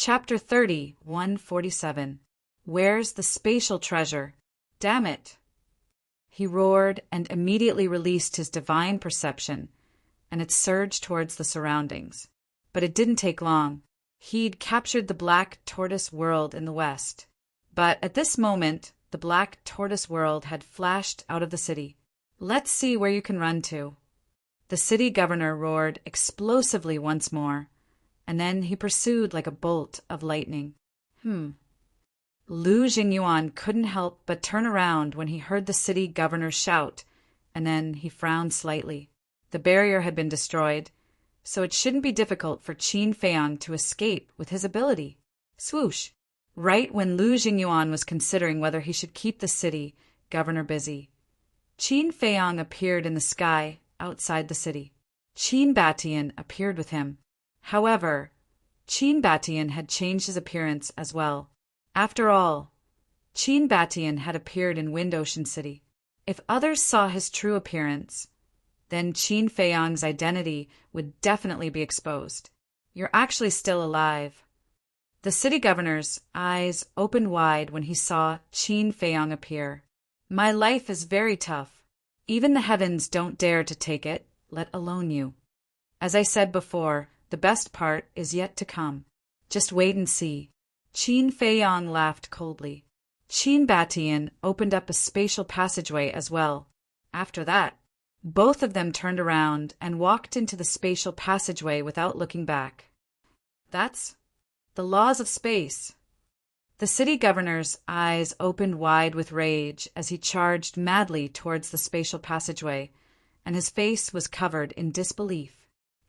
Chapter 30, 147. Where's the spatial treasure? Damn it! He roared and immediately released his divine perception, and it surged towards the surroundings. But it didn't take long. He'd captured the black tortoise world in the west. But at this moment, the black tortoise world had flashed out of the city. Let's see where you can run to. The city governor roared explosively once more, and then he pursued like a bolt of lightning. Lu Jingyuan couldn't help but turn around when he heard the city governor shout, and then he frowned slightly. The barrier had been destroyed, so it shouldn't be difficult for Qin Feiyang to escape with his ability. Swoosh! Right when Lu Jingyuan was considering whether he should keep the city governor busy, Qin Feiyang appeared in the sky outside the city. Qin Batian appeared with him. However, Qin Batian had changed his appearance as well. After all, Qin Batian had appeared in Wind Ocean City. If others saw his true appearance, then Qin Feiyang's identity would definitely be exposed. You're actually still alive. The city governor's eyes opened wide when he saw Qin Feiyang appear. My life is very tough. Even the heavens don't dare to take it, let alone you. As I said before, the best part is yet to come. Just wait and see. Qin Feiyang laughed coldly. Qin Batian opened up a spatial passageway as well. After that, both of them turned around and walked into the spatial passageway without looking back. That's the laws of space. The city governor's eyes opened wide with rage as he charged madly towards the spatial passageway, and his face was covered in disbelief.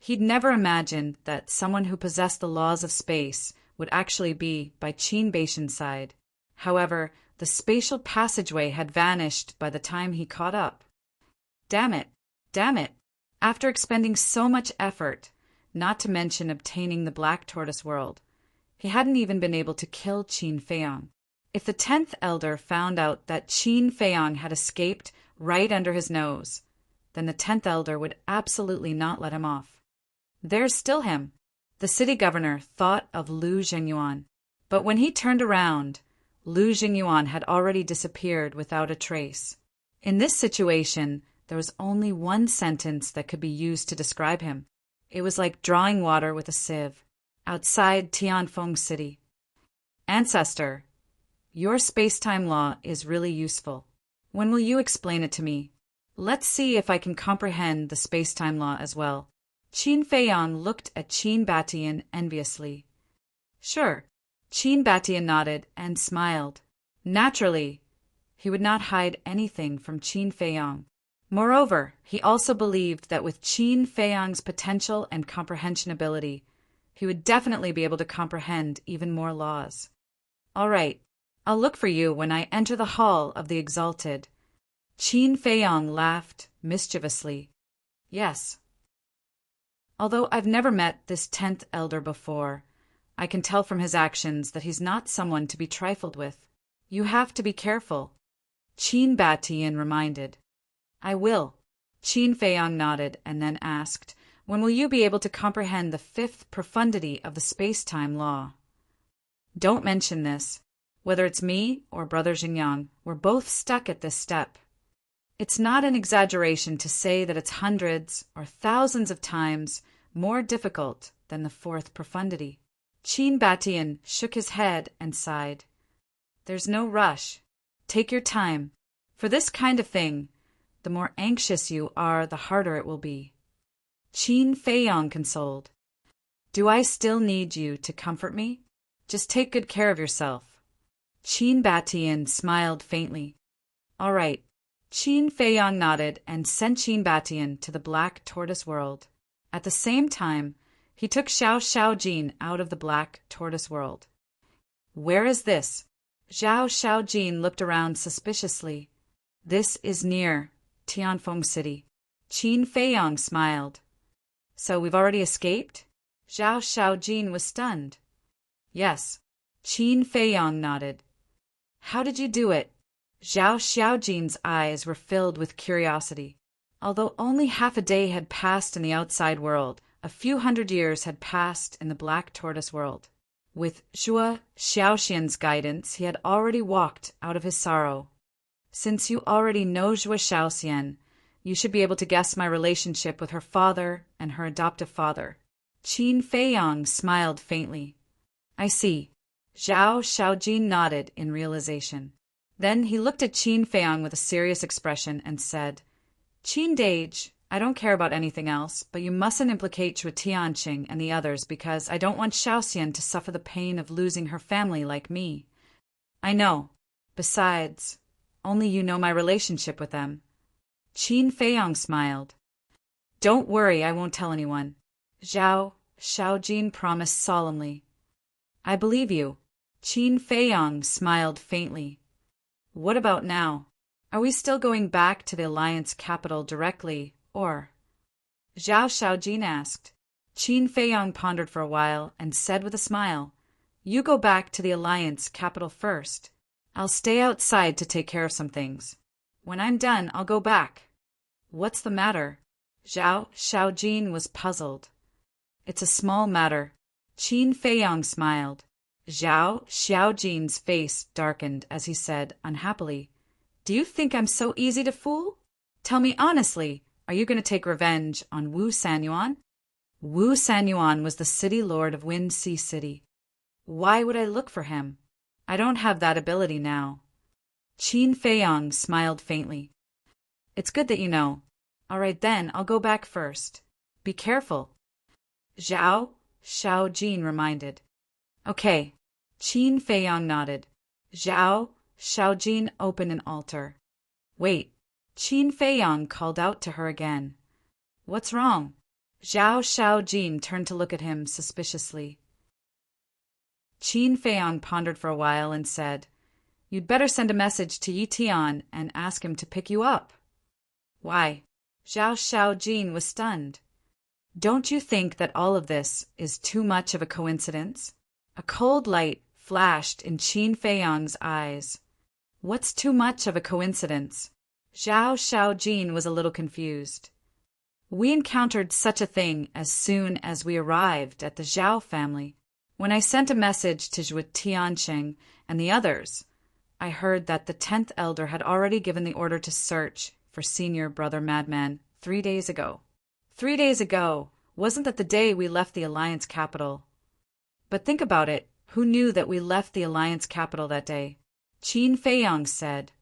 He'd never imagined that someone who possessed the laws of space would actually be by Qin Batian's side. However, the spatial passageway had vanished by the time he caught up. Damn it! Damn it! After expending so much effort, not to mention obtaining the Black Tortoise World, he hadn't even been able to kill Qin Feiyang. If the 10th Elder found out that Qin Feiyang had escaped right under his nose, then the 10th Elder would absolutely not let him off. There's still him. The city governor thought of Lu Jingyuan, but when he turned around, Lu Jingyuan had already disappeared without a trace. In this situation, there was only one sentence that could be used to describe him. It was like drawing water with a sieve, outside Tianfeng City. Ancestor, your space-time law is really useful. When will you explain it to me? Let's see if I can comprehend the space-time law as well. Qin Feiyang looked at Qin Batian enviously. Sure. Qin Batian nodded and smiled. Naturally, he would not hide anything from Qin Feiyang. Moreover, he also believed that with Qin Feiyang's potential and comprehension ability, he would definitely be able to comprehend even more laws. All right, I'll look for you when I enter the Hall of the Exalted. Qin Feiyang laughed mischievously. Yes. Although I've never met this 10th Elder before, I can tell from his actions that he's not someone to be trifled with. You have to be careful, Qin Batian reminded. I will. Qin Feiyang nodded and then asked, when will you be able to comprehend the 5th profundity of the space-time law? Don't mention this. Whether it's me or Brother Xingyang, we're both stuck at this step. It's not an exaggeration to say that it's hundreds or thousands of times more difficult than the 4th profundity. Qin Batian shook his head and sighed. There's no rush. Take your time. For this kind of thing, the more anxious you are, the harder it will be. Qin Feiyang consoled. Do I still need you to comfort me? Just take good care of yourself. Qin Batian smiled faintly. All right. Qin Feiyang nodded and sent Qin Batian to the Black Tortoise World. At the same time, he took Xiao Xiaojin out of the Black Tortoise World. Where is this? Xiao Xiaojin looked around suspiciously. This is near Tianfeng City. Qin Feiyang smiled. So we've already escaped? Xiao Xiaojin was stunned. Yes. Qin Feiyang nodded. How did you do it? Xiao Xiaojin's eyes were filled with curiosity. Although only half a day had passed in the outside world, a few hundred years had passed in the Black Tortoise World. With Zhuo Xiaoxian's guidance, he had already walked out of his sorrow. Since you already know Zhuo Xiaoxian, you should be able to guess my relationship with her father and her adoptive father. Qin Feiyang smiled faintly. I see. Zhao Xiaojin nodded in realization. Then he looked at Qin Feiyang with a serious expression and said, Qin Dage, I don't care about anything else, but you mustn't implicate Zhuo Tianqing and the others because I don't want Xiaoxian to suffer the pain of losing her family like me. I know. Besides, only you know my relationship with them. Qin Feiyang smiled. Don't worry, I won't tell anyone. Zhao Xiaojin promised solemnly. I believe you. Qin Feiyang smiled faintly. What about now? Are we still going back to the Alliance capital directly, or? Zhao Xiaojin asked. Qin Feiyang pondered for a while and said with a smile, You go back to the Alliance capital first. I'll stay outside to take care of some things. When I'm done, I'll go back. What's the matter? Zhao Xiaojin was puzzled. It's a small matter. Qin Feiyang smiled. Zhao Xiaojin's face darkened as he said unhappily, Do you think I'm so easy to fool? Tell me honestly, are you going to take revenge on Wu Sanyuan? Wu Sanyuan was the city lord of Wind Sea City. Why would I look for him? I don't have that ability now. Qin Feiyang smiled faintly. It's good that you know. All right then, I'll go back first. Be careful. Zhao Xiaojin reminded. Okay. Qin Feiyang nodded. Zhao Xiaojin opened an altar. Wait. Qin Feiyang called out to her again. What's wrong? Zhao Xiaojin turned to look at him suspiciously. Qin Feiyang pondered for a while and said, You'd better send a message to Yi Tian and ask him to pick you up. Why? Zhao Xiaojin was stunned. Don't you think that all of this is too much of a coincidence? A cold light flashed in Qin Feiyang's eyes. What's too much of a coincidence? Zhao Xiaojin was a little confused. We encountered such a thing as soon as we arrived at the Zhao family. When I sent a message to Zhuo Tianqing and the others, I heard that the 10th elder had already given the order to search for senior brother Madman 3 days ago. 3 days ago, wasn't that the day we left the Alliance capital? But think about it, who knew that we left the Alliance capital that day? Qin Feiyang said.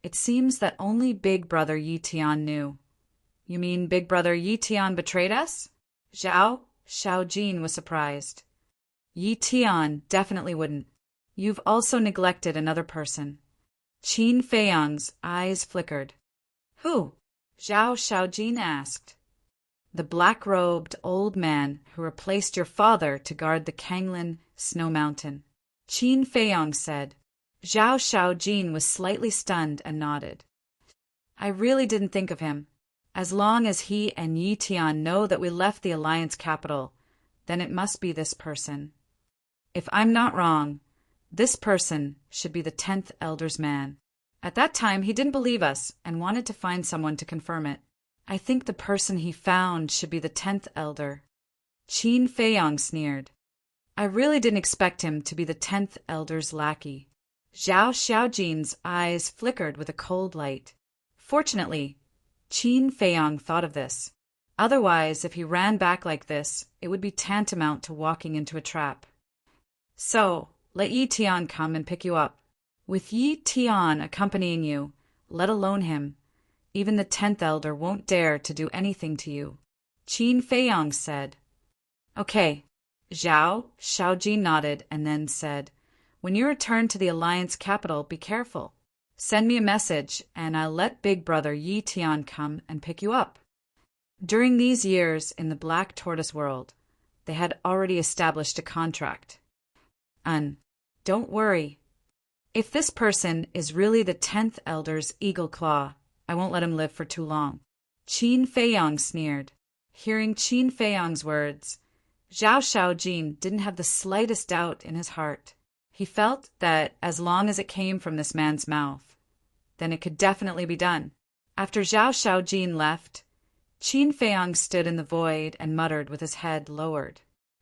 It seems that only Big Brother Yi Tian knew. You mean Big Brother Yi Tian betrayed us? Zhao Xiaojin was surprised. Yi Tian definitely wouldn't. You've also neglected another person. Qin Feiyang's eyes flickered. Who? Zhao Xiaojin asked. The black-robed old man who replaced your father to guard the Kanglin Snow Mountain. Qin Feiyang said. Zhao Xiaojin was slightly stunned and nodded. I really didn't think of him. As long as he and Yi Tian know that we left the Alliance capital, then it must be this person. If I'm not wrong, this person should be the 10th Elder's man. At that time, he didn't believe us and wanted to find someone to confirm it. I think the person he found should be the 10th Elder. Qin Feiyang sneered. I really didn't expect him to be the 10th Elder's lackey. Zhao Xiaojin's eyes flickered with a cold light. Fortunately, Qin Feiyang thought of this. Otherwise, if he ran back like this, it would be tantamount to walking into a trap. So, let Yi Tian come and pick you up. With Yi Tian accompanying you, let alone him, even the 10th Elder won't dare to do anything to you. Qin Feiyang said. Okay. Zhao Xiaojin nodded and then said, When you return to the Alliance capital, be careful. Send me a message, and I'll let Big Brother Yi Tian come and pick you up. During these years in the Black Tortoise world, they had already established a contract. Don't worry. If this person is really the 10th Elder's Eagle Claw, I won't let him live for too long. Qin Feiyang sneered. Hearing Qin Feiyang's words, Zhao Xiaojin didn't have the slightest doubt in his heart. He felt that as long as it came from this man's mouth, then it could definitely be done. After Zhao Xiaojin left, Qin Feiyang stood in the void and muttered with his head lowered.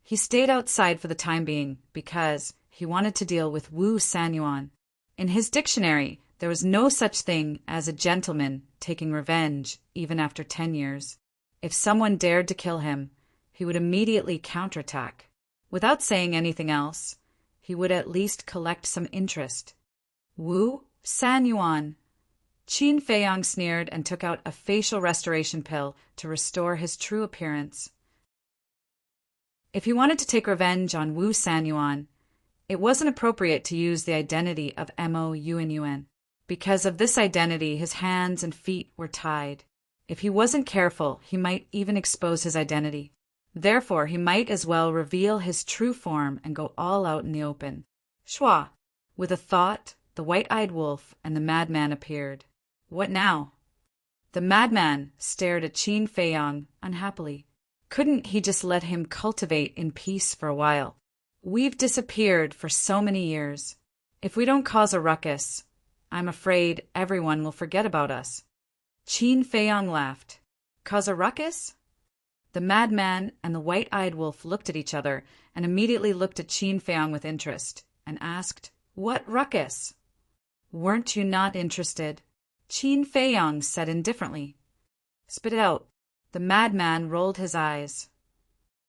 He stayed outside for the time being because he wanted to deal with Wu Sanyuan. In his dictionary, there was no such thing as a gentleman taking revenge even after 10 years. If someone dared to kill him, he would immediately counterattack. Without saying anything else, he would at least collect some interest. Wu Sanyuan. Qin Feiyang sneered and took out a facial restoration pill to restore his true appearance. If he wanted to take revenge on Wu Sanyuan, it wasn't appropriate to use the identity of Mo Yuanyuan. Because of this identity, his hands and feet were tied. If he wasn't careful, he might even expose his identity. Therefore, he might as well reveal his true form and go all out in the open. Shua! With a thought, the white-eyed wolf and the madman appeared. What now? The madman stared at Qin Feiyang unhappily. Couldn't he just let him cultivate in peace for a while? We've disappeared for so many years. If we don't cause a ruckus, I'm afraid everyone will forget about us. Qin Feiyang laughed. Cause a ruckus? The madman and the white-eyed wolf looked at each other and immediately looked at Qin Feiyang with interest and asked, What ruckus? Weren't you not interested? Qin Feiyang said indifferently. Spit it out. The madman rolled his eyes.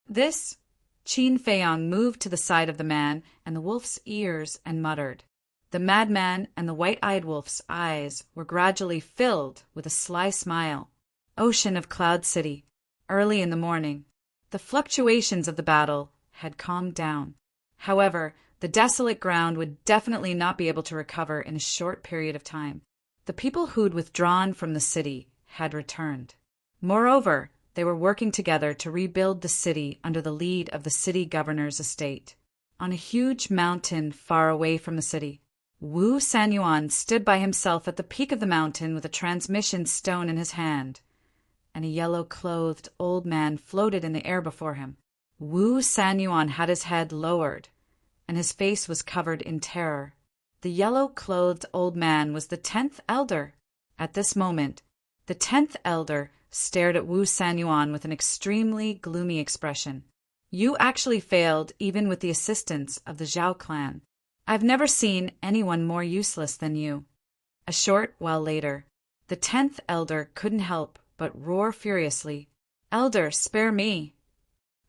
This? Qin Feiyang moved to the side of the man and the wolf's ears and muttered. The madman and the white-eyed wolf's eyes were gradually filled with a sly smile. Ocean of Cloud City. Early in the morning. The fluctuations of the battle had calmed down. However, the desolate ground would definitely not be able to recover in a short period of time. The people who'd withdrawn from the city had returned. Moreover, they were working together to rebuild the city under the lead of the city governor's estate. On a huge mountain far away from the city, Wu Sanyuan stood by himself at the peak of the mountain with a transmission stone in his hand, and a yellow-clothed old man floated in the air before him. Wu Sanyuan had his head lowered, and his face was covered in terror. The yellow-clothed old man was the 10th elder. At this moment, the 10th elder stared at Wu Sanyuan with an extremely gloomy expression. You actually failed even with the assistance of the Zhao clan. I've never seen anyone more useless than you. A short while later, the 10th elder couldn't help but roar furiously. Elder, spare me.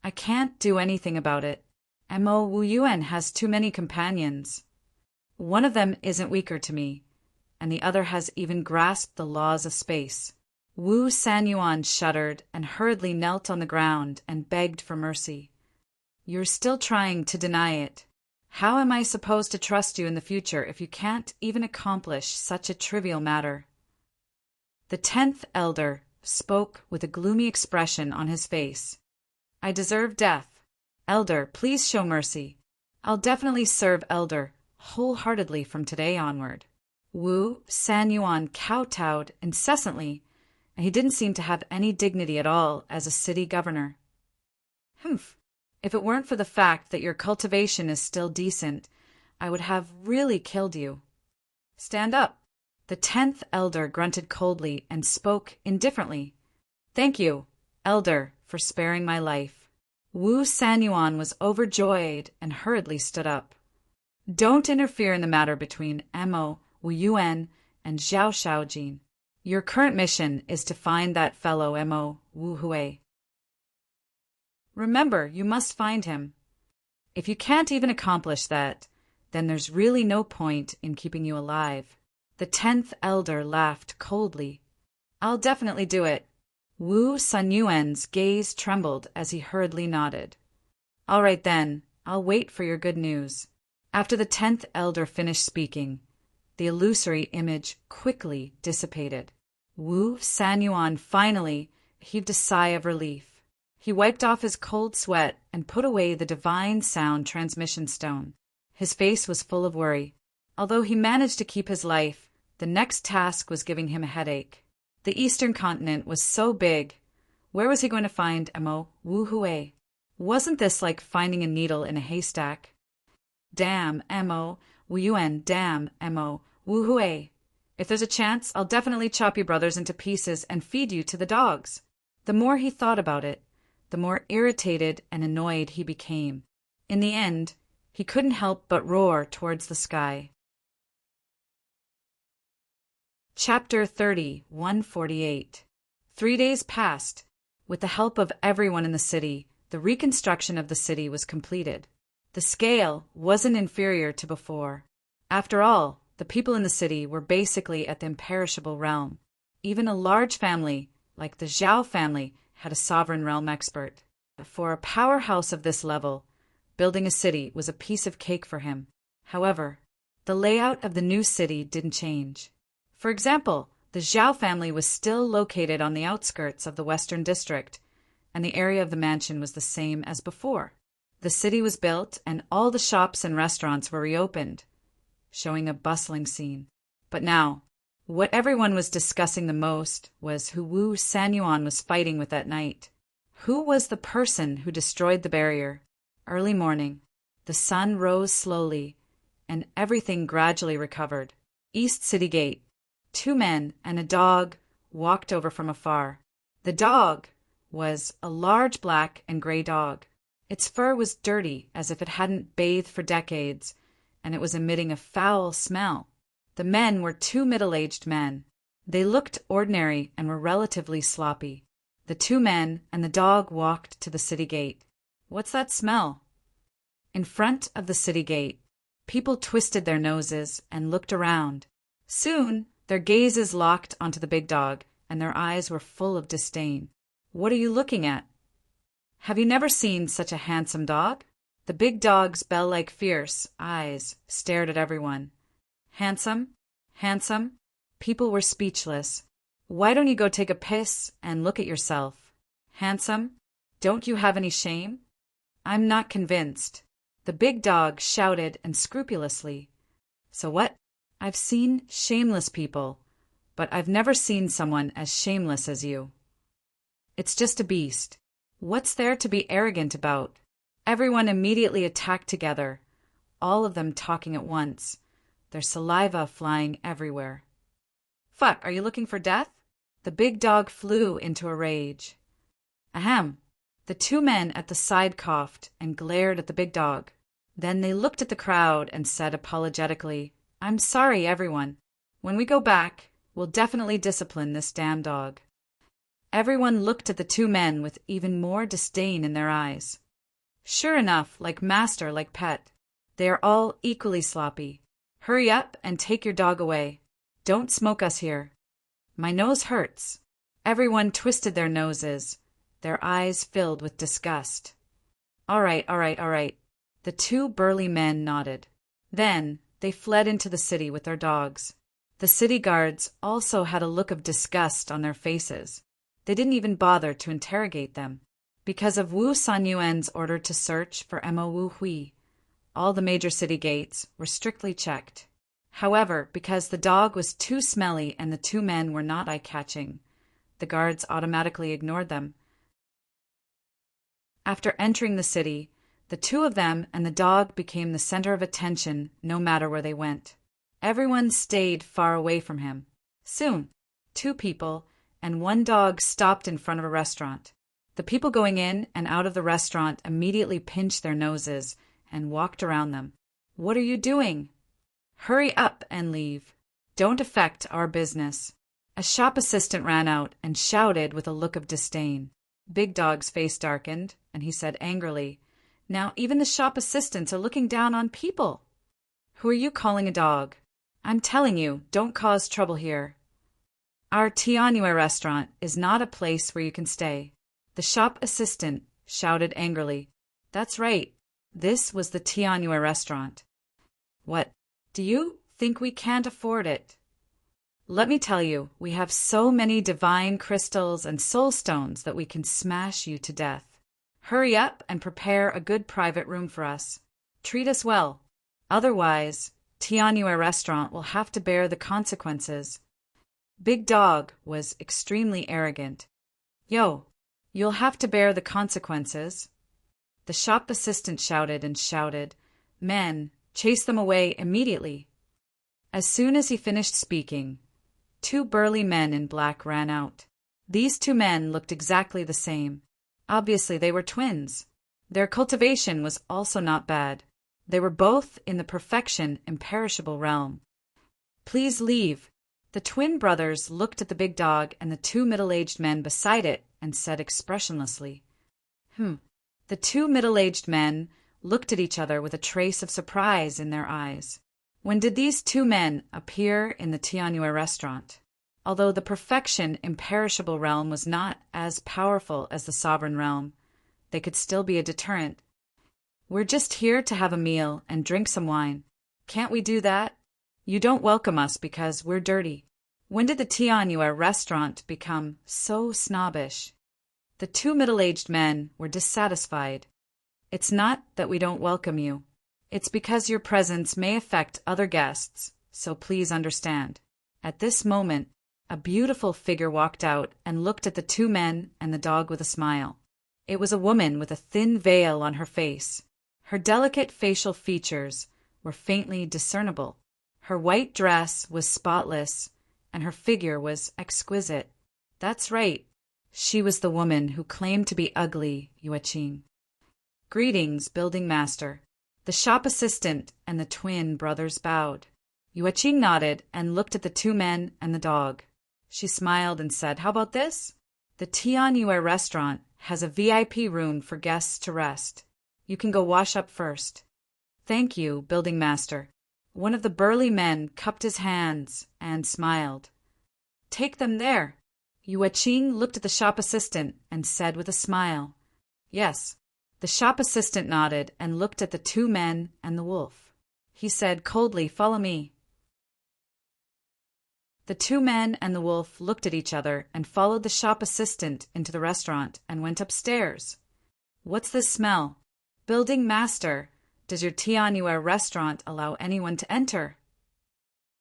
I can't do anything about it. Mo Wuyuan has too many companions. One of them isn't weaker to me, and the other has even grasped the laws of space. Wu Sanyuan shuddered and hurriedly knelt on the ground and begged for mercy. You're still trying to deny it. How am I supposed to trust you in the future if you can't even accomplish such a trivial matter? The 10th elder spoke with a gloomy expression on his face. I deserve death. Elder, please show mercy. I'll definitely serve Elder wholeheartedly from today onward. Wu Sanyuan kowtowed incessantly, and he didn't seem to have any dignity at all as a city governor. Humph. If it weren't for the fact that your cultivation is still decent, I would have really killed you. Stand up. The 10th elder grunted coldly and spoke indifferently. Thank you, Elder, for sparing my life. Wu Sanyuan was overjoyed and hurriedly stood up. Don't interfere in the matter between Mo Wuyuan and Zhao Shaojin. Your current mission is to find that fellow Mo Wuhui. Remember, you must find him. If you can't even accomplish that, then there's really no point in keeping you alive. The 10th elder laughed coldly. I'll definitely do it. Wu Sanyuan's gaze trembled as he hurriedly nodded. All right then, I'll wait for your good news. After the 10th elder finished speaking, the illusory image quickly dissipated. Wu Sanyuan finally heaved a sigh of relief. He wiped off his cold sweat and put away the divine sound transmission stone. His face was full of worry. Although he managed to keep his life, the next task was giving him a headache. The eastern continent was so big. Where was he going to find Mo Wuhui? Wasn't this like finding a needle in a haystack? Damn Mo Wuyuan, damn Mo Wuhui. If there's a chance, I'll definitely chop you brothers into pieces and feed you to the dogs. The more he thought about it, the more irritated and annoyed he became. In the end, he couldn't help but roar towards the sky. Chapter 30, 148. 3 days passed. With the help of everyone in the city, the reconstruction of the city was completed. The scale wasn't inferior to before. After all, the people in the city were basically at the imperishable realm. Even a large family, like the Zhao family, had a sovereign realm expert. For a powerhouse of this level, building a city was a piece of cake for him. However, the layout of the new city didn't change. For example, the Zhao family was still located on the outskirts of the Western District, and the area of the mansion was the same as before. The city was built, and all the shops and restaurants were reopened, showing a bustling scene. But now, what everyone was discussing the most was who Wu Sanyuan was fighting with that night. Who was the person who destroyed the barrier? Early morning, the sun rose slowly, and everything gradually recovered. East City Gate. 2 men and a dog walked over from afar. The dog was a large black and gray dog. Its fur was dirty, as if it hadn't bathed for decades, and it was emitting a foul smell. The men were 2 middle-aged men. They looked ordinary and were relatively sloppy. The 2 men and the dog walked to the city gate. What's that smell? In front of the city gate, people twisted their noses and looked around. Soon, their gazes locked onto the big dog, and their eyes were full of disdain. What are you looking at? Have you never seen such a handsome dog? The big dog's bell-like fierce eyes stared at everyone. Handsome? Handsome? People were speechless. Why don't you go take a piss and look at yourself? Handsome? Don't you have any shame? I'm not convinced. The big dog shouted unscrupulously. So what? I've seen shameless people, but I've never seen someone as shameless as you. It's just a beast. What's there to be arrogant about? Everyone immediately attacked together, all of them talking at once, their saliva flying everywhere. Fuck, are you looking for death? The big dog flew into a rage. Ahem. The 2 men at the side coughed and glared at the big dog. Then they looked at the crowd and said apologetically, I'm sorry, everyone. When we go back, we'll definitely discipline this damn dog. Everyone looked at the 2 men with even more disdain in their eyes. Sure enough, like master, like pet. They are all equally sloppy. Hurry up and take your dog away. Don't smoke us here. My nose hurts. Everyone twisted their noses, their eyes filled with disgust. All right. The 2 burly men nodded. Then they fled into the city with their dogs. The city guards also had a look of disgust on their faces. They didn't even bother to interrogate them. Because of Wu Sanyuan's order to search for Mo Wu Hui, all the major city gates were strictly checked. However, because the dog was too smelly and the 2 men were not eye-catching, the guards automatically ignored them. After entering the city, the 2 of them and the dog became the center of attention no matter where they went. Everyone stayed far away from him. Soon, 2 people and 1 dog stopped in front of a restaurant. The people going in and out of the restaurant immediately pinched their noses and walked around them. What are you doing? Hurry up and leave. Don't affect our business. A shop assistant ran out and shouted with a look of disdain. Big Dog's face darkened, and he said angrily, Now even the shop assistants are looking down on people. Who are you calling a dog? I'm telling you, don't cause trouble here. Our Tianyue restaurant is not a place where you can stay. The shop assistant shouted angrily. That's right. This was the Tianyue restaurant. What? Do you think we can't afford it? Let me tell you, we have so many divine crystals and soul stones that we can smash you to death. Hurry up and prepare a good private room for us. Treat us well. Otherwise, Tianyue restaurant will have to bear the consequences. Big Dog was extremely arrogant. Yo, you'll have to bear the consequences. The shop assistant shouted and shouted. Men, chase them away immediately. As soon as he finished speaking, 2 burly men in black ran out. These 2 men looked exactly the same. Obviously, they were twins. Their cultivation was also not bad. They were both in the perfection, imperishable realm. Please leave. The twin brothers looked at the big dog and the two middle-aged men beside it and said expressionlessly, The two middle-aged men looked at each other with a trace of surprise in their eyes. When did these two men appear in the Tianyu restaurant? Although the perfection, imperishable realm was not as powerful as the sovereign realm, they could still be a deterrent. We're just here to have a meal and drink some wine. Can't we do that? You don't welcome us because we're dirty. When did the Tianyu restaurant become so snobbish? The two middle-aged men were dissatisfied. It's not that we don't welcome you. It's because your presence may affect other guests, so please understand. At this moment, a beautiful figure walked out and looked at the two men and the dog with a smile. It was a woman with a thin veil on her face. Her delicate facial features were faintly discernible. Her white dress was spotless, and her figure was exquisite. That's right. She was the woman who claimed to be ugly, Yueqing. Greetings, building master. The shop assistant and the twin brothers bowed. Yueqing nodded and looked at the two men and the dog. She smiled and said, How about this? The Tianyu restaurant has a VIP room for guests to rest. You can go wash up first. Thank you, building master. One of the burly men cupped his hands and smiled. Take them there. Yueqing looked at the shop assistant and said with a smile, Yes. The shop assistant nodded and looked at the two men and the wolf. He said coldly, Follow me. The two men and the wolf looked at each other and followed the shop assistant into the restaurant and went upstairs. What's this smell? Building master, does your Tianyu restaurant allow anyone to enter?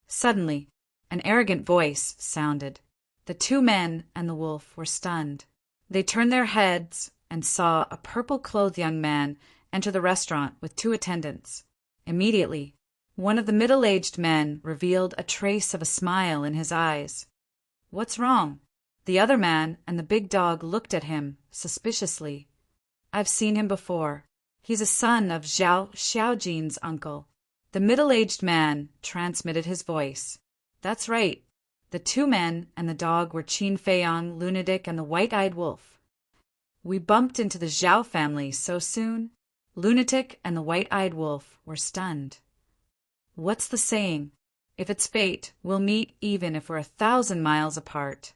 Suddenly, an arrogant voice sounded. The two men and the wolf were stunned. They turned their heads and saw a purple-clothed young man enter the restaurant with two attendants. Immediately, one of the middle-aged men revealed a trace of a smile in his eyes. What's wrong? The other man and the big dog looked at him suspiciously. I've seen him before. He's a son of Zhao Xiaojin's uncle. The middle-aged man transmitted his voice. That's right. The two men and the dog were Qin Feiyang, Lunatic, and the white-eyed wolf. We bumped into the Zhao family so soon. Lunatic and the white-eyed wolf were stunned. What's the saying? If it's fate, we'll meet even if we're 1,000 miles apart.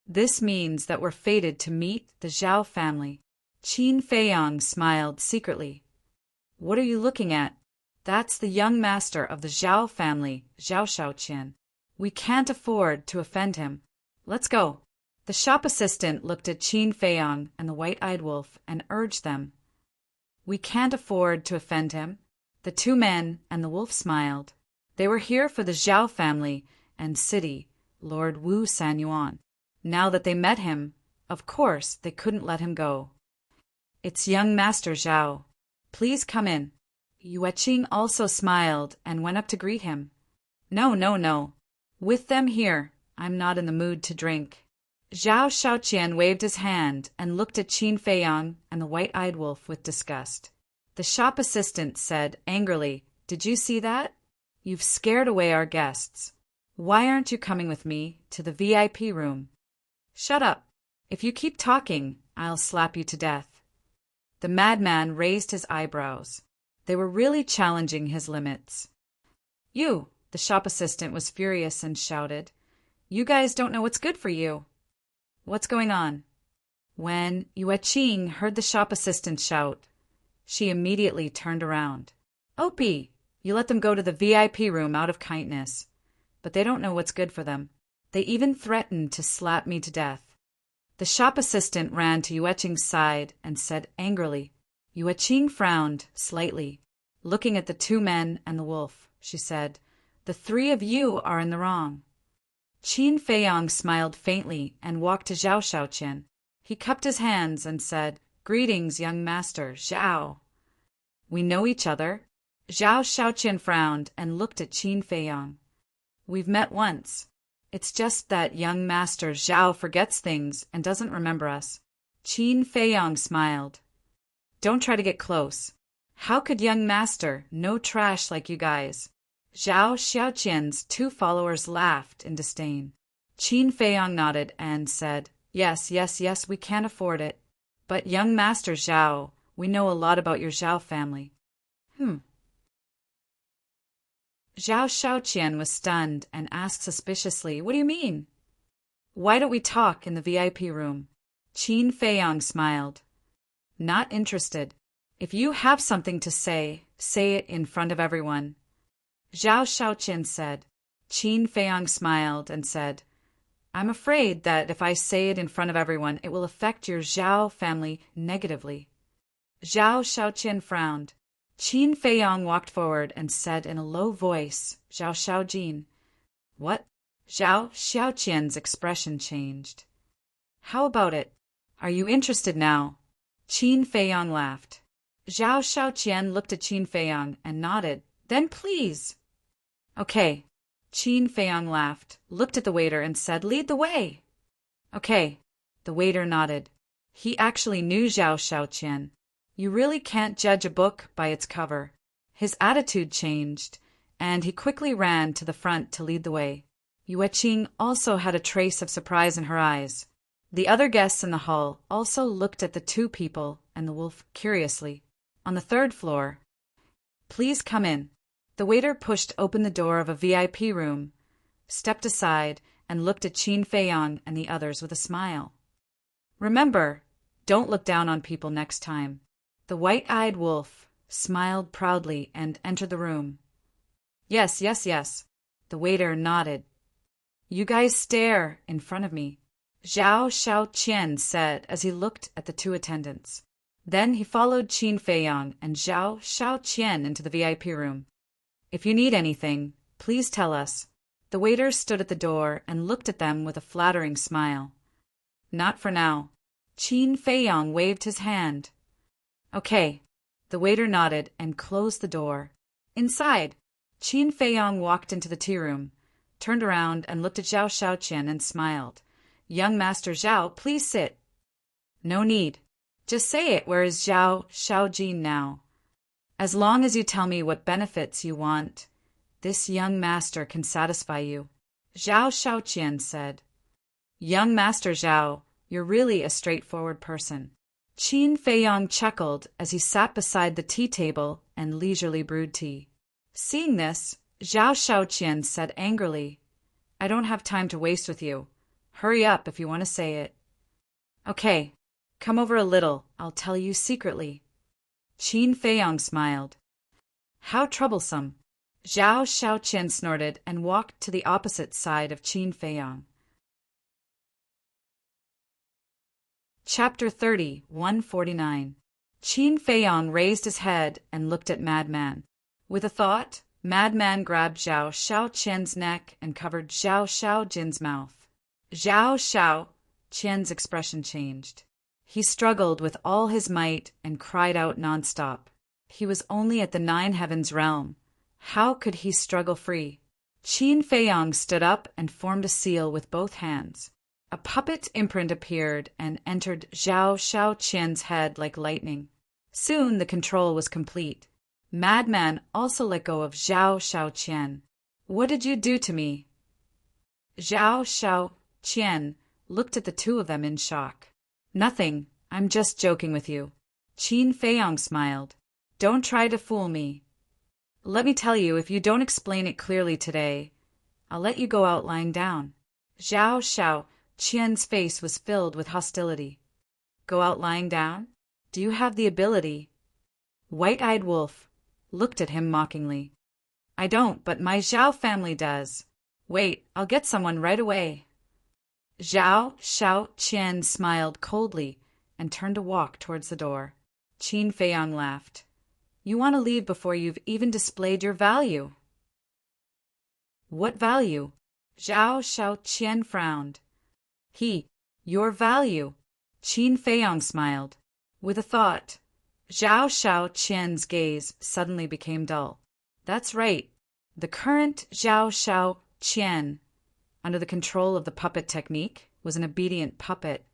This means that we're fated to meet the Zhao family. Qin Feiyang smiled secretly. What are you looking at? That's the young master of the Zhao family, Zhao Shaoqian. We can't afford to offend him. Let's go. The shop assistant looked at Qin Feiyang and the white-eyed wolf and urged them. We can't afford to offend him. The two men and the wolf smiled. They were here for the Zhao family and city, Lord Wu Sanyuan. Now that they met him, of course they couldn't let him go. It's young Master Zhao. Please come in. Yueqing also smiled and went up to greet him. No. With them here, I'm not in the mood to drink. Zhao Shaoqian waved his hand and looked at Qin Feiyang and the white-eyed wolf with disgust. The shop assistant said angrily, Did you see that? You've scared away our guests. Why aren't you coming with me to the VIP room? Shut up. If you keep talking, I'll slap you to death. The madman raised his eyebrows. They were really challenging his limits. You, the shop assistant was furious and shouted, You guys don't know what's good for you. What's going on? When Yueqing heard the shop assistant shout, she immediately turned around. Opie, you let them go to the VIP room out of kindness, but they don't know what's good for them. They even threatened to slap me to death. The shop assistant ran to Yueqing's side and said angrily. Yueqing frowned slightly. Looking at the two men and the wolf, she said, The three of you are in the wrong. Qin Feiyang smiled faintly and walked to Zhao Shaoqian. He cupped his hands and said, Greetings, young master, Zhao. We know each other. Zhao Shaoqian frowned and looked at Qin Feiyang. We've met once. It's just that young master Zhao forgets things and doesn't remember us. Qin Feiyong smiled. Don't try to get close. How could young master know trash like you guys? Zhao Xiaoqian's two followers laughed in disdain. Qin Feiyong nodded and said, Yes, yes, yes, we can't afford it. But young master Zhao, we know a lot about your Zhao family. Zhao Xiaoqian was stunned and asked suspiciously, What do you mean? Why don't we talk in the VIP room? Qin Feiyong smiled. Not interested. If you have something to say, say it in front of everyone. Zhao Xiaoqian said. Qin Feiyong smiled and said, I'm afraid that if I say it in front of everyone, it will affect your Zhao family negatively. Zhao Xiaoqian frowned. Qin Feiyong walked forward and said in a low voice, Zhao Xiaojin. What? Zhao Xiaoqian's expression changed. How about it? Are you interested now? Qin Feiyong laughed. Zhao Xiaoqian looked at Qin Feiyong and nodded. Then please. Okay. Qin Feiyong laughed, looked at the waiter and said, Lead the way. Okay. The waiter nodded. He actually knew Zhao Xiaoqian. You really can't judge a book by its cover. His attitude changed, and he quickly ran to the front to lead the way. Yue Qing also had a trace of surprise in her eyes. The other guests in the hall also looked at the two people and the wolf curiously. On the third floor. Please come in. The waiter pushed open the door of a VIP room, stepped aside, and looked at Qin Feiyong and the others with a smile. Remember, don't look down on people next time. The white-eyed wolf smiled proudly and entered the room. Yes, yes, yes. The waiter nodded. You guys stare in front of me, Zhao Xiaoqian said as he looked at the two attendants. Then he followed Qin Feiyong and Zhao Xiaoqian into the VIP room. If you need anything, please tell us. The waiter stood at the door and looked at them with a flattering smile. Not for now. Qin Feiyong waved his hand. Okay. The waiter nodded and closed the door. Inside, Qin Feiyong walked into the tea room, turned around and looked at Zhao Xiaoqian and smiled. Young Master Zhao, please sit. No need. Just say it. Where is Zhao Xiaojin now? As long as you tell me what benefits you want, this young master can satisfy you, Zhao Xiaoqian said. Young Master Zhao, you're really a straightforward person. Qin Feiyong chuckled as he sat beside the tea table and leisurely brewed tea. Seeing this, Zhao Xiaoqian said angrily, I don't have time to waste with you. Hurry up if you want to say it. Okay, come over a little, I'll tell you secretly. Qin Feiyong smiled. How troublesome. Zhao Xiaoqian snorted and walked to the opposite side of Qin Feiyong. Chapter 30, 149. Qin Feiyong raised his head and looked at Madman. With a thought, Madman grabbed Zhao Xiaoqian's neck and covered Zhao Xiaojin's mouth. Zhao Xiaoqian's expression changed. He struggled with all his might and cried out nonstop. He was only at the Nine Heavens realm. How could he struggle free? Qin Feiyong stood up and formed a seal with both hands. A puppet imprint appeared and entered Zhao Xiaoqian's head like lightning. Soon the control was complete. Madman also let go of Zhao Xiaoqian. What did you do to me? Zhao Xiaoqian looked at the two of them in shock. Nothing, I'm just joking with you. Qin Feiyong smiled. Don't try to fool me. Let me tell you, if you don't explain it clearly today, I'll let you go out lying down. Zhao Xiaoqian's face was filled with hostility. Go out lying down? Do you have the ability? White-eyed Wolf looked at him mockingly. I don't, but my Zhao family does. Wait, I'll get someone right away. Zhao Xiaoqian smiled coldly and turned to walk towards the door. Qin Feiyong laughed. You want to leave before you've even displayed your value. What value? Zhao Xiaoqian frowned. Your value. Qin Feiyong smiled. With a thought, Zhao Xiaoqian's gaze suddenly became dull. That's right. The current Zhao Xiaoqian, under the control of the puppet technique, was an obedient puppet.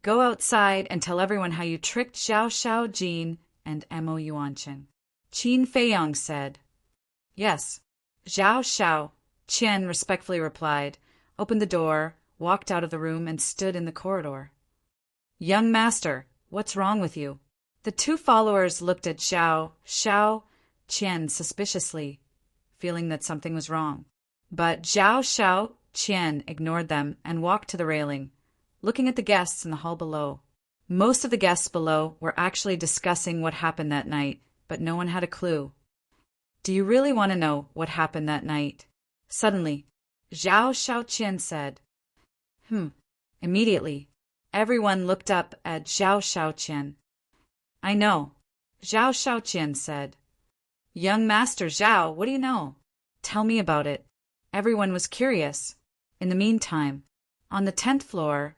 Go outside and tell everyone how you tricked Zhao Xiaojin and Mo Yuanqin. Qin Feiyang said. Yes. Zhao Xiaoqian respectfully replied, opened the door, walked out of the room, and stood in the corridor. Young master, what's wrong with you? The two followers looked at Zhao Xiaoqian suspiciously, feeling that something was wrong. But Zhao Xiaoqian ignored them and walked to the railing, looking at the guests in the hall below. Most of the guests below were actually discussing what happened that night, but no one had a clue. Do you really want to know what happened that night? Suddenly, Zhao Xiaoqian said. Immediately, everyone looked up at Zhao Xiaoqian. I know, Zhao Xiaoqian said. Young Master Zhao, what do you know? Tell me about it. Everyone was curious. In the meantime, on the 10th floor,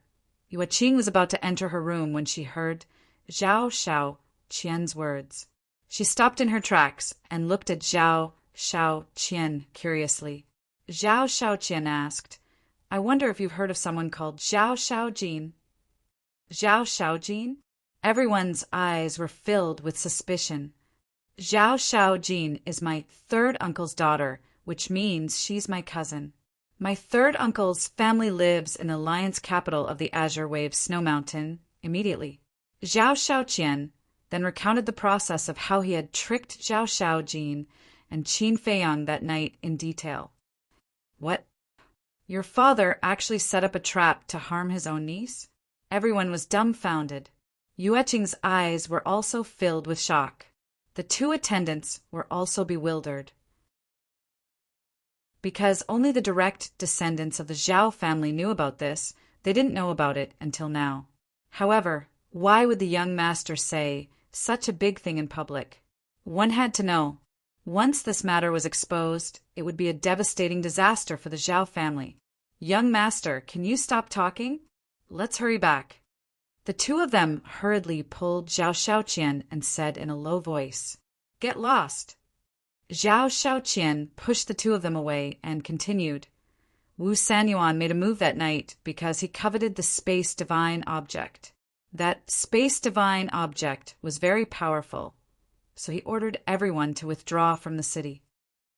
Yuaqing was about to enter her room when she heard Zhao Xiaoqian's words. She stopped in her tracks and looked at Zhao Xiaoqian curiously. Zhao Xiaoqian asked, I wonder if you've heard of someone called Zhao Xiaojin. Zhao Xiaojin? Everyone's eyes were filled with suspicion. Zhao Xiaojin is my third uncle's daughter, which means she's my cousin. My third uncle's family lives in the lion's capital of the Azure Wave Snow Mountain immediately. Zhao Xiaoqian then recounted the process of how he had tricked Zhao Xiaojin and Qin Feiyang that night in detail. What? Your father actually set up a trap to harm his own niece? Everyone was dumbfounded. Yueqing's eyes were also filled with shock. The two attendants were also bewildered. Because only the direct descendants of the Zhao family knew about this, they didn't know about it until now. However, why would the young master say such a big thing in public? One had to know. Once this matter was exposed, it would be a devastating disaster for the Zhao family. Young master, can you stop talking? Let's hurry back. The two of them hurriedly pulled Zhao Xiaoqian and said in a low voice, Get lost. Zhao Xiaoqian pushed the two of them away and continued. Wu Sanyuan made a move that night because he coveted the space divine object. That space divine object was very powerful, so he ordered everyone to withdraw from the city.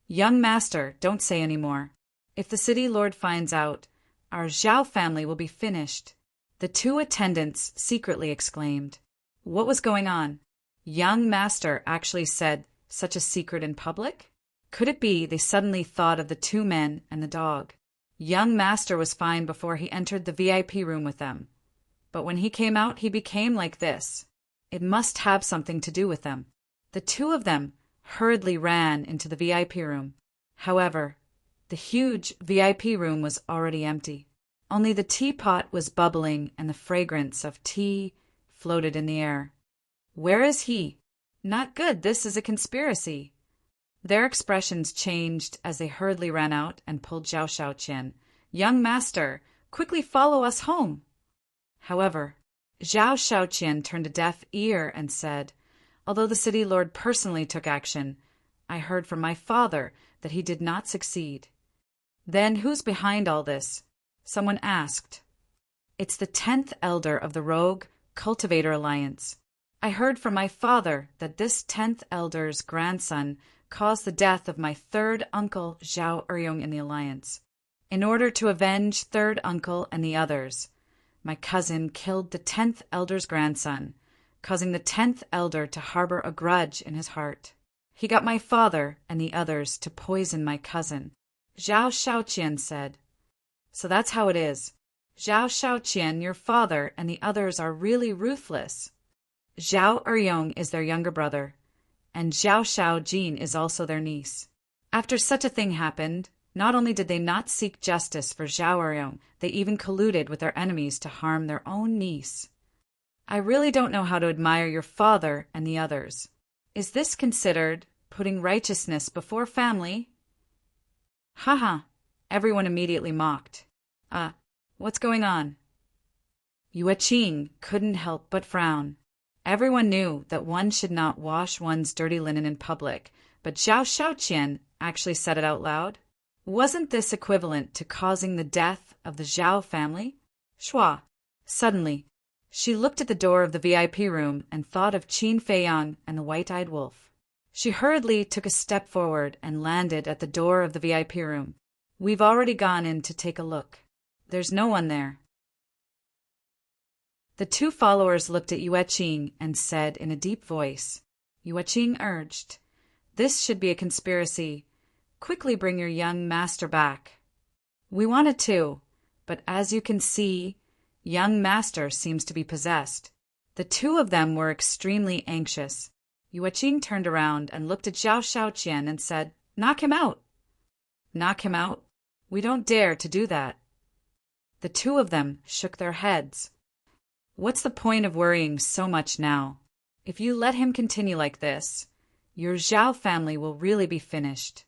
Young master, don't say any more. If the city lord finds out, our Zhao family will be finished. The two attendants secretly exclaimed. What was going on? Young master actually said such a secret in public? Could it be they suddenly thought of the two men and the dog? Young master was fine before he entered the VIP room with them. But when he came out, he became like this. It must have something to do with them. The two of them hurriedly ran into the VIP room. However, the huge VIP room was already empty. Only the teapot was bubbling and the fragrance of tea floated in the air. Where is he? Not good, this is a conspiracy. Their expressions changed as they hurriedly ran out and pulled Zhao Xiaoqian. Young master, quickly follow us home. However, Zhao Xiaoqian turned a deaf ear and said, Although the city lord personally took action, I heard from my father that he did not succeed. Then who's behind all this? Someone asked. It's the 10th elder of the Rogue Cultivator Alliance. I heard from my father that this 10th elder's grandson caused the death of my third uncle Zhao Eryong in the Alliance. In order to avenge third uncle and the others, my cousin killed the 10th elder's grandson, causing the 10th elder to harbor a grudge in his heart. He got my father and the others to poison my cousin. Zhao Xiaoqian said. So that's how it is. Zhao Xiaoqian, your father, and the others are really ruthless. Zhao Eryong is their younger brother, and Zhao Xiaojin is also their niece. After such a thing happened, not only did they not seek justice for Zhao Eryong, they even colluded with their enemies to harm their own niece. I really don't know how to admire your father and the others. Is this considered putting righteousness before family? Haha, everyone immediately mocked. What's going on? Yueqing couldn't help but frown. Everyone knew that one should not wash one's dirty linen in public, but Zhao Xiaoqian actually said it out loud. Wasn't this equivalent to causing the death of the Zhao family? Shua. Suddenly, She looked at the door of the VIP room and thought of Qin Feiyang and the white-eyed wolf. She hurriedly took a step forward and landed at the door of the VIP room. We've already gone in to take a look. There's no one there. The two followers looked at Yue Qing and said in a deep voice. Yue Qing urged, "This should be a conspiracy. Quickly bring your young master back." We wanted to, but as you can see, young master seems to be possessed. The two of them were extremely anxious. Yue Qing turned around and looked at Zhao Xiaoqian and said, "Knock him out." "Knock him out? We don't dare to do that." The two of them shook their heads. "What's the point of worrying so much now? If you let him continue like this, your Zhao family will really be finished,"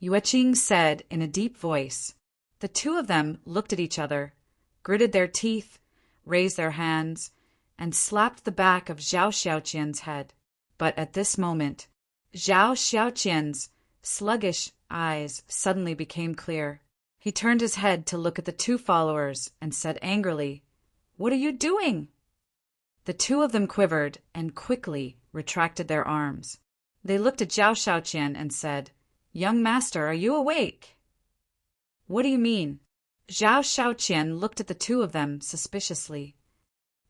Yue Qing said in a deep voice. The two of them looked at each other, gritted their teeth, raised their hands, and slapped the back of Zhao Xiaoqian's head. But at this moment, Zhao Xiaoqian's sluggish eyes suddenly became clear. He turned his head to look at the two followers and said angrily, "What are you doing?" The two of them quivered and quickly retracted their arms. They looked at Zhao Xiaoqian and said, "Young master, are you awake?" "What do you mean?" Zhao Xiaoqian looked at the two of them suspiciously.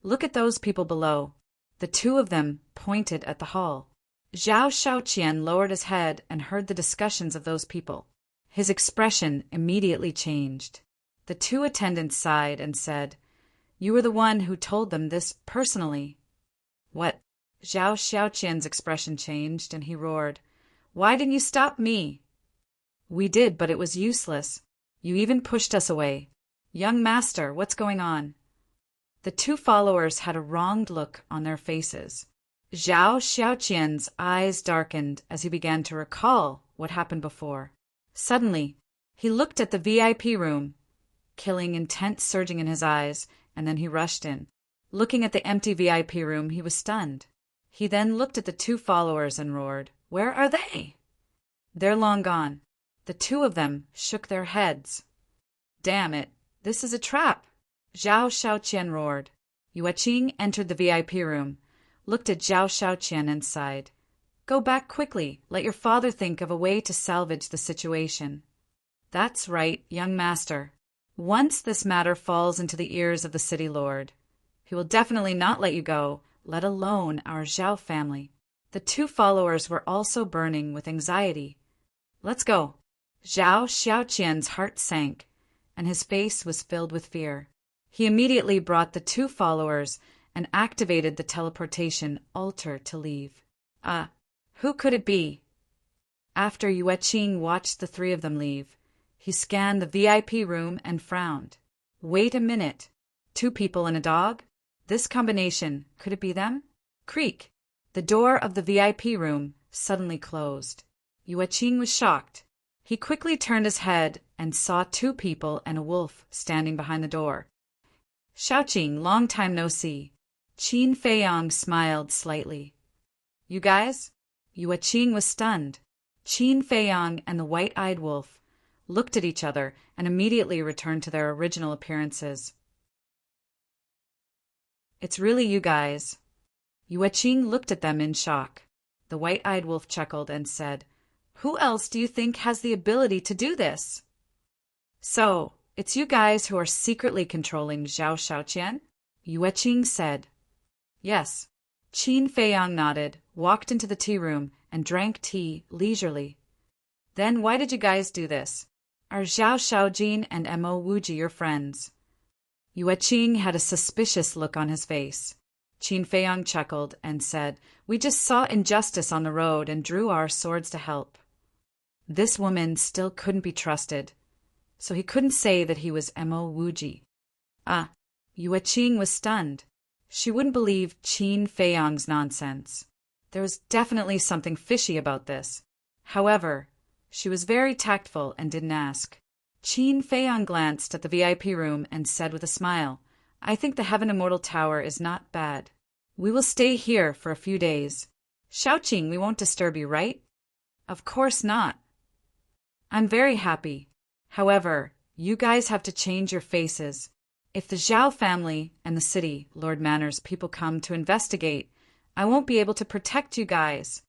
"Look at those people below." The two of them pointed at the hall. Zhao Xiaoqian lowered his head and heard the discussions of those people. His expression immediately changed. The two attendants sighed and said, "You were the one who told them this personally." "What?" Zhao Xiaoqian's expression changed and he roared, "Why didn't you stop me?" "We did, but it was useless. You even pushed us away. Young master, what's going on?" The two followers had a wronged look on their faces. Zhao Xiaoqian's eyes darkened as he began to recall what happened before. Suddenly, he looked at the VIP room, killing intent surging in his eyes, and then he rushed in. Looking at the empty VIP room, he was stunned. He then looked at the two followers and roared, "Where are they?" "They're long gone." The two of them shook their heads. "Damn it, this is a trap," Zhao Xiaoqian roared. Yue Qing entered the VIP room, looked at Zhao Xiaoqian and sighed. "Go back quickly. Let your father think of a way to salvage the situation." "That's right, young master. Once this matter falls into the ears of the city lord, he will definitely not let you go, let alone our Zhao family." The two followers were also burning with anxiety. "Let's go." Zhao Xiaoqian's heart sank, and his face was filled with fear. He immediately brought the two followers and activated the teleportation altar to leave. Who could it be? After Yue Qing watched the three of them leave, he scanned the VIP room and frowned. Wait a minute. Two people and a dog? This combination, could it be them? Creak. The door of the VIP room suddenly closed. Yue Qing was shocked. He quickly turned his head and saw two people and a wolf standing behind the door. "Xiaoqing, long time no see." Qin Feiyang smiled slightly. "You guys?" Yue Qing was stunned. Qin Feiyang and the white-eyed wolf looked at each other and immediately returned to their original appearances. "It's really you guys." Yue Qing looked at them in shock. The white-eyed wolf chuckled and said, "Who else do you think has the ability to do this?" "So, it's you guys who are secretly controlling Zhao Xiaoqian?" Yue Qing said. "Yes." Qin Feiyang nodded, walked into the tea room, and drank tea leisurely. "Then why did you guys do this? Are Zhao Xiaojin and Mo Wuji your friends?" Yue Qing had a suspicious look on his face. Qin Feiyang chuckled and said, "We just saw injustice on the road and drew our swords to help." This woman still couldn't be trusted, so he couldn't say that he was Mo Wuji. Yue Qing was stunned. She wouldn't believe Qin Feiyang's nonsense. There was definitely something fishy about this. However, she was very tactful and didn't ask. Qin Feiyang glanced at the VIP room and said with a smile, "I think the Heaven Immortal Tower is not bad. We will stay here for a few days. Xiaoqing, we won't disturb you, right?" "Of course not." "I'm very happy. However, you guys have to change your faces. If the Zhao family and the city, Lord Manor's people come to investigate, I won't be able to protect you guys.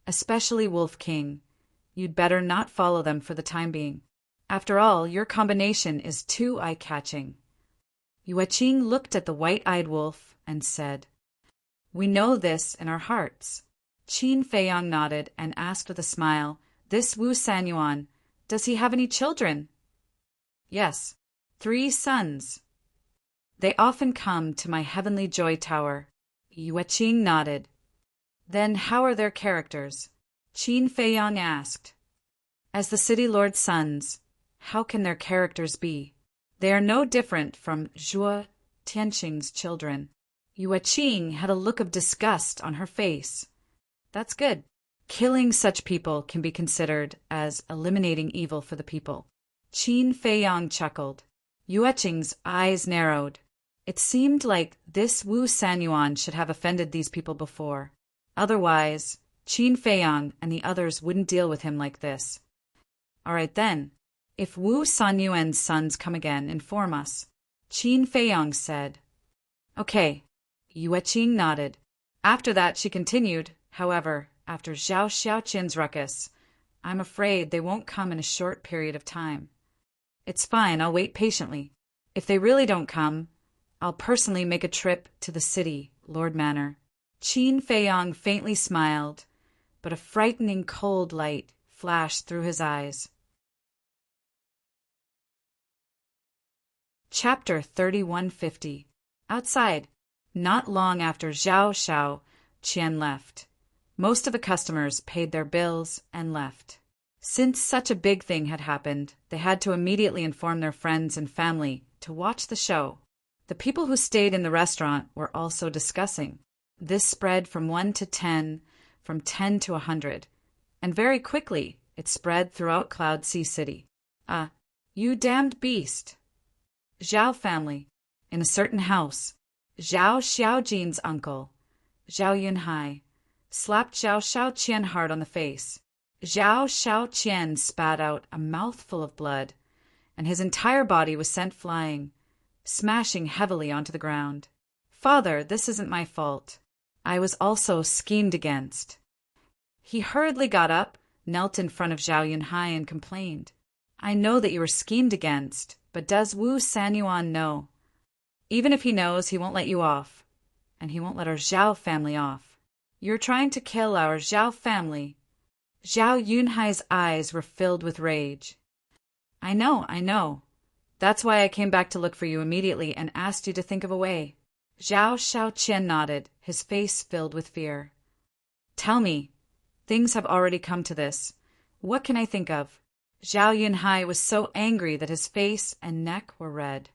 Especially Wolf King. You'd better not follow them for the time being. After all, your combination is too eye-catching." Yueqing looked at the white-eyed wolf and said, "We know this in our hearts." Qin Feiyang nodded and asked with a smile, "This Wu Sanyuan, does he have any children?" "Yes, 3 sons. They often come to my heavenly joy tower." Yueqing nodded. "Then how are their characters?" Qin Feiyang asked. "As the city lord's sons, how can their characters be? They are no different from Zhuo Tianqing's children." Yueqing had a look of disgust on her face. "That's good. Killing such people can be considered as eliminating evil for the people." Qin Feiyang chuckled. Yueqing's eyes narrowed. It seemed like this Wu Sanyuan should have offended these people before. Otherwise, Qin Feiyang and the others wouldn't deal with him like this. "All right then. If Wu Sanyuan's sons come again, inform us," Qin Feiyang said. "Okay." Yueqing nodded. After that she continued, "However, after Zhao Xiaoqian's ruckus, I'm afraid they won't come in a short period of time. It's fine, I'll wait patiently. If they really don't come, I'll personally make a trip to the city, Lord Manor." Qin Feiyang faintly smiled, but a frightening cold light flashed through his eyes. Chapter 3150. Outside, not long after Zhao Xiaoqian left, most of the customers paid their bills and left. Since such a big thing had happened, they had to immediately inform their friends and family to watch the show. The people who stayed in the restaurant were also discussing. This spread from 1 to 10, from 10 to 100, and very quickly it spread throughout Cloud Sea City. You damned beast! Zhao family. In a certain house, Zhao Xiaojin's uncle, Zhao Yunhai, slapped Zhao Xiaoqian hard on the face. Zhao Xiaoqian spat out a mouthful of blood, and his entire body was sent flying, smashing heavily onto the ground. "Father, this isn't my fault. I was also schemed against." He hurriedly got up, knelt in front of Zhao Yunhai and complained. "I know that you were schemed against, but does Wu Sanyuan know? Even if he knows, he won't let you off, and he won't let our Zhao family off. You're trying to kill our Zhao family." Zhao Yunhai's eyes were filled with rage. I know. That's why I came back to look for you immediately and asked you to think of a way." Zhao Xiaoqian nodded, his face filled with fear. "Tell me, things have already come to this. What can I think of?" Zhao Yunhai was so angry that his face and neck were red.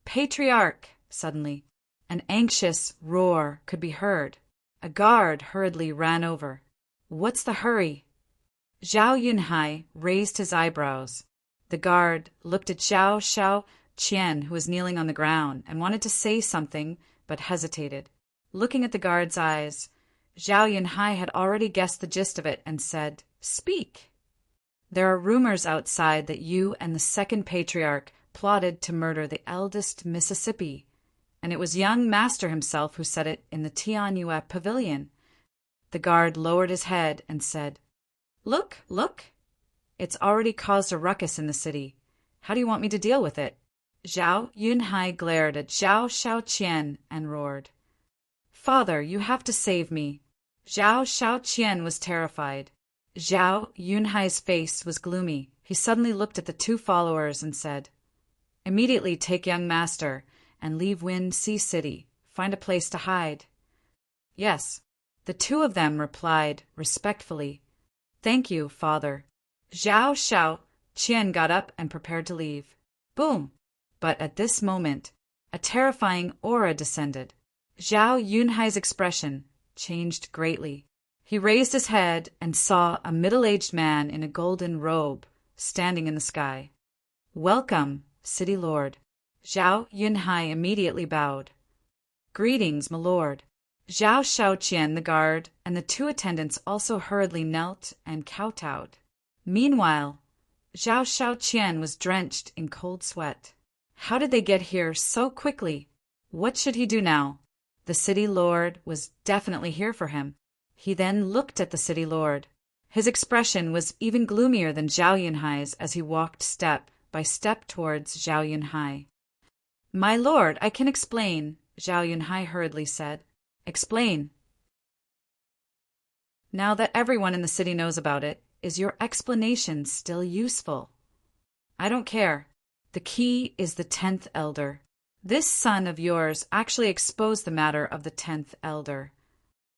"Patriarch!" Suddenly, an anxious roar could be heard. A guard hurriedly ran over. "What's the hurry?" Zhao Yunhai raised his eyebrows. The guard looked at Zhao Xiaoqian, who was kneeling on the ground, and wanted to say something, but hesitated. Looking at the guard's eyes, Zhao Yunhai had already guessed the gist of it and said, "Speak." "There are rumors outside that you and the second patriarch plotted to murder the eldest Mississippi, and it was young master himself who said it in the Tianyue pavilion." The guard lowered his head and said, Look! It's already caused a ruckus in the city. How do you want me to deal with it?" Zhao Yunhai glared at Zhao Xiaoqian and roared, "Father, you have to save me." Zhao Xiaoqian was terrified. Zhao Yunhai's face was gloomy. He suddenly looked at the 2 followers and said, "Immediately take young master and leave Wind Sea City. Find a place to hide." "Yes." The 2 of them replied respectfully, "Thank you, father." Zhao Xiaoqian got up and prepared to leave. Boom! But at this moment, a terrifying aura descended. Zhao Yunhai's expression changed greatly. He raised his head and saw a middle-aged man in a golden robe standing in the sky. "Welcome, City Lord." Zhao Yunhai immediately bowed. "Greetings, my lord." Zhao Xiaoqian, the guard, and the 2 attendants also hurriedly knelt and kowtowed. Meanwhile, Zhao Xiaoqian was drenched in cold sweat. How did they get here so quickly? What should he do now? The city lord was definitely here for him. He then looked at the city lord. His expression was even gloomier than Zhao Yunhai's as he walked step by step towards Zhao Yunhai. "My lord, I can explain," Zhao Yunhai hurriedly said. "Explain." "Now that everyone in the city knows about it, is your explanation still useful?" "I don't care. The key is the 10th elder. This son of yours actually exposed the matter of the 10th elder.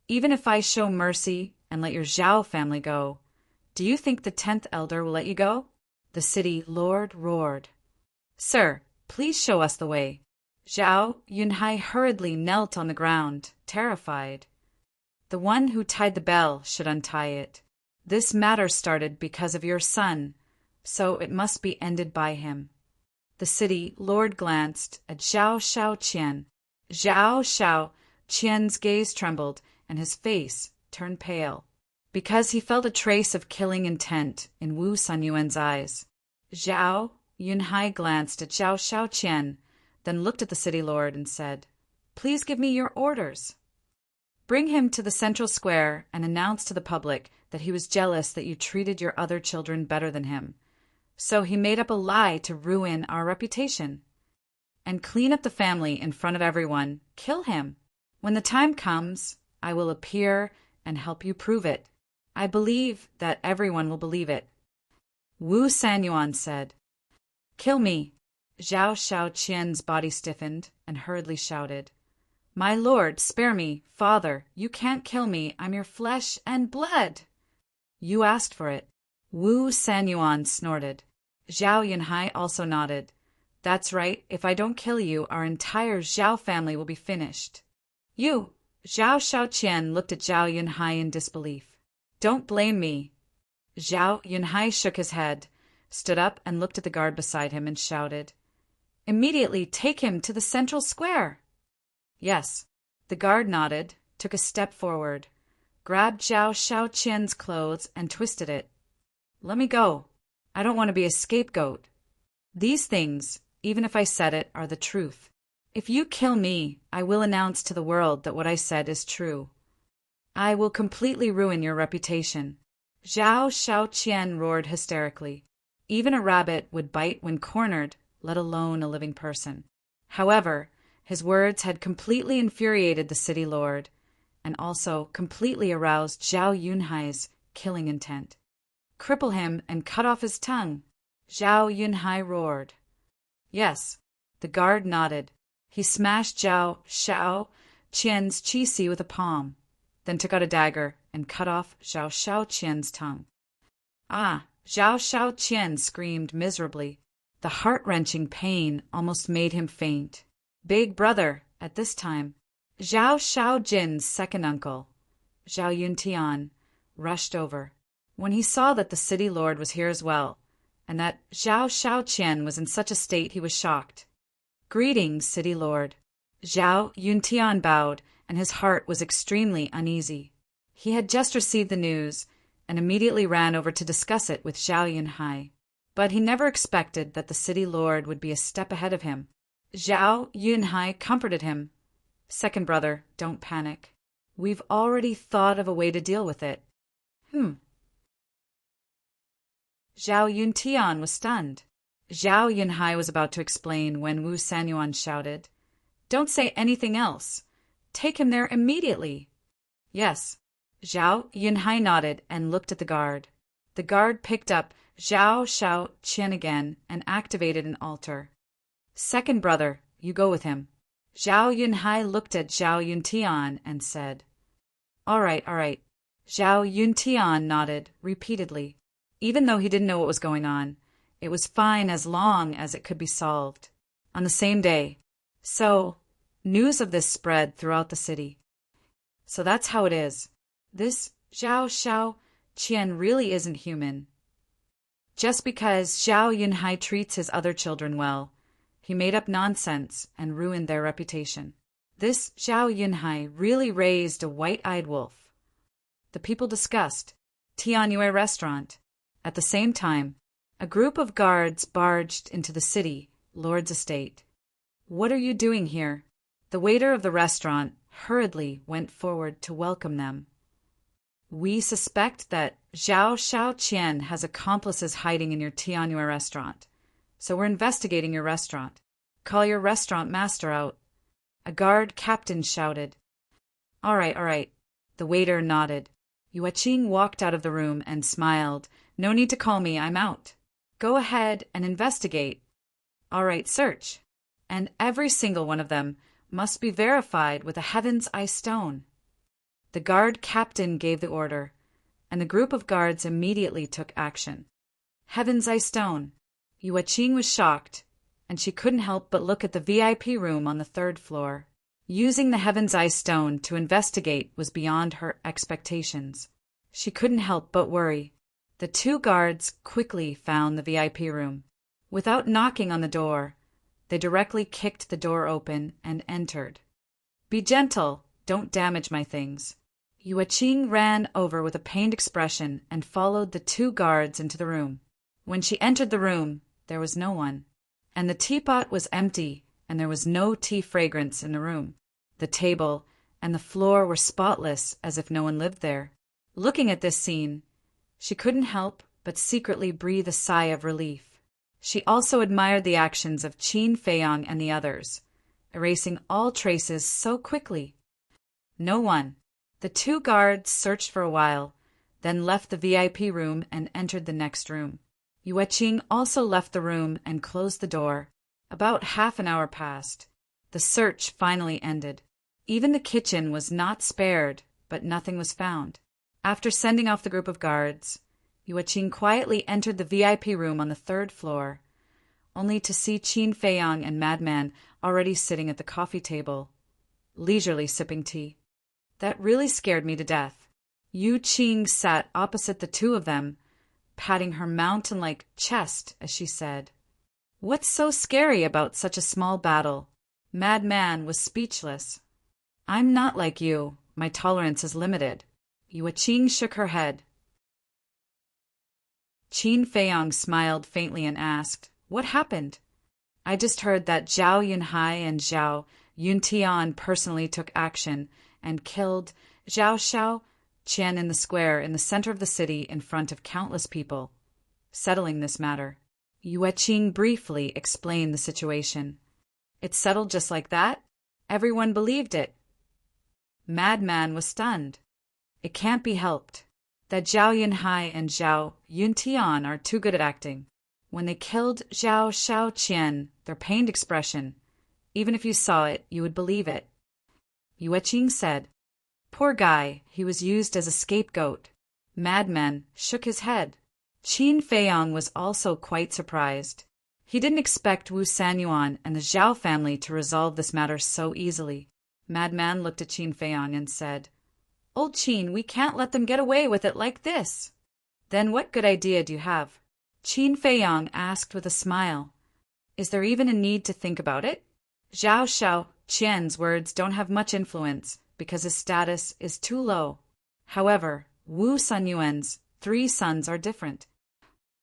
Even if I show mercy and let your Zhao family go, do you think the 10th elder will let you go?" The city lord roared. "Sir, please show us the way." Zhao Yunhai hurriedly knelt on the ground, terrified. "The one who tied the bell should untie it. This matter started because of your son, so it must be ended by him." The city lord glanced at Zhao Shaoqian. Zhao Shaoqian's gaze trembled, and his face turned pale, because he felt a trace of killing intent in Wu Sanyuan's eyes. Zhao Yunhai glanced at Zhao Shaoqian, then looked at the city lord and said, "Please give me your orders." "Bring him to the central square and announce to the public that he was jealous that you treated your other children better than him. So he made up a lie to ruin our reputation. And clean up the family in front of everyone. Kill him. When the time comes, I will appear and help you prove it. I believe that everyone will believe it." Wu Sanyuan said, "Kill me." Zhao Shaoqian's body stiffened and hurriedly shouted, "My lord, spare me. Father, you can't kill me. I'm your flesh and blood." "You asked for it." Wu Sanyuan snorted. Zhao Yunhai also nodded. "That's right. If I don't kill you, our entire Zhao family will be finished." "You!" Zhao Shaoqian looked at Zhao Yunhai in disbelief. "Don't blame me." Zhao Yunhai shook his head, stood up and looked at the guard beside him and shouted, "Immediately take him to the central square." "Yes." The guard nodded, took a step forward, grabbed Zhao Shaoqian's clothes and twisted it. "Let me go. I don't want to be a scapegoat. These things, even if I said it, are the truth. If you kill me, I will announce to the world that what I said is true. I will completely ruin your reputation." Zhao Shaoqian roared hysterically. Even a rabbit would bite when cornered, let alone a living person. However, his words had completely infuriated the city lord, and also completely aroused Zhao Yunhai's killing intent. "Cripple him and cut off his tongue," Zhao Yunhai roared. "Yes." The guard nodded. He smashed Zhao Shaoqian's qisi with a palm, then took out a dagger and cut off Zhao Shaoqian's tongue. "Ah!" Zhao Shaoqian screamed miserably. The heart-wrenching pain almost made him faint. Big brother, at this time, Zhao Shaojin's second uncle, Zhao Yuntian, rushed over. When he saw that the city lord was here as well, and that Zhao Shaoqian was in such a state, he was shocked. "Greetings, city lord." Zhao Yuntian bowed, and his heart was extremely uneasy. He had just received the news, and immediately ran over to discuss it with Zhao Yunhai. But he never expected that the city lord would be a step ahead of him. Zhao Yunhai comforted him. "Second brother, don't panic. We've already thought of a way to deal with it." Zhao Yuntian was stunned. Zhao Yunhai was about to explain when Wu Sanyuan shouted, "Don't say anything else. Take him there immediately." "Yes." Zhao Yunhai nodded and looked at the guard. The guard picked up Zhao Shaoqian again and activated an altar. "Second brother, you go with him." Zhao Yunhai looked at Zhao Yuntian and said, All right. Zhao Yuntian nodded repeatedly. Even though he didn't know what was going on, it was fine as long as it could be solved. On the same day. So, news of this spread throughout the city. So that's how it is. This Zhao Shaoqian really isn't human. Just because Zhao Yunhai treats his other children well, he made up nonsense and ruined their reputation. This Zhao Yunhai really raised a white-eyed wolf. The people discussed Tianyue restaurant. At the same time, a group of guards barged into the city, Lord's estate. "What are you doing here?" The waiter of the restaurant hurriedly went forward to welcome them. "We suspect that Zhao Xiaoqian has accomplices hiding in your Tianyue restaurant, so we're investigating your restaurant. Call your restaurant master out." A guard captain shouted. All right. The waiter nodded. Yueqing walked out of the room and smiled. "No need to call me, I'm out. Go ahead and investigate." "All right, search. And every single one of them must be verified with a Heaven's Eye stone." The guard captain gave the order, and the group of guards immediately took action. Heaven's Eye stone. Yueqing was shocked, and she couldn't help but look at the VIP room on the 3rd floor. Using the Heaven's Eye stone to investigate was beyond her expectations. She couldn't help but worry. The 2 guards quickly found the VIP room. Without knocking on the door, they directly kicked the door open and entered. "Be gentle, don't damage my things." Yueqing ran over with a pained expression and followed the 2 guards into the room. When she entered the room, there was no one, and the teapot was empty, and there was no tea fragrance in the room. The table and the floor were spotless, as if no one lived there. Looking at this scene, she couldn't help but secretly breathe a sigh of relief. She also admired the actions of Qin Feiyang and the others, erasing all traces so quickly. No one. The 2 guards searched for a while, then left the VIP room and entered the next room. Yueqing also left the room and closed the door. About half an hour passed. The search finally ended. Even the kitchen was not spared, but nothing was found. After sending off the group of guards, Yueqing quietly entered the VIP room on the 3rd floor, only to see Qin Feiyang and Madman already sitting at the coffee table, leisurely sipping tea. That really scared me to death. Yueqing sat opposite the 2 of them, patting her mountain-like chest as she said, "What's so scary about such a small battle?" Madman was speechless. "I'm not like you. My tolerance is limited." Yueqing shook her head. Qin Feiyang smiled faintly and asked, "What happened?" "I just heard that Zhao Yunhai and Zhao Yuntian personally took action and killed Zhao Xiaoqian in the square in the center of the city in front of countless people, settling this matter." Yueqing briefly explained the situation. "It's settled just like that?" Everyone believed it. Madman was stunned. "It can't be helped. That Zhao Yunhai and Zhao Yuntian are too good at acting. When they killed Zhao Xiaoqian, their pained expression, even if you saw it, you would believe it." Yueqing said, "Poor guy, he was used as a scapegoat." Madman shook his head. Qin Feiyang was also quite surprised. He didn't expect Wu Sanyuan and the Zhao family to resolve this matter so easily. Madman looked at Qin Feiyang and said, "Old Qin, we can't let them get away with it like this." "Then what good idea do you have?" Qin Feiyang asked with a smile. "Is there even a need to think about it? Zhao Xiaoqian's words don't have much influence because his status is too low. However, Wu Sanyuan's 3 sons are different.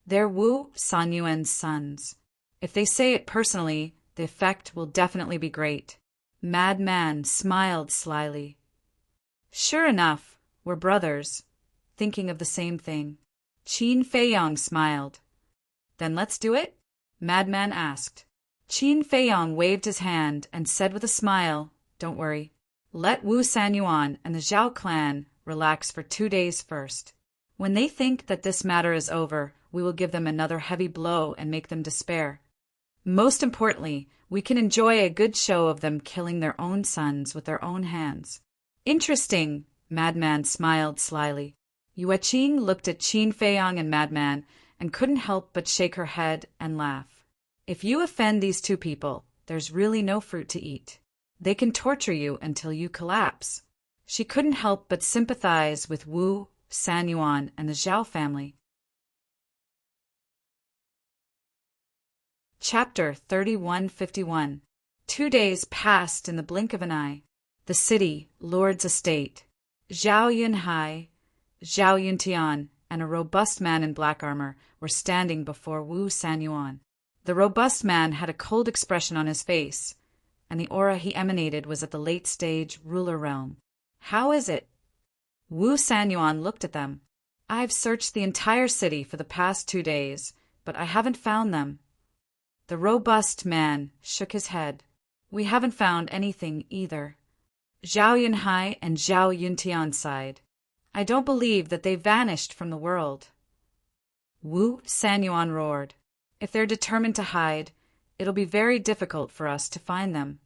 They're Wu Sanyuan's sons. If they say it personally, the effect will definitely be great." Madman smiled slyly. "Sure enough, we're brothers, thinking of the same thing." Qin Feiyang smiled. "Then let's do it?" Madman asked. Qin Feiyang waved his hand and said with a smile, "Don't worry. Let Wu Sanyuan and the Zhao clan relax for 2 days first. When they think that this matter is over, we will give them another heavy blow and make them despair. Most importantly, we can enjoy a good show of them killing their own sons with their own hands." "Interesting," Madman smiled slyly. Yueqing looked at Qin Feiyang and Madman and couldn't help but shake her head and laugh. "If you offend these 2 people, there's really no fruit to eat. They can torture you until you collapse." She couldn't help but sympathize with Wu Sanyuan and the Zhao family. Chapter 3151. 2 days passed in the blink of an eye. The city, Lord's estate. Zhao Yunhai, Zhao Yuntian, and a robust man in black armor were standing before Wu Sanyuan. The robust man had a cold expression on his face, and the aura he emanated was at the late-stage ruler realm. How is it? Wu Sanyuan looked at them. I've searched the entire city for the past 2 days, but I haven't found them. The robust man shook his head. We haven't found anything either. Zhao Yunhai and Zhao Yuntian sighed. I don't believe that they vanished from the world. Wu Sanyuan roared. If they're determined to hide, it'll be very difficult for us to find them.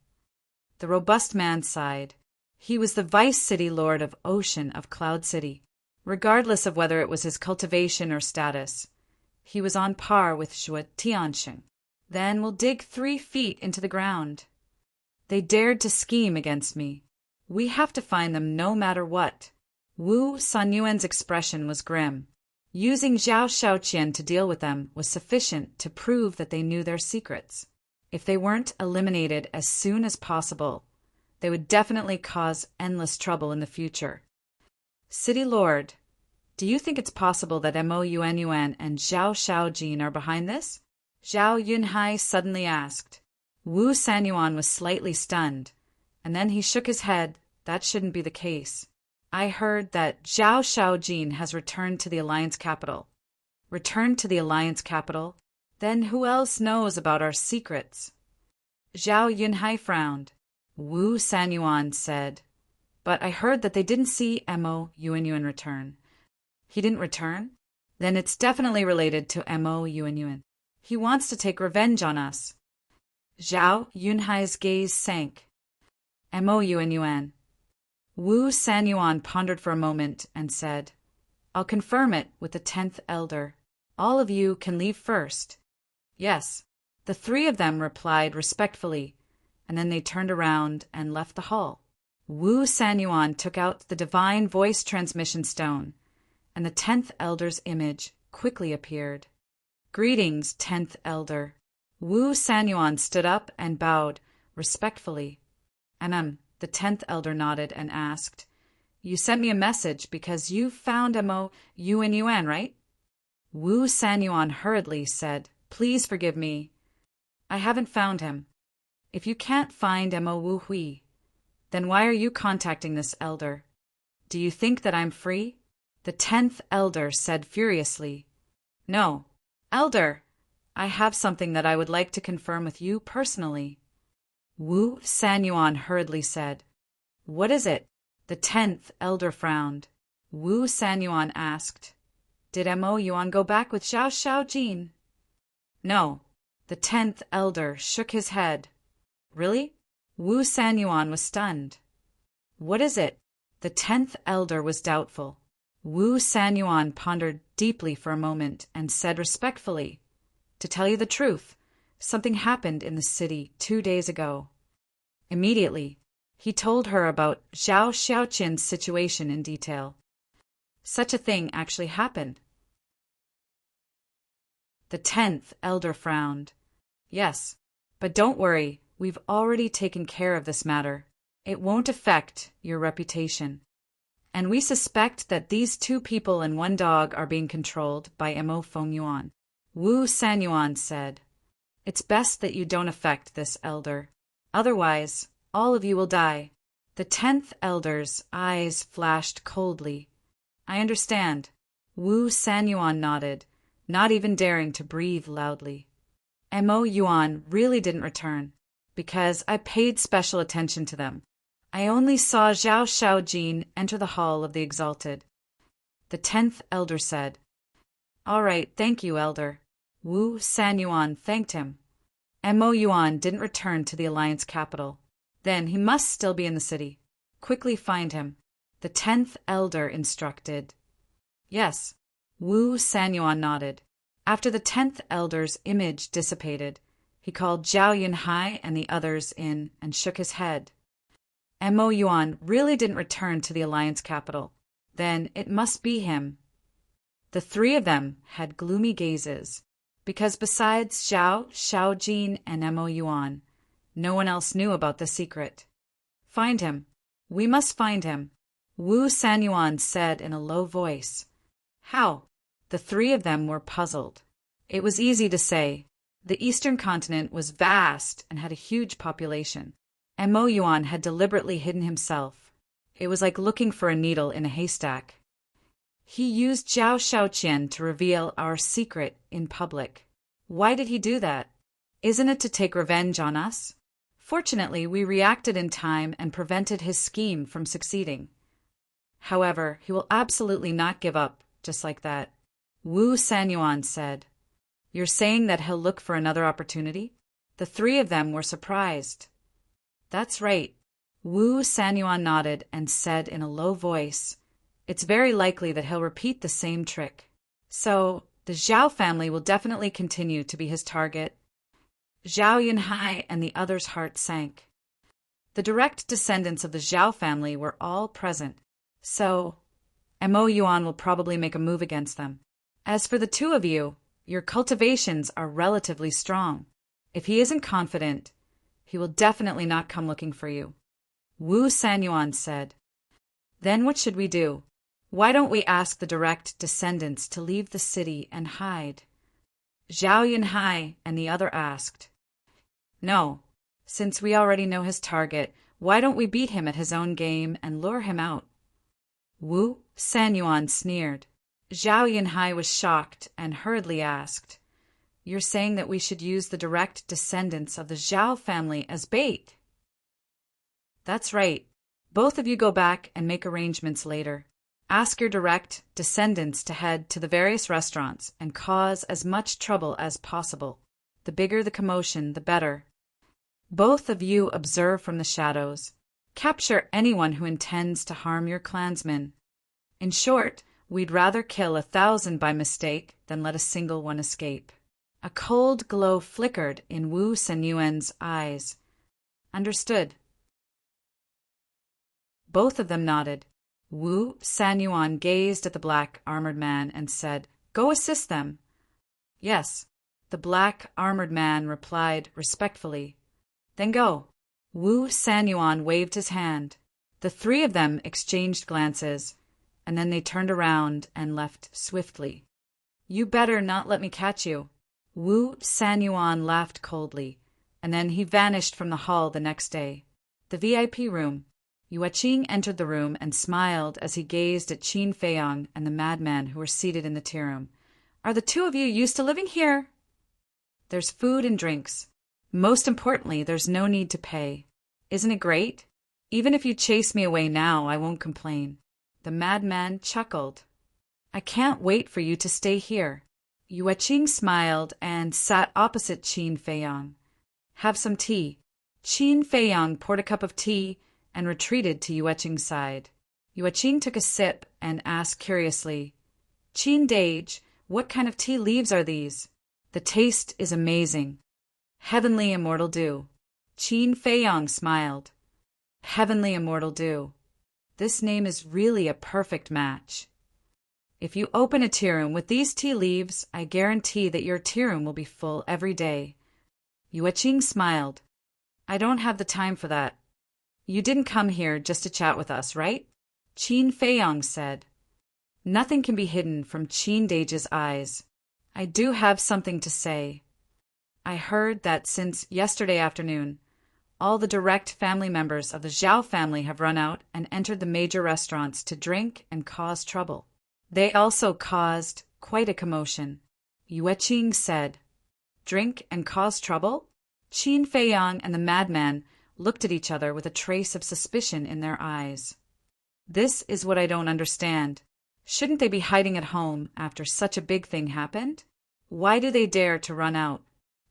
The robust man sighed. He was the vice city lord of Ocean of Cloud City. Regardless of whether it was his cultivation or status, he was on par with Zhuo Tianxing. Then we'll dig 3 feet into the ground. They dared to scheme against me. We have to find them no matter what. Wu Sanyuan's expression was grim. Using Zhao Shaoqian to deal with them was sufficient to prove that they knew their secrets. If they weren't eliminated as soon as possible, they would definitely cause endless trouble in the future. City Lord, do you think it's possible that Mo Yuanyuan and Zhao Shaojin are behind this? Zhao Yunhai suddenly asked. Wu Sanyuan was slightly stunned, and then he shook his head. That shouldn't be the case. I heard that Zhao Shaojin has returned to the Alliance capital. Returned to the Alliance capital? Then who else knows about our secrets? Zhao Yunhai frowned. Wu Sanyuan said, but I heard that they didn't see Mo Yuanyuan return. He didn't return? Then it's definitely related to Mo Yuanyuan. He wants to take revenge on us. Zhao Yunhai's gaze sank. Mo Yuanyuan. Wu Sanyuan pondered for a moment and said, I'll confirm it with the 10th elder. All of you can leave first. Yes. The 3 of them replied respectfully, and then they turned around and left the hall. Wu Sanyuan took out the divine voice transmission stone, and the 10th elder's image quickly appeared. Greetings, 10th elder. Wu Sanyuan stood up and bowed respectfully. The 10th elder nodded and asked, You sent me a message because you found Mo Yuanyuan, right? Wu Sanyuan hurriedly said, Please forgive me. I haven't found him. If you can't find Mo Wu Hui, then why are you contacting this elder? Do you think that I'm free? The 10th elder said furiously. No. Elder, I have something that I would like to confirm with you personally. Wu Sanyuan hurriedly said. What is it? The 10th elder frowned. Wu Sanyuan asked, Did Mo Yuan go back with Zhao Shaojin? No. The 10th elder shook his head. Really? Wu Sanyuan was stunned. What is it? The 10th elder was doubtful. Wu Sanyuan pondered deeply for a moment and said respectfully, To tell you the truth, something happened in the city 2 days ago. Immediately, he told her about Zhao Shaoqian's situation in detail. Such a thing actually happened. The 10th elder frowned. Yes, but don't worry, we've already taken care of this matter. It won't affect your reputation. And we suspect that these 2 people and 1 dog are being controlled by Mo Fengyuan. Wu Sanyuan said, It's best that you don't affect this elder. Otherwise, all of you will die. The 10th elder's eyes flashed coldly. I understand. Wu Sanyuan nodded, not even daring to breathe loudly. Mo Yuan really didn't return, because I paid special attention to them. I only saw Zhao Shaojin enter the Hall of the Exalted. The 10th elder said. All right, thank you, elder. Wu Sanyuan thanked him. Mo Yuan didn't return to the Alliance capital. Then he must still be in the city. Quickly find him. The 10th elder instructed. Yes. Wu Sanyuan nodded. After the 10th elder's image dissipated, he called Zhao Yunhai and the others in and shook his head. Mo Yuan really didn't return to the Alliance capital. Then it must be him. The 3 of them had gloomy gazes, because besides Zhao, Shaojin, and Mo Yuan, no one else knew about the secret. Find him. We must find him. Wu Sanyuan said in a low voice. How? The 3 of them were puzzled. It was easy to say. The eastern continent was vast and had a huge population. And Mo Yuan had deliberately hidden himself. It was like looking for a needle in a haystack. He used Zhao Shaoqian to reveal our secret in public. Why did he do that? Isn't it to take revenge on us? Fortunately, we reacted in time and prevented his scheme from succeeding. However, he will absolutely not give up just like that. Wu Sanyuan said, "You're saying that he'll look for another opportunity?" The three of them were surprised. "That's right." Wu Sanyuan nodded and said in a low voice, "It's very likely that he'll repeat the same trick. So, the Zhao family will definitely continue to be his target." Zhao Yunhai and the others' hearts sank. The direct descendants of the Zhao family were all present, so Mo Yuan will probably make a move against them. As for the two of you, your cultivations are relatively strong. If he isn't confident, he will definitely not come looking for you. Wu Sanyuan said. Then what should we do? Why don't we ask the direct descendants to leave the city and hide? Zhao Yunhai and the other asked. No, since we already know his target, why don't we beat him at his own game and lure him out? Wu Sanyuan sneered. Zhao Yunhai was shocked and hurriedly asked, "You're saying that we should use the direct descendants of the Zhao family as bait?" That's right. Both of you go back and make arrangements later. Ask your direct descendants to head to the various restaurants and cause as much trouble as possible. The bigger the commotion, the better. Both of you observe from the shadows. Capture anyone who intends to harm your clansmen. In short, we'd rather kill 1,000 by mistake than let a single one escape. A cold glow flickered in Wu Senyuan's eyes. Understood. Both of them nodded. Wu Sanyuan gazed at the black armored man and said, "Go assist them." "Yes," the black armored man replied respectfully. "Then go." Wu Sanyuan waved his hand. The three of them exchanged glances, and then they turned around and left swiftly. "You better not let me catch you." Wu Sanyuan laughed coldly, and then he vanished from the hall the next day. The VIP room. Yueqing entered the room and smiled as he gazed at Qin Feiyang and the madman who were seated in the tea room. "Are the two of you used to living here?" "There's food and drinks. Most importantly, there's no need to pay. Isn't it great? Even if you chase me away now, I won't complain." The madman chuckled. "I can't wait for you to stay here." Yueqing smiled and sat opposite Qin Feiyang. "Have some tea." Qin Feiyang poured a cup of tea and retreated to Yueqing's side. Yueqing took a sip and asked curiously, "Qin Dage, what kind of tea leaves are these? The taste is amazing." "Heavenly Immortal Dew." Qin Feiyang smiled. "Heavenly Immortal Dew. This name is really a perfect match. If you open a tea room with these tea leaves, I guarantee that your tea room will be full every day." Yueqing smiled. "I don't have the time for that. You didn't come here just to chat with us, right?" Qin Feiyang said. Nothing can be hidden from Qin Dage's eyes. "I do have something to say. I heard that since yesterday afternoon, all the direct family members of the Zhao family have run out and entered the major restaurants to drink and cause trouble. They also caused quite a commotion." Yueqing said. "Drink and cause trouble?" Qin Feiyang and the madman looked at each other with a trace of suspicion in their eyes. "This is what I don't understand. Shouldn't they be hiding at home after such a big thing happened? Why do they dare to run out?"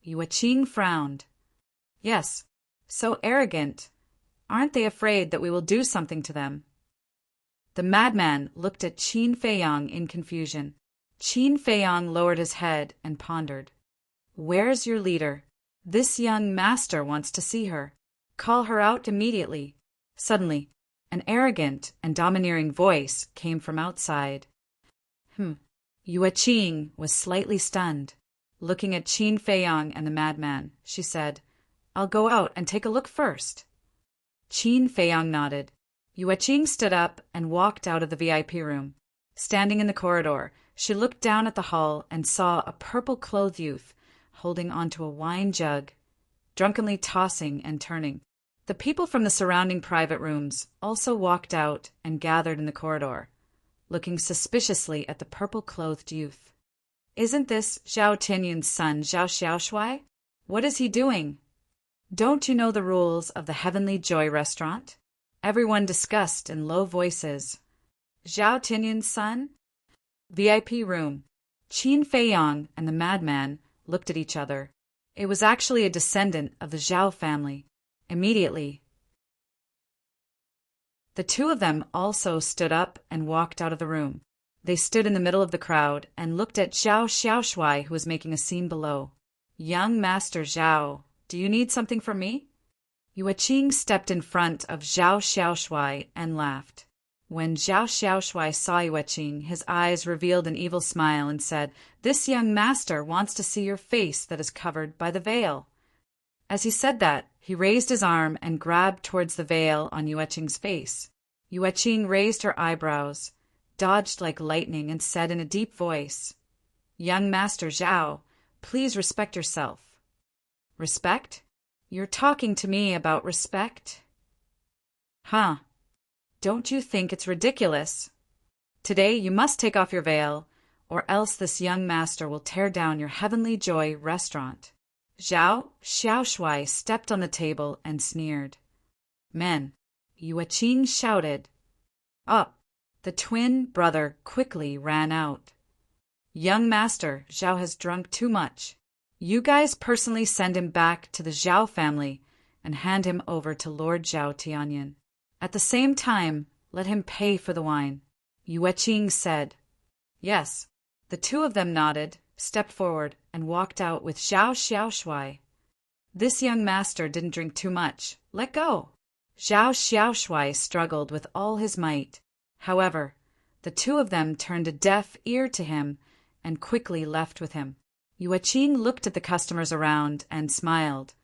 Yueqing frowned. "Yes, so arrogant. Aren't they afraid that we will do something to them?" The madman looked at Qin Feiyang in confusion. Qin Feiyang lowered his head and pondered. "Where's your leader? This young master wants to see her. Call her out immediately." Suddenly, an arrogant and domineering voice came from outside. Yueqing was slightly stunned. Looking at Qin Feiyang and the madman, she said, "I'll go out and take a look first." Qin Feiyang nodded. Yueqing stood up and walked out of the VIP room. Standing in the corridor, she looked down at the hall and saw a purple-clothed youth holding onto a wine jug, drunkenly tossing and turning. The people from the surrounding private rooms also walked out and gathered in the corridor, looking suspiciously at the purple-clothed youth. "Isn't this Zhao Tianyun's son, Zhao Xiaoshui? What is he doing? Don't you know the rules of the Heavenly Joy restaurant?" Everyone discussed in low voices. Zhao Tianyun's son? VIP room. Qin Feiyang and the madman looked at each other. It was actually a descendant of the Zhao family. Immediately, the two of them also stood up and walked out of the room. They stood in the middle of the crowd and looked at Zhao Xiaoshui, who was making a scene below. "Young Master Zhao, do you need something from me?" Yueqing stepped in front of Zhao Xiaoshui and laughed. When Zhao Xiaoshui saw Yueqing, his eyes revealed an evil smile and said, "This young master wants to see your face that is covered by the veil." As he said that, he raised his arm and grabbed towards the veil on Yueqing's face. Yueqing raised her eyebrows, dodged like lightning, and said in a deep voice, "Young Master Zhao, please respect yourself." "Respect? You're talking to me about respect?" "Huh. Don't you think it's ridiculous? Today you must take off your veil, or else this young master will tear down your Heavenly Joy restaurant." Zhao Xiaoshui stepped on the table and sneered. "Men!" Yueqing shouted. Up! The twin brother quickly ran out. "Young master, Zhao has drunk too much. You guys personally send him back to the Zhao family and hand him over to Lord Zhao Tianyun. At the same time, let him pay for the wine," Yueqing said. Yes. The two of them nodded, stepped forward, and walked out with Zhao Xiaoshui. "This young master didn't drink too much. Let go." Zhao Xiaoshui struggled with all his might. However, the two of them turned a deaf ear to him and quickly left with him. Yueqing looked at the customers around and smiled.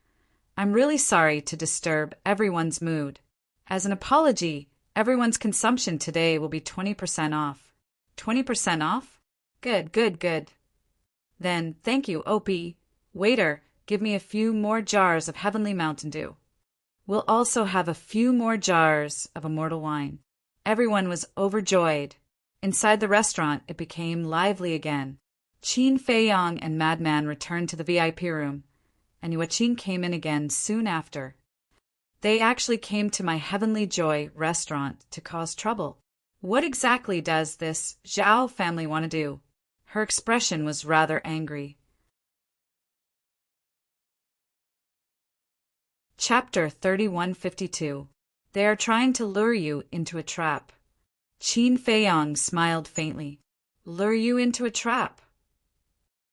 "I'm really sorry to disturb everyone's mood. As an apology, everyone's consumption today will be 20% off." 20% off? Good, good, good. Then, thank you, Opie. Waiter, give me a few more jars of Heavenly Mountain Dew. We'll also have a few more jars of Immortal Wine. Everyone was overjoyed. Inside the restaurant, it became lively again. Qin Feiyang and Madman returned to the VIP room, and Yueqing came in again soon after. "They actually came to my Heavenly Joy restaurant to cause trouble. What exactly does this Zhao family want to do?" Her expression was rather angry. Chapter 3152. They are trying to lure you into a trap. Qin Feiyang smiled faintly. "Lure you into a trap?"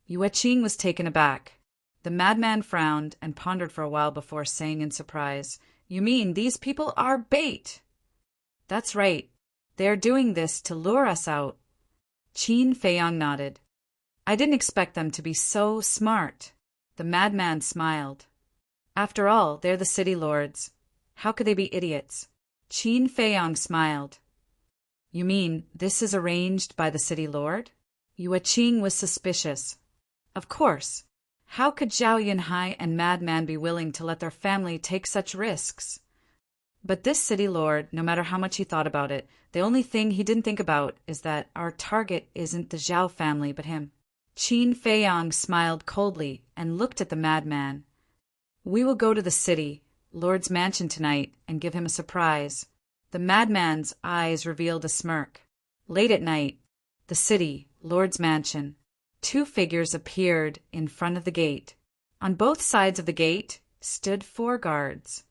Yueqing was taken aback. The madman frowned and pondered for a while before saying in surprise, "You mean these people are bait?" "That's right. They are doing this to lure us out." Qin Feiyang nodded. "I didn't expect them to be so smart." The madman smiled. "After all, they're the city lords. How could they be idiots?" Qin Feiyang smiled. "You mean this is arranged by the city lord?" Yueqing was suspicious. Of course. How could Zhao Yunhai and Madman be willing to let their family take such risks? But this city lord, no matter how much he thought about it, the only thing he didn't think about is that our target isn't the Zhao family but him. Qin Feiyang smiled coldly and looked at the madman. "We will go to the city, Lord's mansion tonight, and give him a surprise." The madman's eyes revealed a smirk. Late at night, the city, Lord's mansion. Two figures appeared in front of the gate. On both sides of the gate stood 4 guards,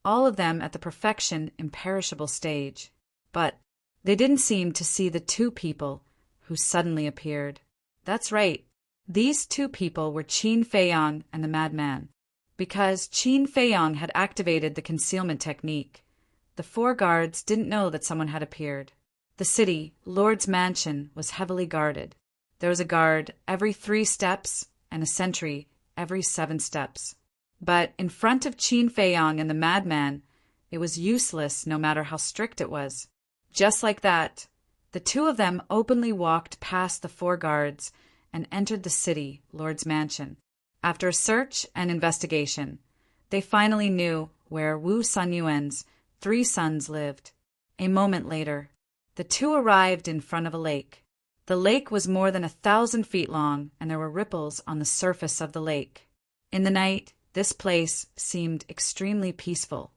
all of them at the perfection imperishable stage. But they didn't seem to see the 2 people who suddenly appeared. That's right, these 2 people were Qin Feiyang and the madman. Because Qin Feiyang had activated the concealment technique, the 4 guards didn't know that someone had appeared. The city, Lord's mansion, was heavily guarded. There was a guard every 3 steps and a sentry every 7 steps. But in front of Qin Feiyang and the madman, it was useless no matter how strict it was. Just like that, the 2 of them openly walked past the 4 guards and entered the city, Lord's mansion. After a search and investigation, they finally knew where Wu Sunyuan's 3 sons lived. A moment later, the two arrived in front of a lake. The lake was more than 1,000 feet long, and there were ripples on the surface of the lake. In the night, this place seemed extremely peaceful.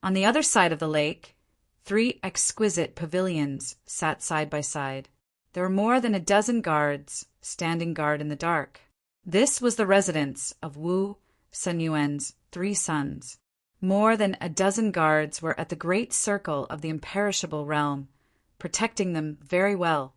On the other side of the lake, 3 exquisite pavilions sat side by side. There were more than a dozen guards standing guard in the dark. This was the residence of Wu Sunyuan's 3 sons. More than a dozen guards were at the great circle of the imperishable realm, protecting them very well.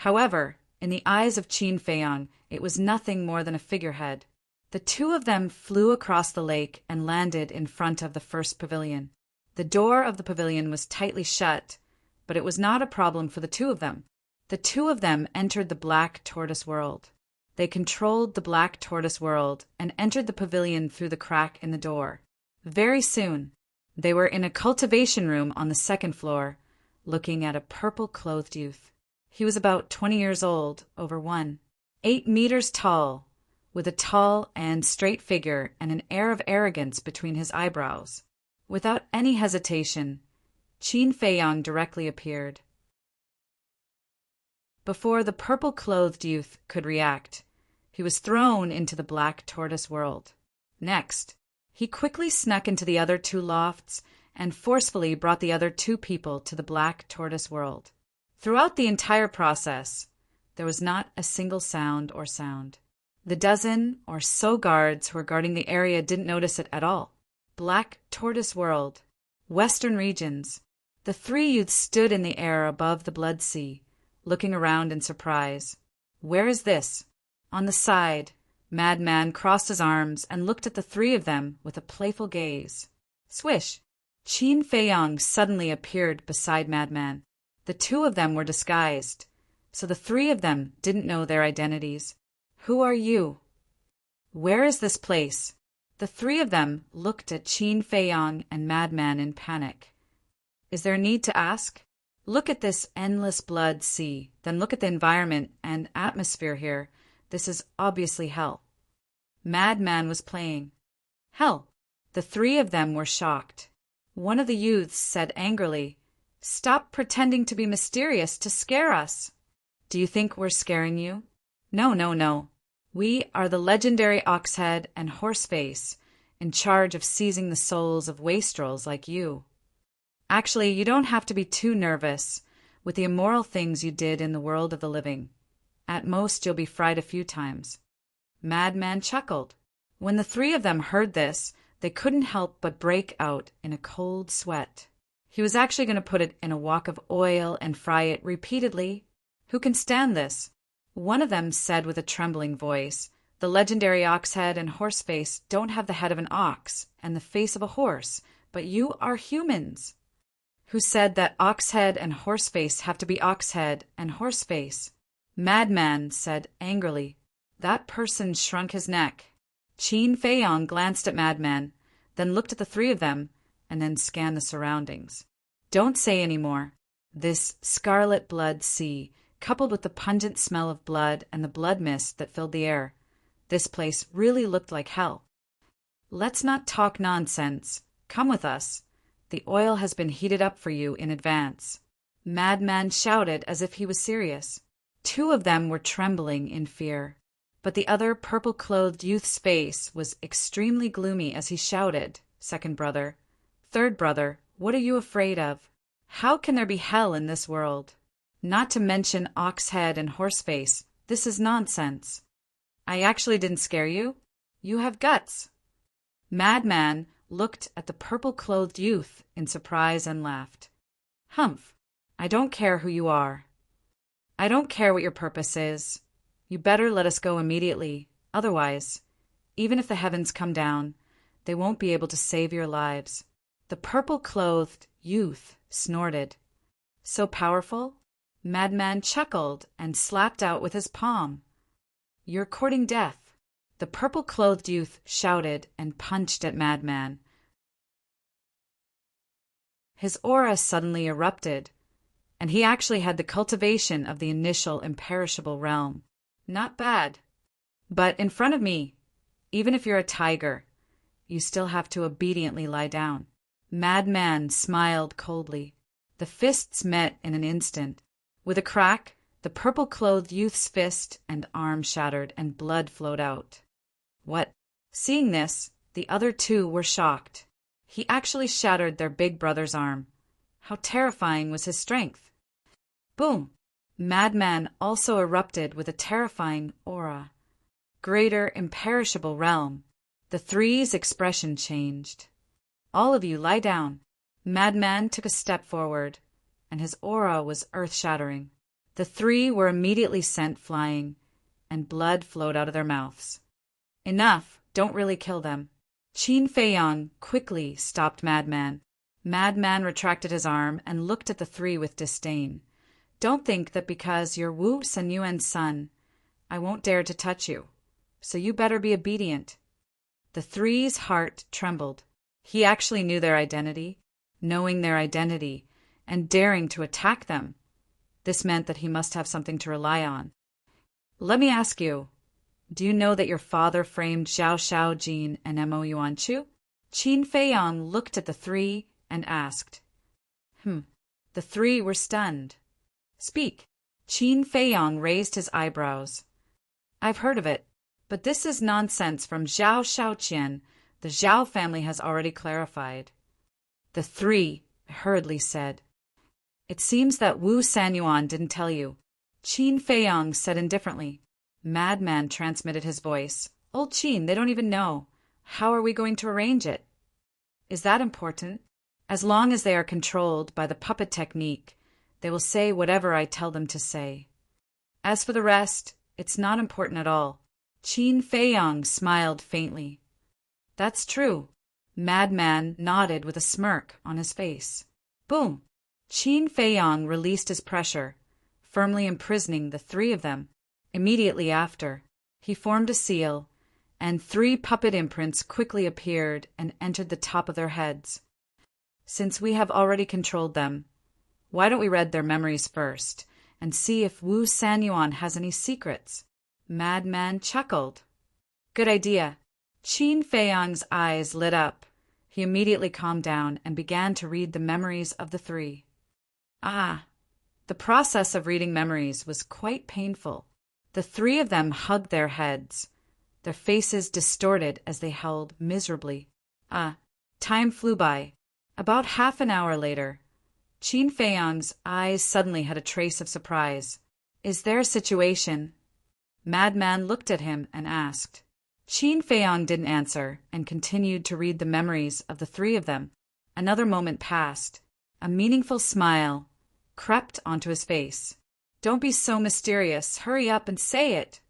However, in the eyes of Qin Feiyang, it was nothing more than a figurehead. The 2 of them flew across the lake and landed in front of the first pavilion. The door of the pavilion was tightly shut, but it was not a problem for the 2 of them. The 2 of them entered the Black Tortoise world. They controlled the Black Tortoise world and entered the pavilion through the crack in the door. Very soon, they were in a cultivation room on the 2nd floor, looking at a purple-clothed youth. He was about 20 years old, over 8 meters tall, with a tall and straight figure and an air of arrogance between his eyebrows. Without any hesitation, Qin Feiyang directly appeared. Before the purple-clothed youth could react, he was thrown into the Black Tortoise world. Next, he quickly snuck into the other 2 lofts and forcefully brought the other 2 people to the Black Tortoise world. Throughout the entire process, there was not a single sound. The dozen or so guards who were guarding the area didn't notice it at all. Black Tortoise world, western regions. The 3 youths stood in the air above the blood sea, looking around in surprise. Where is this? On the side, Madman crossed his arms and looked at the 3 of them with a playful gaze. Swish! Qin Feiyang suddenly appeared beside Madman. The 2 of them were disguised, so the 3 of them didn't know their identities. Who are you? Where is this place? The 3 of them looked at Qin Feiyang and Madman in panic. Is there a need to ask? Look at this endless blood sea, then look at the environment and atmosphere here. This is obviously hell. Madman was playing. Hell! The 3 of them were shocked. One of the youths said angrily, "Stop pretending to be mysterious to scare us." Do you think we're scaring you? No. We are the legendary Oxhead and Horseface, in charge of seizing the souls of wastrels like you. Actually, you don't have to be too nervous with the immoral things you did in the world of the living. At most, you'll be fried a few times. Madman chuckled. When the 3 of them heard this, they couldn't help but break out in a cold sweat. He was actually going to put it in a wok of oil and fry it repeatedly. Who can stand this? One of them said with a trembling voice, "The legendary Oxhead and Horseface don't have the head of an ox and the face of a horse, but you are humans." Who said that Oxhead and Horseface have to be Oxhead and Horseface? Madman said angrily. That person shrunk his neck. Qin Feiyang glanced at Madman, then looked at the 3 of them, and then scanned the surroundings. Don't say any more. This scarlet blood sea, coupled with the pungent smell of blood and the blood mist that filled the air, this place really looked like hell. Let's not talk nonsense. Come with us. The oil has been heated up for you in advance. Madman shouted as if he was serious. 2 of them were trembling in fear, but the other purple-clothed youth's face was extremely gloomy as he shouted, "Second brother, 3rd brother, what are you afraid of? How can there be hell in this world? Not to mention Oxhead and Horseface, this is nonsense. I actually didn't scare you. You have guts." Madman looked at the purple-clothed youth in surprise and laughed. "Humph, I don't care who you are. I don't care what your purpose is. You better let us go immediately. Otherwise, even if the heavens come down, they won't be able to save your lives." The purple-clothed youth snorted. "So powerful?" Madman chuckled and slapped out with his palm. "You're courting death." The purple-clothed youth shouted and punched at Madman. His aura suddenly erupted, and he actually had the cultivation of the initial imperishable realm. Not bad. But in front of me, Even if you're a tiger, you still have to obediently lie down. Madman smiled coldly. The fists met in an instant. With a crack, the purple-clothed youth's fist and arm shattered, and blood flowed out. What? Seeing this, the other two were shocked. He actually shattered their big brother's arm. How terrifying was his strength! Boom! Madman also erupted with a terrifying aura. Greater, imperishable realm. The three's expression changed. All of you lie down. Madman took a step forward, and his aura was earth-shattering. The three were immediately sent flying, and blood flowed out of their mouths. Enough, don't really kill them. Qin Feiyang quickly stopped Madman. Madman retracted his arm and looked at the three with disdain. Don't think that because you're Wu Senyuan's son, I won't dare to touch you. So you better be obedient. The three's heart trembled. He actually knew their identity, knowing their identity, and daring to attack them. This meant that he must have something to rely on. Let me ask you, do you know that your father framed Zhao Shaojin and Mo Yuanchu? Qin Feiyang looked at the three and asked. The three were stunned. Speak. Qin Feiyang raised his eyebrows. I've heard of it, but this is nonsense from Zhao Shaoqian. The Zhao family has already clarified. The three hurriedly said. It seems that Wu Sanyuan didn't tell you. Qin Feiyang said indifferently. Madman transmitted his voice. Old Qin, they don't even know. How are we going to arrange it? Is that important? As long as they are controlled by the puppet technique, they will say whatever I tell them to say. As for the rest, it's not important at all. Qin Feiyang smiled faintly. That's true. Madman nodded with a smirk on his face. Boom! Qin Feiyang released his pressure, firmly imprisoning the three of them. Immediately after, he formed a seal, and 3 puppet imprints quickly appeared and entered the top of their heads. Since we have already controlled them, why don't we read their memories first, and see if Wu Sanyuan has any secrets? Madman chuckled. Good idea. Qin Feiyang's eyes lit up. He immediately calmed down and began to read the memories of the 3. The process of reading memories was quite painful. The 3 of them hugged their heads, their faces distorted as they held miserably. Time flew by. About half an hour later, Qin Feiyang's eyes suddenly had a trace of surprise. Is there a situation? Madman looked at him and asked. Qin Feiyang didn't answer and continued to read the memories of the 3 of them. Another moment passed. A meaningful smile crept onto his face. Don't be so mysterious. Hurry up and say it.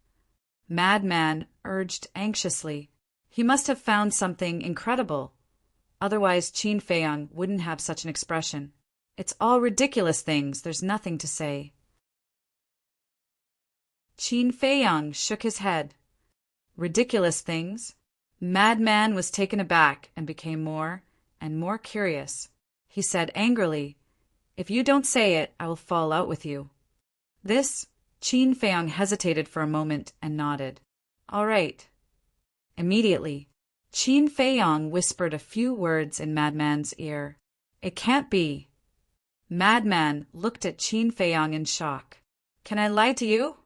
Madman urged anxiously. He must have found something incredible. Otherwise, Qin Feiyang wouldn't have such an expression. It's all ridiculous things. There's nothing to say. Qin Feiyang shook his head. Ridiculous things? Madman was taken aback and became more and more curious. He said angrily, If you don't say it, I will fall out with you. This, Qin Feiyang hesitated for a moment and nodded. All right. Immediately, Qin Feiyang whispered a few words in Madman's ear. It can't be. Madman looked at Qin Feiyang in shock. Can I lie to you?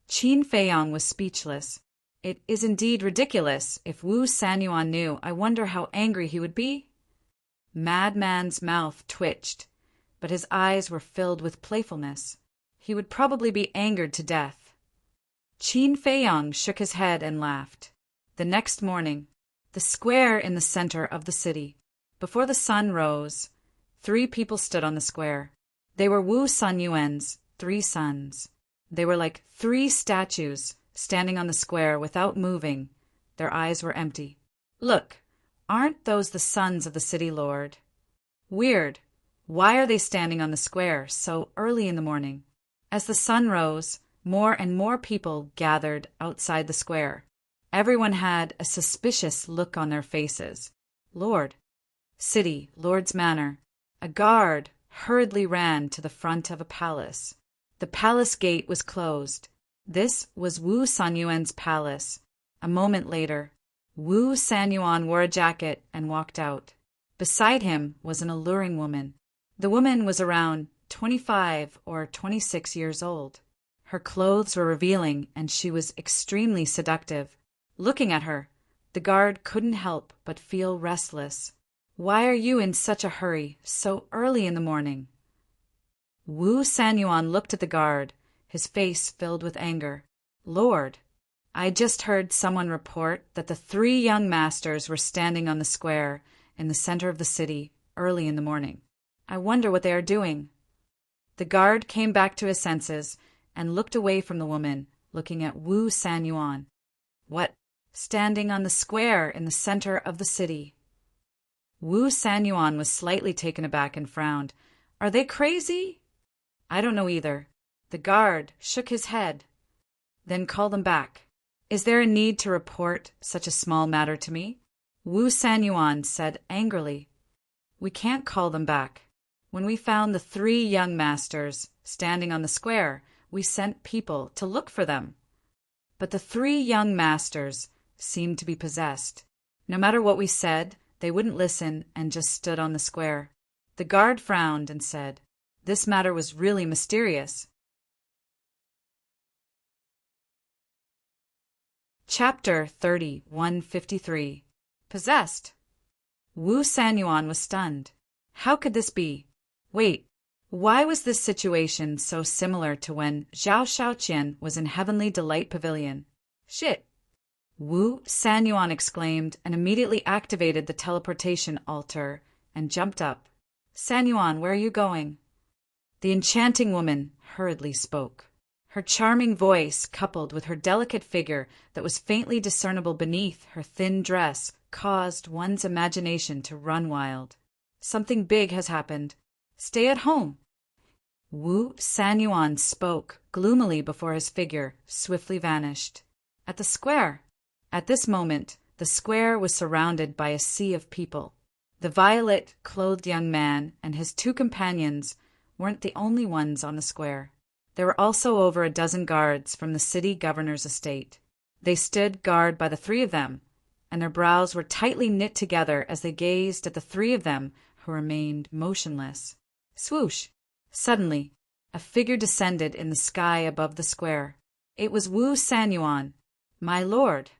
Qin Feiyang was speechless. It is indeed ridiculous. If Wu Sanyuan knew, I wonder how angry he would be. Madman's mouth twitched, but his eyes were filled with playfulness. He would probably be angered to death. Qin Feiyang shook his head and laughed. The next morning, the square in the center of the city. Before the sun rose, 3 people stood on the square. They were Wu Sanyuan's 3 sons. They were like 3 statues standing on the square without moving. Their eyes were empty. Look, aren't those the sons of the city lord? Weird. Why are they standing on the square so early in the morning? As the sun rose, more and more people gathered outside the square. Everyone had a suspicious look on their faces. Lord. City, Lord's manor. A guard hurriedly ran to the front of a palace. The palace gate was closed. This was Wu Sanyuan's palace. A moment later, Wu Sanyuan wore a jacket and walked out. Beside him was an alluring woman. The woman was around 25 or 26 years old. Her clothes were revealing and she was extremely seductive. Looking at her, the guard couldn't help but feel restless. "Why are you in such a hurry, so early in the morning?" Wu Sanyuan looked at the guard, his face filled with anger. "Lord, I just heard someone report that the 3 young masters were standing on the square in the center of the city early in the morning. I wonder what they are doing." The guard came back to his senses and looked away from the woman, looking at Wu Sanyuan. "What? Standing on the square in the center of the city?" Wu Sanyuan was slightly taken aback and frowned. "Are they crazy?" "I don't know either." The guard shook his head. "Then call them back. Is there a need to report such a small matter to me?" Wu Sanyuan said angrily. "We can't call them back. When we found the 3 young masters standing on the square, we sent people to look for them. But the 3 young masters seemed to be possessed. No matter what we said, they wouldn't listen and just stood on the square." The guard frowned and said, "This matter was really mysterious." Chapter 3153. Possessed. Wu Sanyuan was stunned. How could this be? Wait, why was this situation so similar to when Zhao Shaoqian was in Heavenly Delight Pavilion? Shit! Wu Sanyuan exclaimed and immediately activated the teleportation altar and jumped up. "Sanyuan, where are you going?" The enchanting woman hurriedly spoke. Her charming voice, coupled with her delicate figure that was faintly discernible beneath her thin dress, caused one's imagination to run wild. "Something big has happened. Stay at home." Wu Sanyuan spoke gloomily before his figure swiftly vanished. At the square. At this moment, the square was surrounded by a sea of people. The violet-clothed young man and his 2 companions weren't the only ones on the square. There were also over a dozen guards from the city governor's estate. They stood guard by the 3 of them, and their brows were tightly knit together as they gazed at the 3 of them who remained motionless. Swoosh! Suddenly, a figure descended in the sky above the square. It was Wu Sanyuan. "My lord."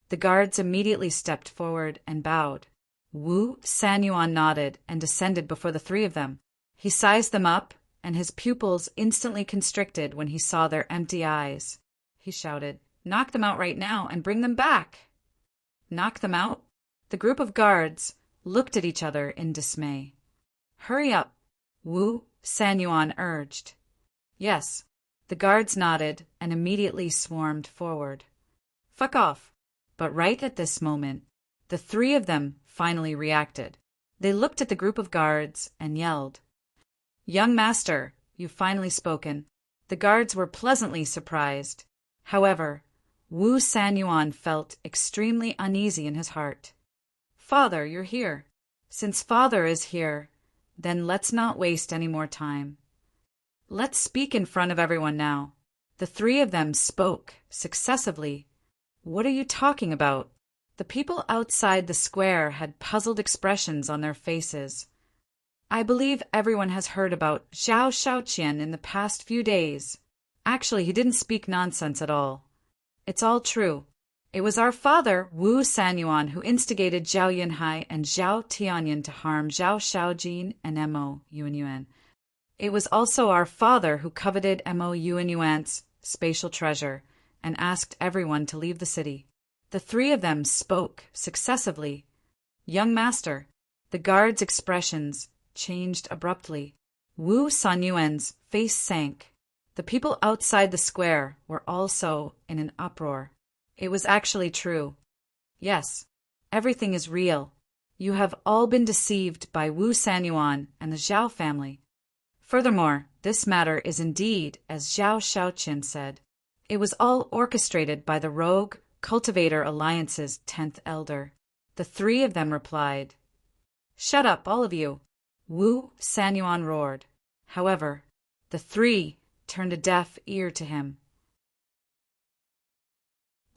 The guards immediately stepped forward and bowed. Wu Sanyuan nodded and descended before the 3 of them. He sized them up, and his pupils instantly constricted when he saw their empty eyes. He shouted, "Knock them out right now and bring them back!" Knock them out? The group of guards looked at each other in dismay. "Hurry up," Wu Sanyuan urged. Yes, the guards nodded and immediately swarmed forward. "Fuck off." But right at this moment, the 3 of them finally reacted. They looked at the group of guards and yelled, "Young master, you've finally spoken." The guards were pleasantly surprised. However, Wu Sanyuan felt extremely uneasy in his heart. "Father, you're here. Since father is here, then let's not waste any more time. Let's speak in front of everyone now." The 3 of them spoke successively. "What are you talking about?" The people outside the square had puzzled expressions on their faces. "I believe everyone has heard about Zhao Shaoqian in the past few days. Actually, he didn't speak nonsense at all. It's all true. It was our father, Wu Sanyuan, who instigated Zhao Yunhai and Zhao Tianyan to harm Zhao Shaojin and Mo Yuanyuan. It was also our father who coveted Mo Yuanyuan's spatial treasure and asked everyone to leave the city." The 3 of them spoke successively. "Young master." The guards' expressions changed abruptly. Wu Sanyuan's face sank. The people outside the square were also in an uproar. It was actually true. Yes, everything is real. You have all been deceived by Wu Sanyuan and the Zhao family. Furthermore, this matter is indeed as Zhao Shaoqian said. It was all orchestrated by the rogue Cultivator Alliance's 10th elder. The 3 of them replied. "Shut up, all of you," Wu Sanyuan roared. However, the 3 turned a deaf ear to him.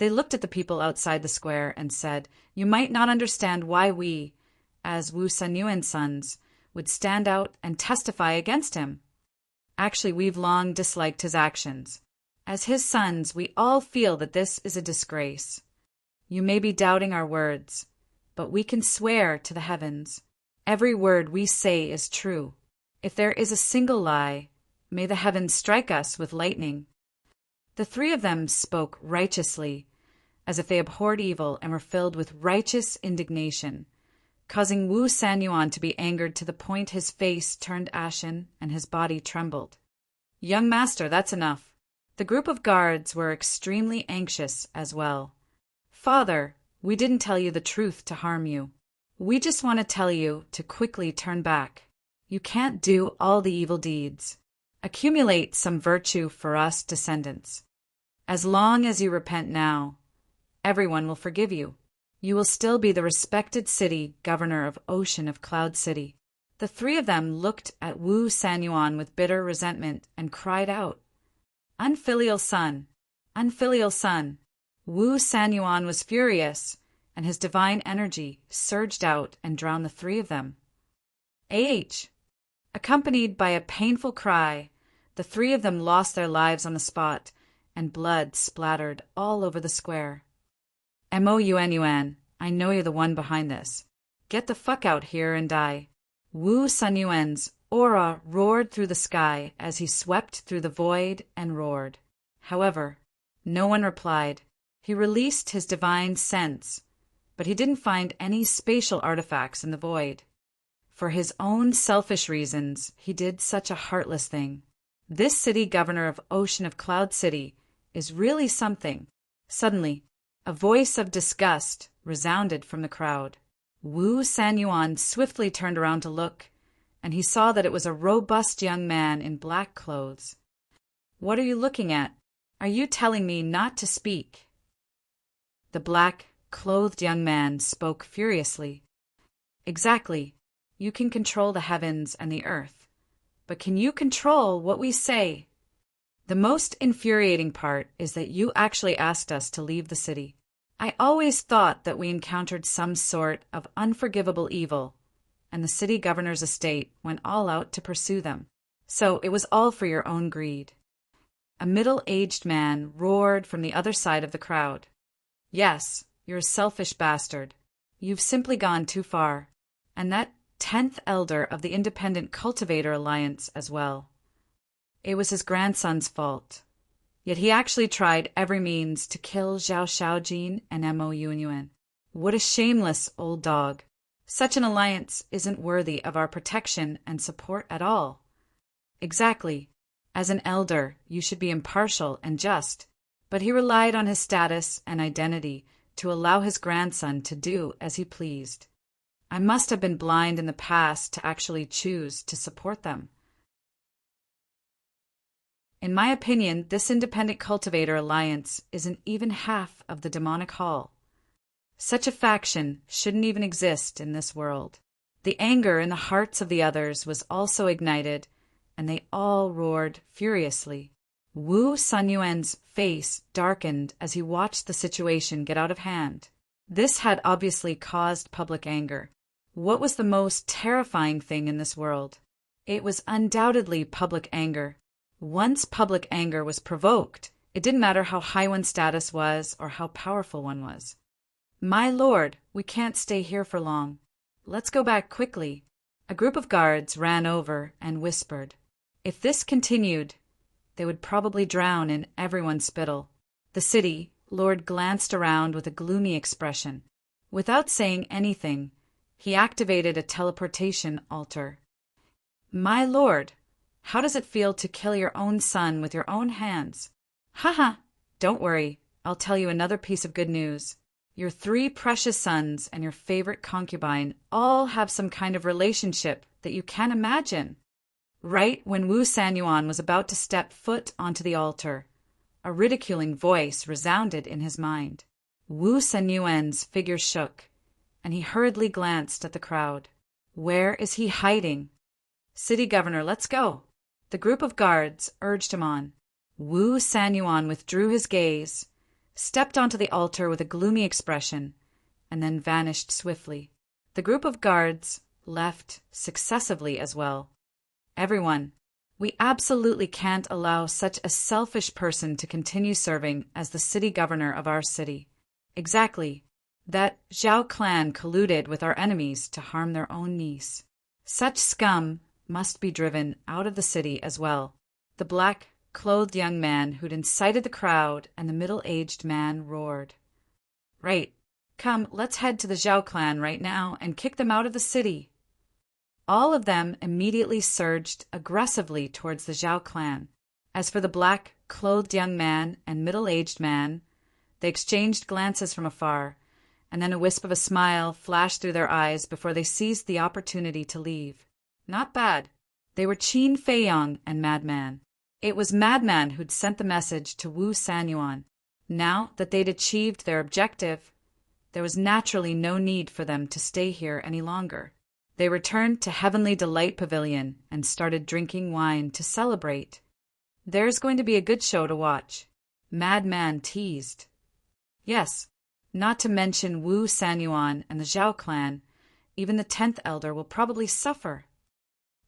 They looked at the people outside the square and said, "You might not understand why we, as Wu Sanyuan's sons, would stand out and testify against him. Actually, we've long disliked his actions. As his sons, we all feel that this is a disgrace. You may be doubting our words, but we can swear to the heavens. Every word we say is true. If there is a single lie, may the heavens strike us with lightning." The three of them spoke righteously, as if they abhorred evil and were filled with righteous indignation, causing Wu Sanyuan to be angered to the point his face turned ashen and his body trembled. "Young master, that's enough." The group of guards were extremely anxious as well. "Father, we didn't tell you the truth to harm you. We just want to tell you to quickly turn back. You can't do all the evil deeds. Accumulate some virtue for us descendants. As long as you repent now, everyone will forgive you. You will still be the respected city governor of Ocean of Cloud City." The three of them looked at Wu Sanyuan with bitter resentment and cried out, "Unfilial son! Unfilial son!" Wu Sanyuan was furious, and his divine energy surged out and drowned the three of them. Accompanied by a painful cry, the three of them lost their lives on the spot, and blood splattered all over the square. "Moun, I know you're the one behind this. Get the fuck out here and die." Wu Sanyuan's aura roared through the sky as he swept through the void and roared. However, no one replied. He released his divine sense, but he didn't find any spatial artifacts in the void. For his own selfish reasons, he did such a heartless thing. This city governor of Ocean of Cloud City is really something. Suddenly, a voice of disgust resounded from the crowd. Wu Sanyuan swiftly turned around to look, and he saw that it was a robust young man in black clothes. "What are you looking at? Are you telling me not to speak?" The black-clothed young man spoke furiously. "Exactly. You can control the heavens and the earth. But can you control what we say? The most infuriating part is that you actually asked us to leave the city. I always thought that we encountered some sort of unforgivable evil, and the city governor's estate went all out to pursue them. So it was all for your own greed." A middle-aged man roared from the other side of the crowd. "Yes, you're a selfish bastard. You've simply gone too far. And that 10th elder of the Independent Cultivator Alliance as well. It was his grandson's fault. Yet he actually tried every means to kill Zhao Shaojin and Moun. What a shameless old dog. Such an alliance isn't worthy of our protection and support at all." "Exactly. As an elder, you should be impartial and just, but he relied on his status and identity to allow his grandson to do as he pleased. I must have been blind in the past to actually choose to support them. In my opinion, this Independent Cultivator Alliance isn't even half of the demonic hall. Such a faction shouldn't even exist in this world." The anger in the hearts of the others was also ignited, and they all roared furiously. Wu Sanyuan's face darkened as he watched the situation get out of hand. This had obviously caused public anger. What was the most terrifying thing in this world? It was undoubtedly public anger. Once public anger was provoked, it didn't matter how high one's status was or how powerful one was. "My lord, we can't stay here for long. Let's go back quickly." A group of guards ran over and whispered. If this continued, they would probably drown in everyone's spittle. The city lord glanced around with a gloomy expression. Without saying anything, he activated a teleportation altar. "My lord, how does it feel to kill your own son with your own hands?" "Haha, don't worry, I'll tell you another piece of good news. Your 3 precious sons and your favorite concubine all have some kind of relationship that you can't imagine." Right when Wu Sanyuan was about to step foot onto the altar, a ridiculing voice resounded in his mind. Wu Sanyuan's figure shook, and he hurriedly glanced at the crowd. Where is he hiding? "City Governor, let's go." The group of guards urged him on. Wu Sanyuan withdrew his gaze, stepped onto the altar with a gloomy expression, and then vanished swiftly. The group of guards left successively as well. Everyone, we absolutely can't allow such a selfish person to continue serving as the city governor of our city. Exactly. That Zhao clan colluded with our enemies to harm their own niece. Such scum must be driven out of the city as well. The black-clothed young man who'd incited the crowd and the middle-aged man roared. Right. Come, let's head to the Zhao clan right now and kick them out of the city. All of them immediately surged aggressively towards the Zhao clan. As for the black-clothed young man and middle-aged man, they exchanged glances from afar, and then a wisp of a smile flashed through their eyes before they seized the opportunity to leave. Not bad. They were Qin Feiyang and Madman. It was Madman who'd sent the message to Wu Sanyuan. Now that they'd achieved their objective, there was naturally no need for them to stay here any longer. They returned to Heavenly Delight Pavilion and started drinking wine to celebrate. There's going to be a good show to watch, Madman teased. Yes, not to mention Wu Sanyuan and the Zhao clan, even the 10th elder will probably suffer.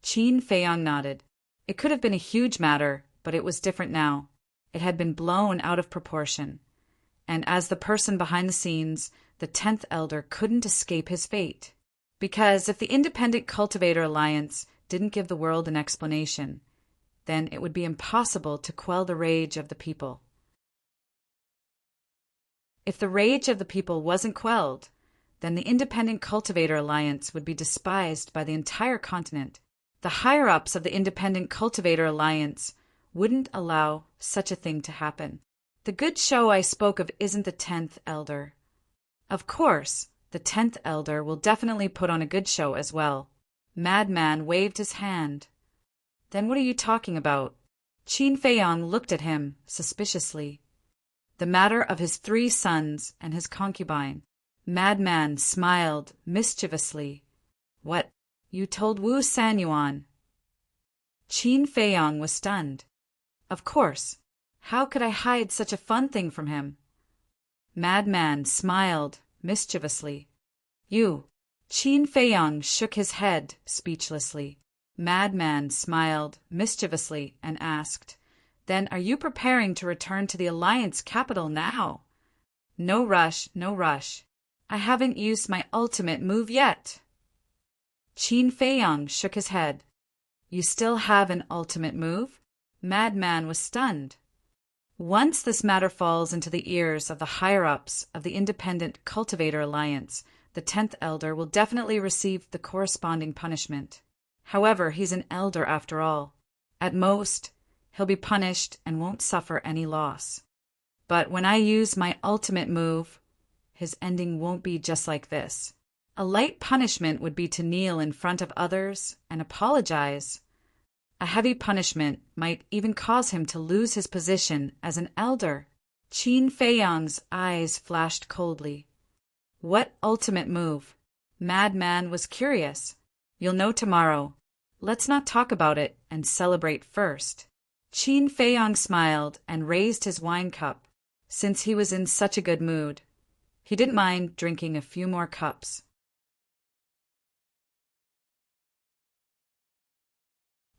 Qin Feiyang nodded. It could have been a huge matter, but it was different now. It had been blown out of proportion. And as the person behind the scenes, the 10th elder couldn't escape his fate. Because if the Independent Cultivator Alliance didn't give the world an explanation, then it would be impossible to quell the rage of the people. If the rage of the people wasn't quelled, then the Independent Cultivator Alliance would be despised by the entire continent. The higher-ups of the Independent Cultivator Alliance wouldn't allow such a thing to happen. The good show I spoke of isn't the 10th elder. Of course, the 10th elder will definitely put on a good show as well. Madman waved his hand. Then what are you talking about? Qin Feiyang looked at him suspiciously. The matter of his 3 sons and his concubine. Madman smiled mischievously. What? You told Wu Sanyuan? Qin Feiyang was stunned. Of course. How could I hide such a fun thing from him? Madman smiled mischievously. You. Qin Feiyang shook his head speechlessly. Madman smiled mischievously and asked, Then are you preparing to return to the Alliance capital now? No rush, no rush. I haven't used my ultimate move yet. Qin Feiyang shook his head. You still have an ultimate move? Madman was stunned. Once this matter falls into the ears of the higher-ups of the Independent Cultivator Alliance, the 10th elder will definitely receive the corresponding punishment. However, he's an elder after all. At most, he'll be punished and won't suffer any loss. But when I use my ultimate move, his ending won't be just like this. A light punishment would be to kneel in front of others and apologize. A heavy punishment might even cause him to lose his position as an elder. Qin Feiyang's eyes flashed coldly. What ultimate move? Madman was curious. You'll know tomorrow. Let's not talk about it and celebrate first. Qin Feiyang smiled and raised his wine cup. Since he was in such a good mood, he didn't mind drinking a few more cups.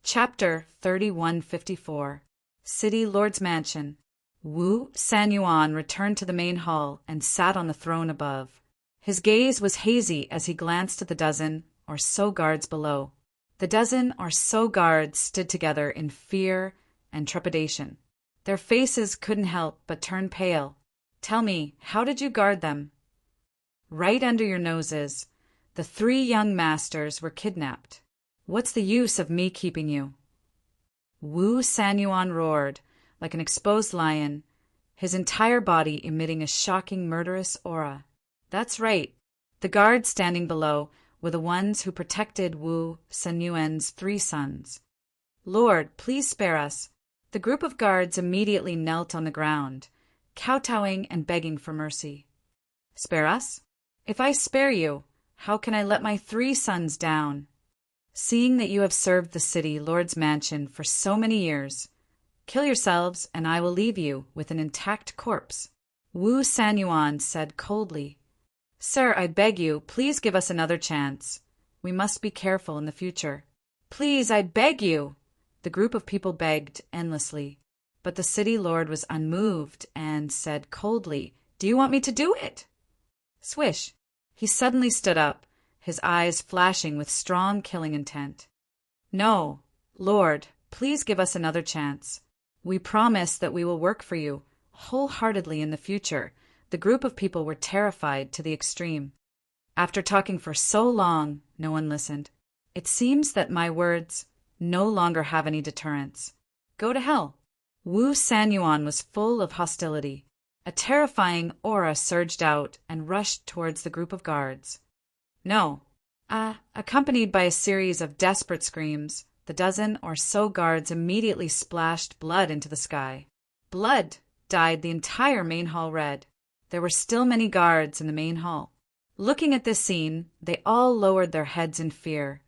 Chapter 3154. City Lord's Mansion. Wu Sanyuan returned to the main hall and sat on the throne above. His gaze was hazy as he glanced at the dozen or so guards below. The dozen or so guards stood together in fear and trepidation. Their faces couldn't help but turn pale. Tell me, how did you guard them? Right under your noses, the 3 young masters were kidnapped. What's the use of me keeping you? Wu Sanyuan roared, like an exposed lion, his entire body emitting a shocking murderous aura. That's right. The guards standing below were the ones who protected Wu Sanyuan's 3 sons. Lord, please spare us. The group of guards immediately knelt on the ground, kowtowing and begging for mercy. Spare us? If I spare you, how can I let my 3 sons down? Seeing that you have served the city Lord's Mansion for so many years, kill yourselves and I will leave you with an intact corpse. Wu Sanyuan said coldly, "Sir, I beg you, please give us another chance. We must be careful in the future. Please, I beg you!" The group of people begged endlessly, but the city lord was unmoved and said coldly, "Do you want me to do it?" Swish! He suddenly stood up, his eyes flashing with strong killing intent. "No, Lord, please give us another chance. We promise that we will work for you wholeheartedly in the future." The group of people were terrified to the extreme. After talking for so long, no one listened. "It seems that my words no longer have any deterrence. Go to hell." Wu Sanyuan was full of hostility. A terrifying aura surged out and rushed towards the group of guards. "No." Accompanied by a series of desperate screams, the dozen or so guards immediately splashed blood into the sky. Blood dyed the entire main hall red. There were still many guards in the main hall. Looking at this scene, they all lowered their heads in fear,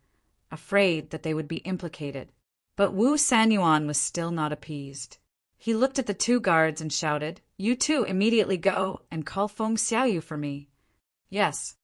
afraid that they would be implicated. But Wu Sanyuan was still not appeased. He looked at the two guards and shouted, "You two immediately go and call Feng Xiaoyu for me." "Yes."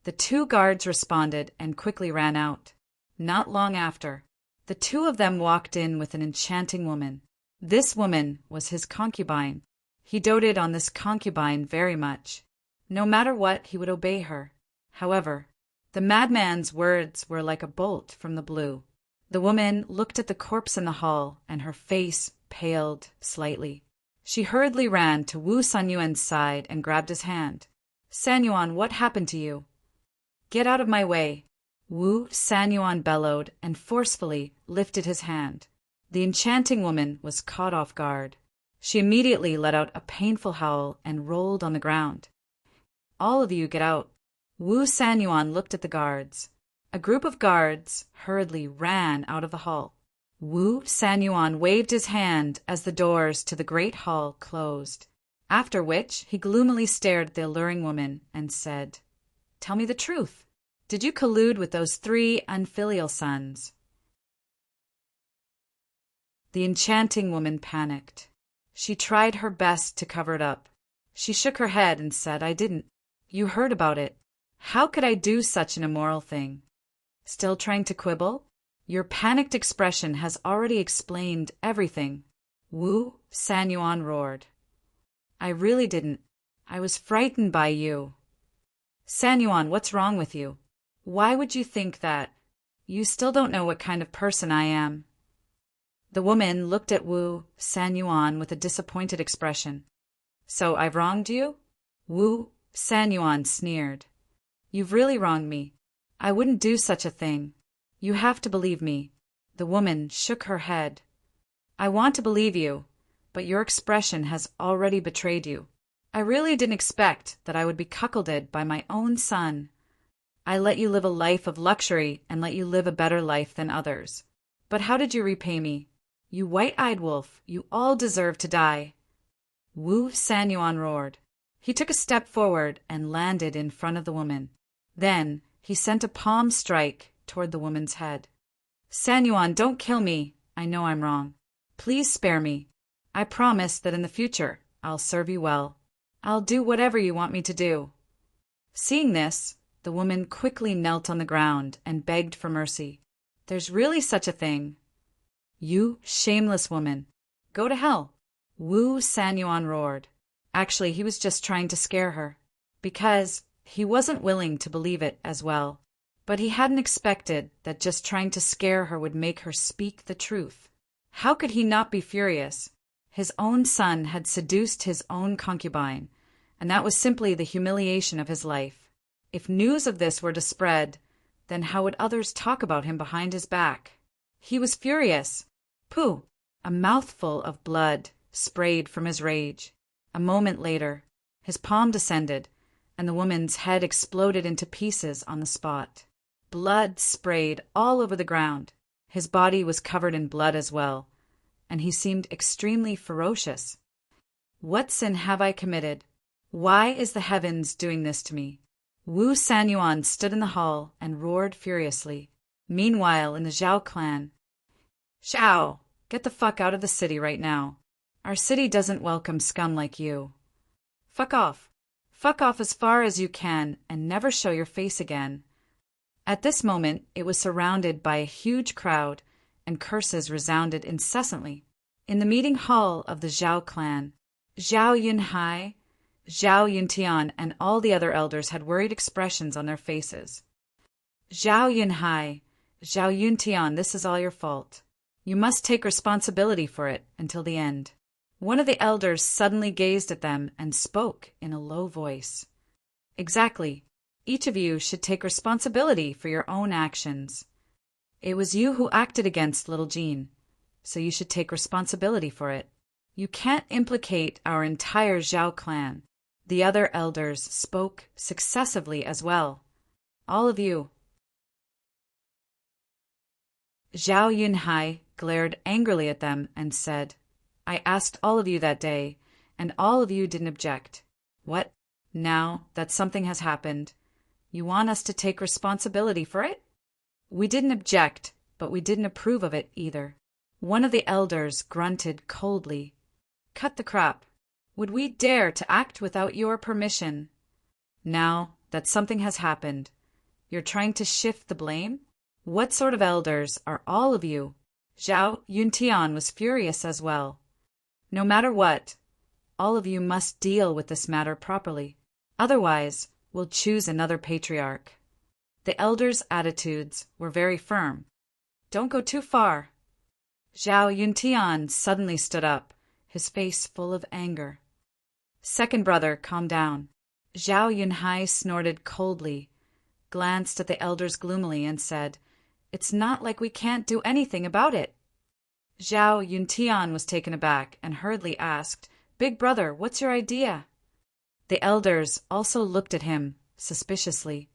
The two guards responded and quickly ran out. Not long after, the two of them walked in with an enchanting woman. This woman was his concubine. He doted on this concubine very much. No matter what, he would obey her. However, the madman's words were like a bolt from the blue. The woman looked at the corpse in the hall, and her face paled slightly. She hurriedly ran to Wu Sanyuan's side and grabbed his hand. "Sanyuan, what happened to you?" "Get out of my way!" Wu Sanyuan bellowed and forcefully lifted his hand. The enchanting woman was caught off guard. She immediately let out a painful howl and rolled on the ground. "All of you get out." Wu Sanyuan looked at the guards. A group of guards hurriedly ran out of the hall. Wu Sanyuan waved his hand as the doors to the great hall closed, after which he gloomily stared at the alluring woman and said, "Tell me the truth. Did you collude with those 3 unfilial sons?" The enchanting woman panicked. She tried her best to cover it up. She shook her head and said, "I didn't. You heard about it. How could I do such an immoral thing?" "Still trying to quibble? Your panicked expression has already explained everything." Wu Sanyuan roared. "I really didn't. I was frightened by you." "Sanyuan, what's wrong with you? Why would you think that? You still don't know what kind of person I am." The woman looked at Wu Sanyuan with a disappointed expression. "So I've wronged you?" Wu Sanyuan sneered. "You've really wronged me. I wouldn't do such a thing. You have to believe me." The woman shook her head. "I want to believe you, but your expression has already betrayed you. I really didn't expect that I would be cuckolded by my own son. I let you live a life of luxury and let you live a better life than others. But how did you repay me? You white-eyed wolf, you all deserve to die." Wu Sanyuan roared. He took a step forward and landed in front of the woman. Then he sent a palm strike toward the woman's head. "Sanyuan, don't kill me. I know I'm wrong. Please spare me. I promise that in the future I'll serve you well. I'll do whatever you want me to do." Seeing this, the woman quickly knelt on the ground and begged for mercy. "There's really such a thing." "You shameless woman. Go to hell." Wu Sanyuan roared. Actually, he was just trying to scare her, because he wasn't willing to believe it as well. But he hadn't expected that just trying to scare her would make her speak the truth. How could he not be furious? His own son had seduced his own concubine, and that was simply the humiliation of his life. If news of this were to spread, then how would others talk about him behind his back? He was furious. Pooh! A mouthful of blood sprayed from his rage. A moment later, his palm descended, and the woman's head exploded into pieces on the spot. Blood sprayed all over the ground. His body was covered in blood as well, and he seemed extremely ferocious. "What sin have I committed? Why is the heavens doing this to me?" Wu Sanyuan stood in the hall and roared furiously. Meanwhile, in the Zhao clan, "Xiao, get the fuck out of the city right now. Our city doesn't welcome scum like you." Fuck off. Fuck off as far as you can and never show your face again. At this moment, it was surrounded by a huge crowd, and curses resounded incessantly. In the meeting hall of the Zhao clan, Zhao Yunhai, Zhao Yuntian, and all the other elders had worried expressions on their faces. Zhao Yunhai, Zhao Yuntian, this is all your fault. You must take responsibility for it until the end. One of the elders suddenly gazed at them and spoke in a low voice. Exactly. Each of you should take responsibility for your own actions. It was you who acted against little Jean, so you should take responsibility for it. You can't implicate our entire Zhao clan. The other elders spoke successively as well. All of you. Zhao Yunhai glared angrily at them and said, I asked all of you that day, and all of you didn't object. What? Now that something has happened, you want us to take responsibility for it? We didn't object, but we didn't approve of it either. One of the elders grunted coldly. Cut the crap. Would we dare to act without your permission? Now that something has happened, you're trying to shift the blame? What sort of elders are all of you? Zhao Yuntian was furious as well. No matter what, all of you must deal with this matter properly. Otherwise, we'll choose another patriarch. The elders' attitudes were very firm. Don't go too far. Zhao Yuntian suddenly stood up, his face full of anger. Second brother, calm down. Zhao Yunhai snorted coldly, glanced at the elders gloomily, and said, It's not like we can't do anything about it. Zhao Yuntian was taken aback and hurriedly asked, Big brother, what's your idea? The elders also looked at him suspiciously.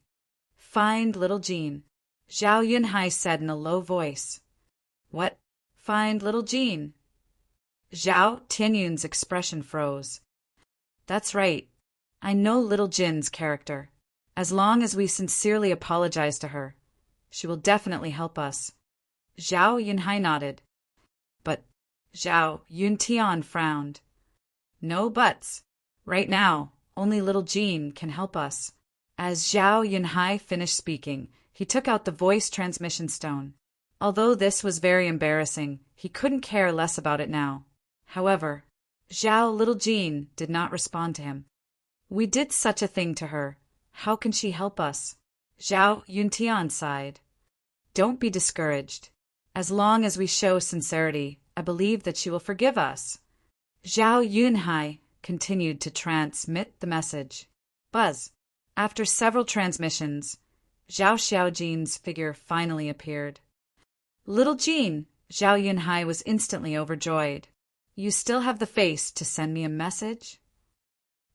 Find little Jean, Zhao Yunhai said in a low voice. What? Find little Jean? Zhao Tianyun's expression froze. That's right. I know little Jin's character. As long as we sincerely apologize to her, she will definitely help us. Zhao Yunhai nodded. But Zhao Yuntian frowned. No buts. Right now, only little Jean can help us. As Zhao Yunhai finished speaking, he took out the voice transmission stone. Although this was very embarrassing, he couldn't care less about it now. However, Zhao little Jean did not respond to him. We did such a thing to her. How can she help us? Zhao Yuntian sighed. Don't be discouraged. As long as we show sincerity, I believe that she will forgive us. Zhao Yunhai continued to transmit the message. Buzz. After several transmissions, Zhao Xiaojin's figure finally appeared. Little Jean, Zhao Yunhai was instantly overjoyed. You still have the face to send me a message?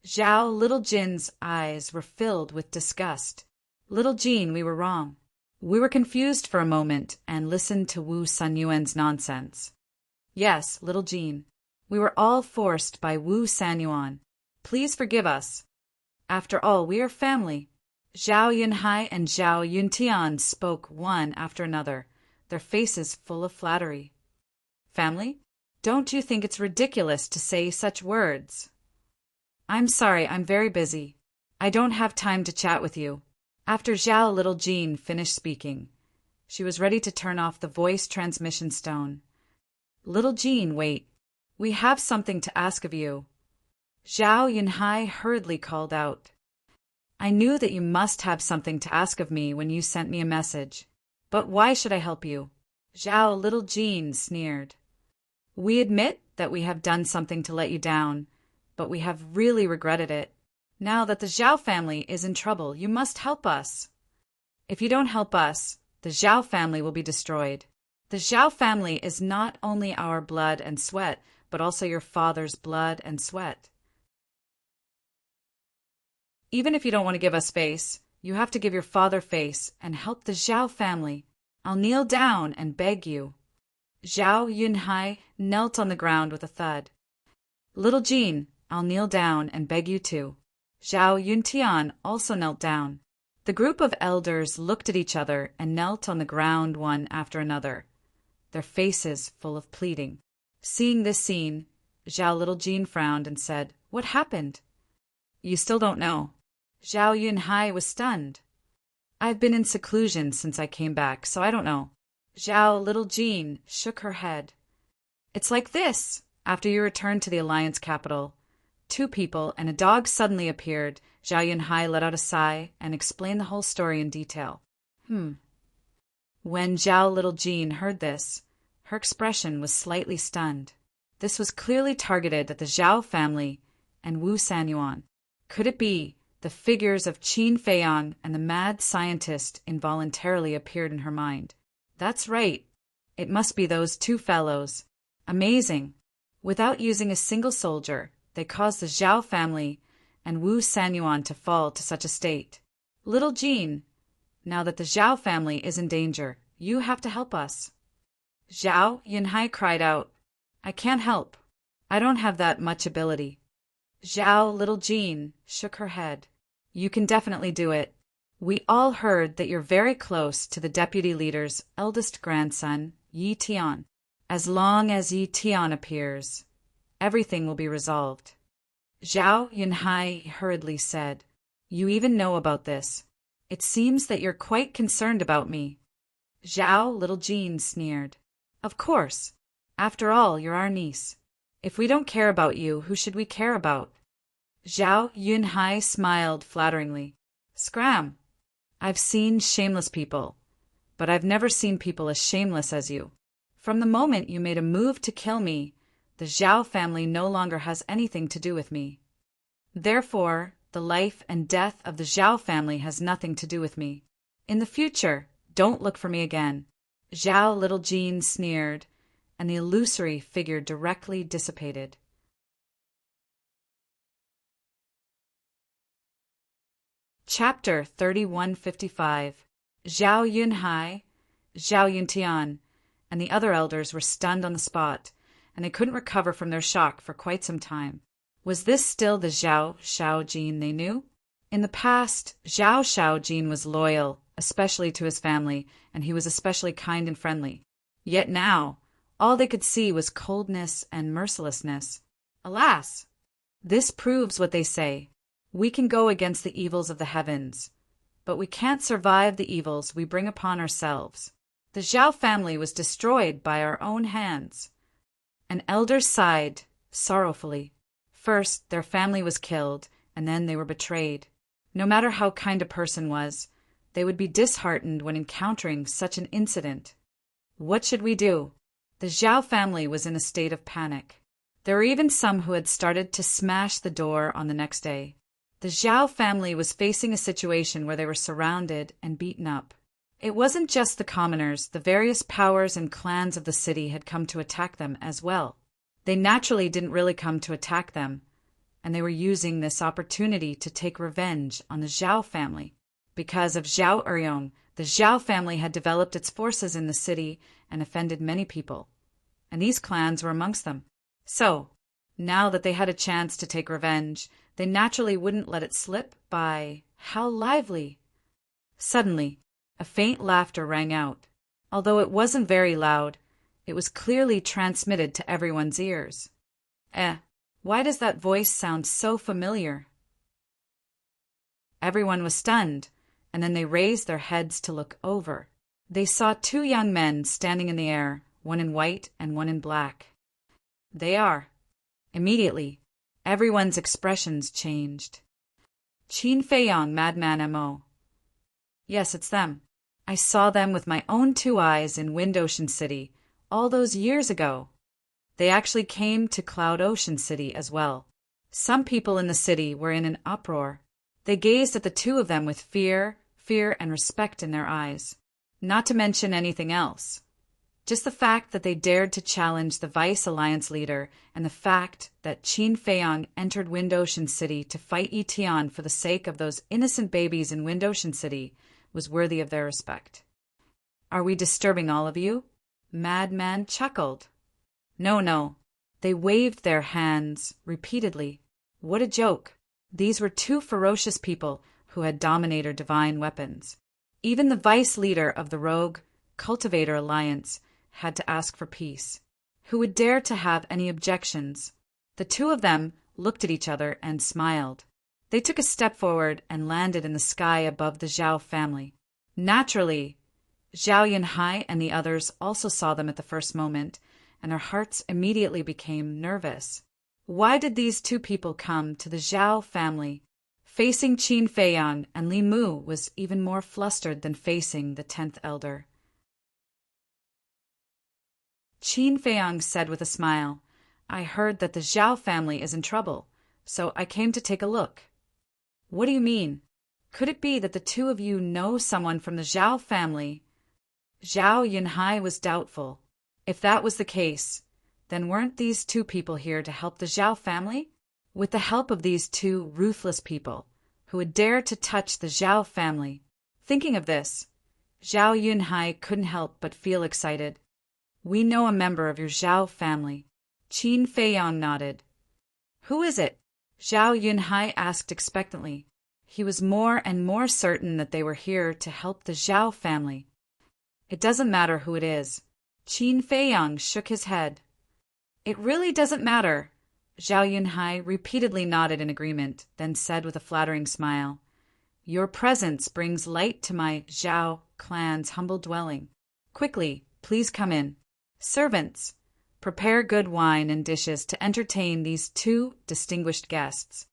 Zhao Little Jin's eyes were filled with disgust. Little Jean, we were wrong. We were confused for a moment and listened to Wu Sanyuan's nonsense. Yes, little Jean. We were all forced by Wu Sanyuan. Please forgive us. After all, we are family. Zhao Yunhai and Zhao Yuntian spoke one after another, their faces full of flattery. Family? Don't you think it's ridiculous to say such words? I'm sorry, I'm very busy. I don't have time to chat with you. After Zhao Little Jean finished speaking, she was ready to turn off the voice transmission stone. Little Jean, wait. We have something to ask of you. Zhao Yunhai hurriedly called out. I knew that you must have something to ask of me when you sent me a message. But why should I help you? Zhao Little Jean sneered. We admit that we have done something to let you down, but we have really regretted it. Now that the Zhao family is in trouble, you must help us. If you don't help us, the Zhao family will be destroyed. The Zhao family is not only our blood and sweat, but also your father's blood and sweat. Even if you don't want to give us face, you have to give your father face and help the Zhao family. I'll kneel down and beg you. Zhao Yunhai knelt on the ground with a thud. Little Jean, I'll kneel down and beg you too. Zhao Yuntian also knelt down. The group of elders looked at each other and knelt on the ground one after another, their faces full of pleading. Seeing this scene, Zhao Little Jean frowned and said, What happened? You still don't know. Zhao Yunhai was stunned. I've been in seclusion since I came back, so I don't know. Zhao Little Jean shook her head. It's like this. After you returned to the Alliance capital, 2 people and a dog suddenly appeared. Zhao Yunhai let out a sigh and explained the whole story in detail. When Zhao Little Jean heard this, her expression was slightly stunned. This was clearly targeted at the Zhao family and Wu Sanyuan. Could it be the figures of Qin Feiyang and the mad scientist involuntarily appeared in her mind? That's right. It must be those 2 fellows. Amazing. Without using a single soldier, they caused the Zhao family and Wu Sanyuan to fall to such a state. Little Jean, now that the Zhao family is in danger, you have to help us. Zhao Yunhai cried out. I can't help. I don't have that much ability. Zhao Little Jean shook her head. You can definitely do it. We all heard that you're very close to the deputy leader's eldest grandson, Yi Tian. As long as Yi Tian appears, everything will be resolved. Zhao Yunhai hurriedly said, You even know about this. It seems that you're quite concerned about me. Zhao Little Jean sneered. Of course. After all, you're our niece. If we don't care about you, who should we care about? Zhao Yunhai smiled flatteringly. Scram! I've seen shameless people, but I've never seen people as shameless as you. From the moment you made a move to kill me, the Zhao family no longer has anything to do with me. Therefore, the life and death of the Zhao family has nothing to do with me. In the future, don't look for me again. Zhao Little Jean sneered, and the illusory figure directly dissipated. Chapter 3155. Zhao Yunhai, Zhao Yuntian, and the other elders were stunned on the spot, and they couldn't recover from their shock for quite some time. Was this still the Zhao Shaojin they knew? In the past, Zhao Shaojin was loyal, especially to his family, and he was especially kind and friendly. Yet now, all they could see was coldness and mercilessness. Alas! This proves what they say. We can go against the evils of the heavens, but we can't survive the evils we bring upon ourselves. The Zhao family was destroyed by our own hands. An elder sighed sorrowfully. First, their family was killed, and then they were betrayed. No matter how kind a person was, they would be disheartened when encountering such an incident. What should we do? The Zhao family was in a state of panic. There were even some who had started to smash the door on the next day. The Zhao family was facing a situation where they were surrounded and beaten up. It wasn't just the commoners, the various powers and clans of the city had come to attack them as well. They naturally didn't really come to attack them, and they were using this opportunity to take revenge on the Zhao family. Because of Zhao Eryong, the Zhao family had developed its forces in the city and offended many people, and these clans were amongst them. So, now that they had a chance to take revenge, they naturally wouldn't let it slip by. How lively! Suddenly, a faint laughter rang out. Although it wasn't very loud, it was clearly transmitted to everyone's ears. Why does that voice sound so familiar? Everyone was stunned, and then they raised their heads to look over. They saw 2 young men standing in the air, one in white and one in black. They are. Immediately, everyone's expressions changed. Qin Feiyang, Madman Mo. Yes, it's them. I saw them with my own 2 eyes in Wind Ocean City, all those years ago. They actually came to Cloud Ocean City as well. Some people in the city were in an uproar. They gazed at the 2 of them with fear and respect in their eyes. Not to mention anything else. Just the fact that they dared to challenge the Vice Alliance leader and the fact that Qin Feiyang entered Wind Ocean City to fight Yi Tian for the sake of those innocent babies in Wind Ocean City was worthy of their respect. Are we disturbing all of you? Madman chuckled. No. They waved their hands repeatedly. What a joke. These were 2 ferocious people who had Dominator divine weapons. Even the vice leader of the Rogue Cultivator Alliance had to ask for peace. Who would dare to have any objections? The 2 of them looked at each other and smiled. They took a step forward and landed in the sky above the Zhao family. Naturally, Zhao Yunhai and the others also saw them at the first moment, and their hearts immediately became nervous. Why did these two people come to the Zhao family? Facing Qin Feiyang and Li Mu was even more flustered than facing the 10th elder. Qin Feiyang said with a smile, "I heard that the Zhao family is in trouble, so I came to take a look." "What do you mean? Could it be that the two of you know someone from the Zhao family?" Zhao Yunhai was doubtful. If that was the case, then weren't these two people here to help the Zhao family? With the help of these two ruthless people, who would dare to touch the Zhao family. Thinking of this, Zhao Yunhai couldn't help but feel excited. "We know a member of your Zhao family." Qin Feiyang nodded. "Who is it?" Zhao Yunhai asked expectantly. He was more and more certain that they were here to help the Zhao family. "It doesn't matter who it is." Qin Feiyang shook his head. "It really doesn't matter." Zhao Yunhai repeatedly nodded in agreement, then said with a flattering smile, "Your presence brings light to my Zhao clan's humble dwelling. Quickly, please come in. Servants, prepare good wine and dishes to entertain these two distinguished guests."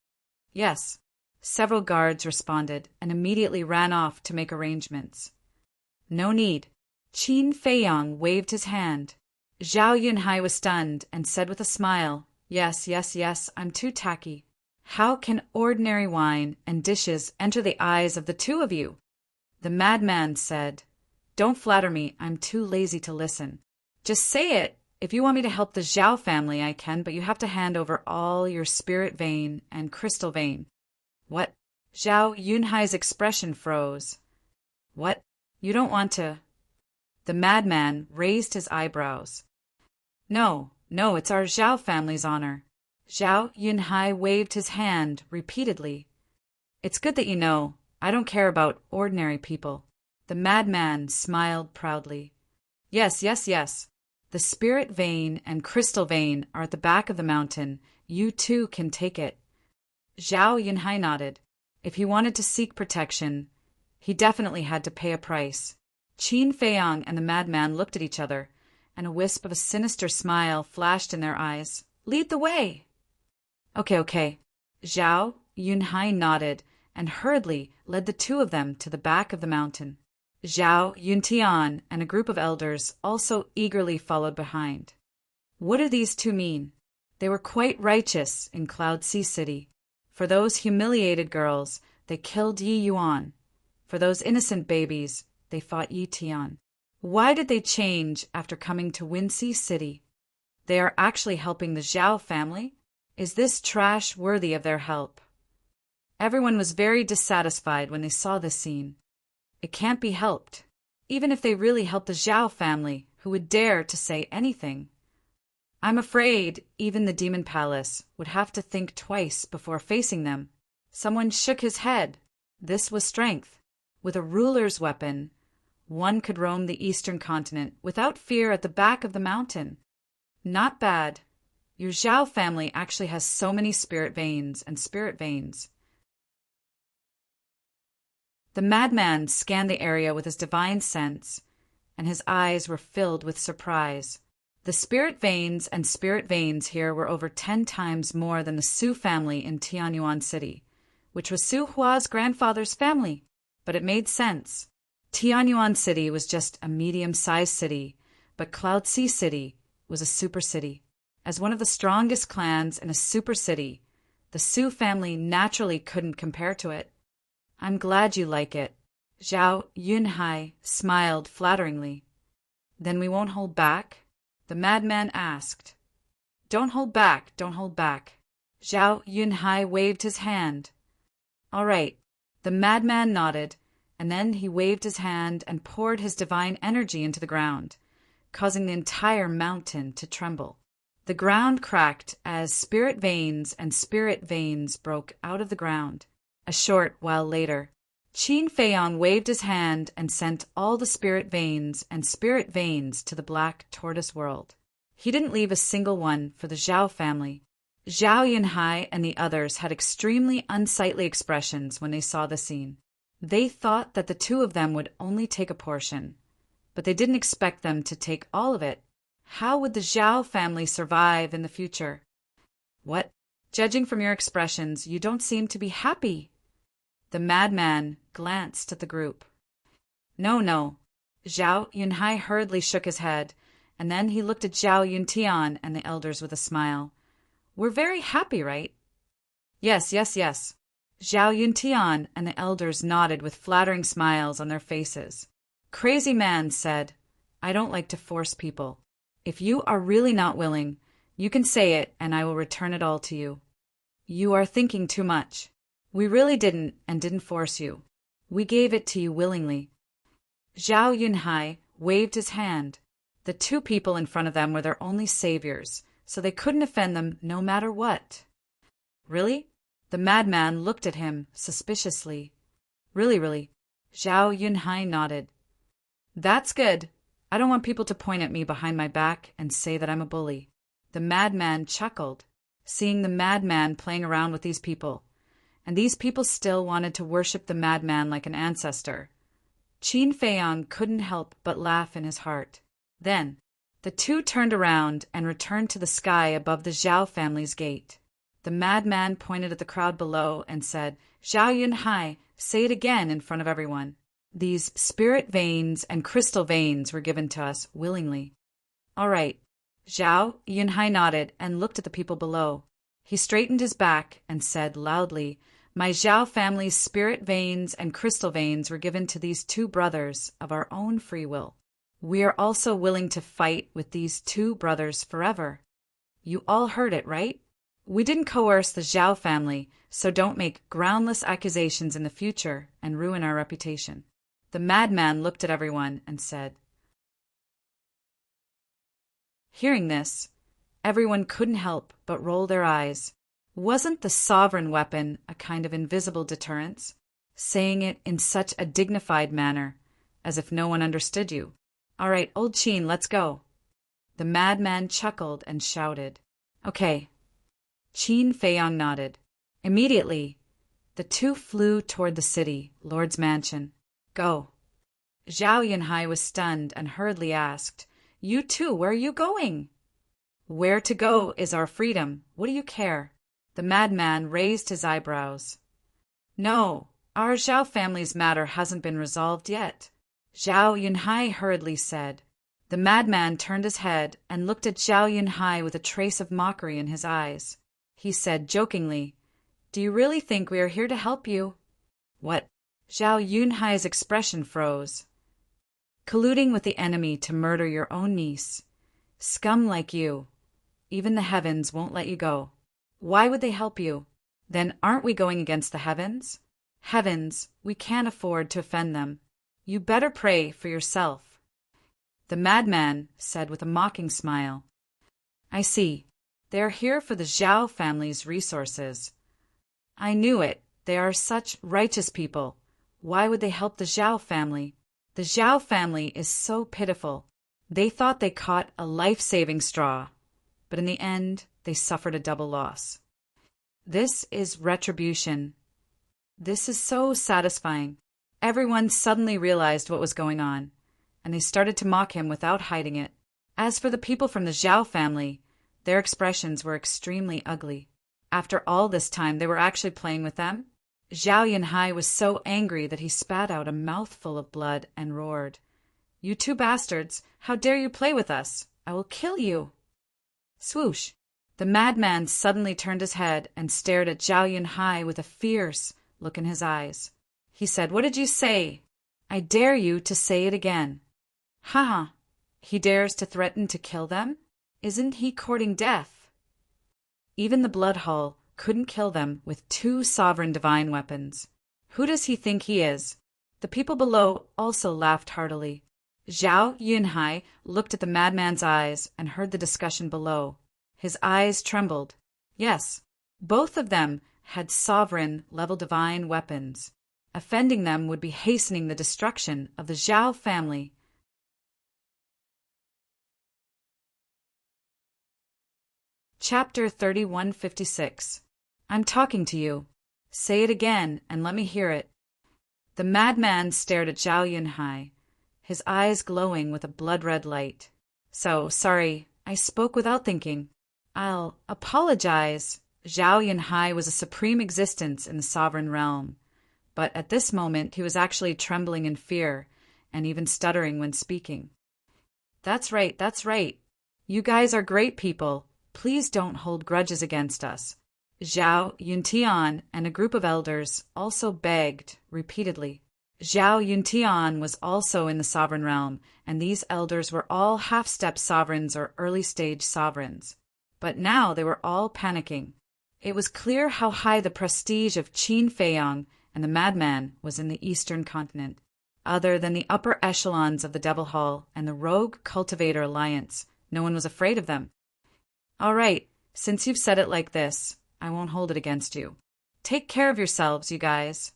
"Yes." Several guards responded and immediately ran off to make arrangements. "No need." Qin Feiyang waved his hand. Zhao Yunhai was stunned and said with a smile, Yes, I'm too tacky. How can ordinary wine and dishes enter the eyes of the two of you?" The madman said, "Don't flatter me, I'm too lazy to listen. Just say it. If you want me to help the Zhao family, I can, but you have to hand over all your spirit vein and crystal vein." "What?" Zhao Yunhai's expression froze. "What? You don't want to—" The madman raised his eyebrows. No, it's our Zhao family's honor." Zhao Yunhai waved his hand repeatedly. "It's good that you know. I don't care about ordinary people." The madman smiled proudly. Yes. The spirit vein and crystal vein are at the back of the mountain. You too can take it." Zhao Yunhai nodded. If he wanted to seek protection, he definitely had to pay a price. Qin Feiyang and the madman looked at each other, and a wisp of a sinister smile flashed in their eyes. "Lead the way." Okay. Zhao Yunhai nodded and hurriedly led the two of them to the back of the mountain. Zhao Yuntian and a group of elders also eagerly followed behind. What do these two mean? They were quite righteous in Cloud Sea City. For those humiliated girls, they killed Yi Yuan. For those innocent babies, they fought Yi Tian. Why did they change after coming to Windsea City? They are actually helping the Zhao family? Is this trash worthy of their help? Everyone was very dissatisfied when they saw this scene. It can't be helped. Even if they really helped the Zhao family, who would dare to say anything? I'm afraid even the Demon Palace would have to think twice before facing them. Someone shook his head. This was strength. With a ruler's weapon, one could roam the eastern continent without fear at the back of the mountain. Not bad. Your Zhao family actually has so many spirit veins and spirit veins. The madman scanned the area with his divine sense, and his eyes were filled with surprise. The spirit veins and spirit veins here were over 10 times more than the Su family in Tianyuan City, which was Su Hua's grandfather's family. But it made sense. Tianyuan City was just a medium-sized city, but Cloud Sea City was a super city. As one of the strongest clans in a super city, the Su family naturally couldn't compare to it. I'm glad you like it. Zhao Yunhai smiled flatteringly. Then we won't hold back? The madman asked. Don't hold back. Zhao Yunhai waved his hand. All right. The madman nodded, and then he waved his hand and poured his divine energy into the ground, causing the entire mountain to tremble. The ground cracked as spirit veins and spirit veins broke out of the ground. A short while later, Qin Feiyang waved his hand and sent all the spirit veins and spirit veins to the Black Tortoise world. He didn't leave a single one for the Zhao family. Zhao Yunhai and the others had extremely unsightly expressions when they saw the scene. They thought that the two of them would only take a portion, but they didn't expect them to take all of it. How would the Zhao family survive in the future? What? Judging from your expressions, you don't seem to be happy. The madman glanced at the group. No. Zhao Yunhai hurriedly shook his head, and then he looked at Zhao Yuntian and the elders with a smile. We're very happy, right? Yes. Zhao Yuntian and the elders nodded with flattering smiles on their faces. Crazy Man said, I don't like to force people. If you are really not willing, you can say it and I will return it all to you. You are thinking too much. We really didn't force you. We gave it to you willingly. Zhao Yunhai waved his hand. The two people in front of them were their only saviors, so they couldn't offend them no matter what. Really? The madman looked at him suspiciously. Really. Zhao Yunhai nodded. That's good. I don't want people to point at me behind my back and say that I'm a bully. The madman chuckled, seeing the madman playing around with these people, and these people still wanted to worship the madman like an ancestor. Qin Feiyang couldn't help but laugh in his heart. Then, the two turned around and returned to the sky above the Zhao family's gate. The madman pointed at the crowd below and said, Zhao Yunhai, say it again in front of everyone. These spirit veins and crystal veins were given to us willingly. All right. Zhao Yunhai nodded and looked at the people below. He straightened his back and said loudly, My Zhao family's spirit veins and crystal veins were given to these two brothers of our own free will. We are also willing to fight with these two brothers forever. You all heard it, right? We didn't coerce the Zhao family, so don't make groundless accusations in the future and ruin our reputation. The madman looked at everyone and said. Hearing this, everyone couldn't help but roll their eyes. Wasn't the sovereign weapon a kind of invisible deterrence, saying it in such a dignified manner, as if no one understood you? All right, old Qin, let's go. The madman chuckled and shouted. Okay. Qin Feiyang nodded. Immediately, the two flew toward the city, Lord's mansion. Go. Zhao Yunhai was stunned and hurriedly asked, You too, where are you going? Where to go is our freedom. What do you care? The madman raised his eyebrows. No, our Zhao family's matter hasn't been resolved yet. Zhao Yunhai hurriedly said. The madman turned his head and looked at Zhao Yunhai with a trace of mockery in his eyes. He said jokingly, Do you really think we are here to help you? What? Zhao Yunhai's expression froze. Colluding with the enemy to murder your own niece. Scum like you. Even the heavens won't let you go. Why would they help you? Then aren't we going against the heavens? Heavens, we can't afford to offend them. You better pray for yourself. The madman said with a mocking smile. I see. They are here for the Zhao family's resources. I knew it. They are such righteous people. Why would they help the Zhao family? The Zhao family is so pitiful. They thought they caught a life-saving straw, but in the end, they suffered a double loss. This is retribution. This is so satisfying. Everyone suddenly realized what was going on, and they started to mock him without hiding it. As for the people from the Zhao family, their expressions were extremely ugly. After all this time, they were actually playing with them? Zhao Yunhai was so angry that he spat out a mouthful of blood and roared, You two bastards, how dare you play with us? I will kill you. Swoosh! The madman suddenly turned his head and stared at Zhao Yunhai with a fierce look in his eyes. He said, What did you say? I dare you to say it again. Ha! He dares to threaten to kill them? Isn't he courting death? Even the Bloodhall couldn't kill them with two sovereign divine weapons. Who does he think he is? The people below also laughed heartily. Zhao Yunhai looked at the madman's eyes and heard the discussion below. His eyes trembled. Yes, both of them had sovereign-level divine weapons. Offending them would be hastening the destruction of the Zhao family. Chapter 3156. I'm talking to you. Say it again and let me hear it. The madman stared at Zhao Yunhai, his eyes glowing with a blood-red light. So, sorry, I spoke without thinking. I'll apologize. Zhao Yunhai was a supreme existence in the sovereign realm, but at this moment he was actually trembling in fear and even stuttering when speaking. That's right, that's right. You guys are great people. Please don't hold grudges against us. Zhao Yuntian and a group of elders also begged repeatedly. Zhao Yuntian was also in the sovereign realm, and these elders were all half-step sovereigns or early-stage sovereigns. But now they were all panicking. It was clear how high the prestige of Qin Feiyang and the madman was in the eastern continent. Other than the upper echelons of the Devil Hall and the Rogue Cultivator Alliance, no one was afraid of them. All right, since you've said it like this, I won't hold it against you. Take care of yourselves, you guys.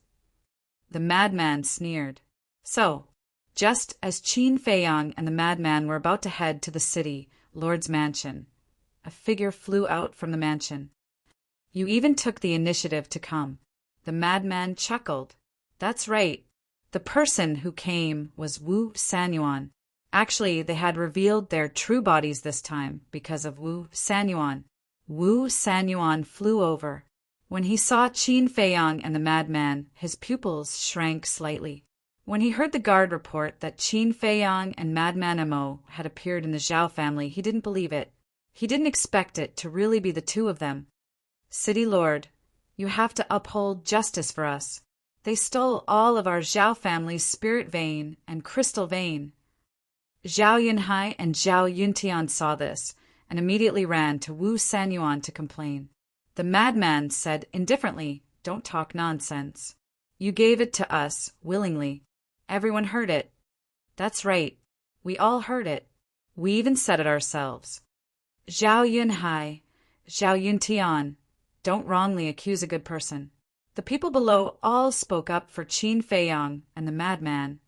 The madman sneered. So, just as Qin Feiyang and the madman were about to head to the city lord's mansion, a figure flew out from the mansion. You even took the initiative to come. The madman chuckled. That's right. The person who came was Wu Sanyuan. Actually, they had revealed their true bodies this time because of Wu Sanyuan. Wu Sanyuan flew over. When he saw Qin Feiyang and the madman, his pupils shrank slightly. When he heard the guard report that Qin Feiyang and Madman Mo had appeared in the Zhao family, he didn't believe it. He didn't expect it to really be the two of them. City Lord, you have to uphold justice for us. They stole all of our Zhao family's spirit vein and crystal vein. Zhao Yunhai and Zhao Yuntian saw this and immediately ran to Wu Sanyuan to complain. The madman said indifferently, "Don't talk nonsense. You gave it to us, willingly. Everyone heard it." "That's right. We all heard it. We even said it ourselves." Zhao Yunhai, Zhao Yuntian, don't wrongly accuse a good person. The people below all spoke up for Qin Feiyang and the madman.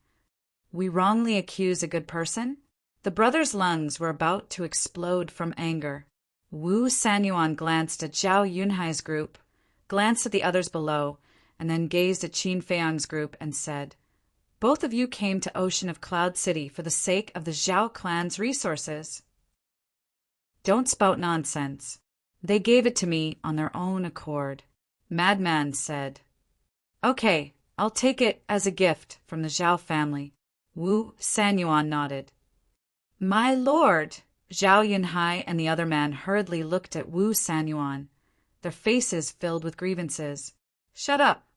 We wrongly accuse a good person? The brothers' lungs were about to explode from anger. Wu Sanyuan glanced at Zhao Yunhai's group, glanced at the others below, and then gazed at Qin Feiyang's group and said, "Both of you came to Ocean of Cloud City for the sake of the Zhao clan's resources. Don't spout nonsense. They gave it to me on their own accord." Madman said, "Okay, I'll take it as a gift from the Zhao family." Wu Sanyuan nodded. "My lord!" Zhao Yunhai and the other man hurriedly looked at Wu Sanyuan, their faces filled with grievances. "Shut up!"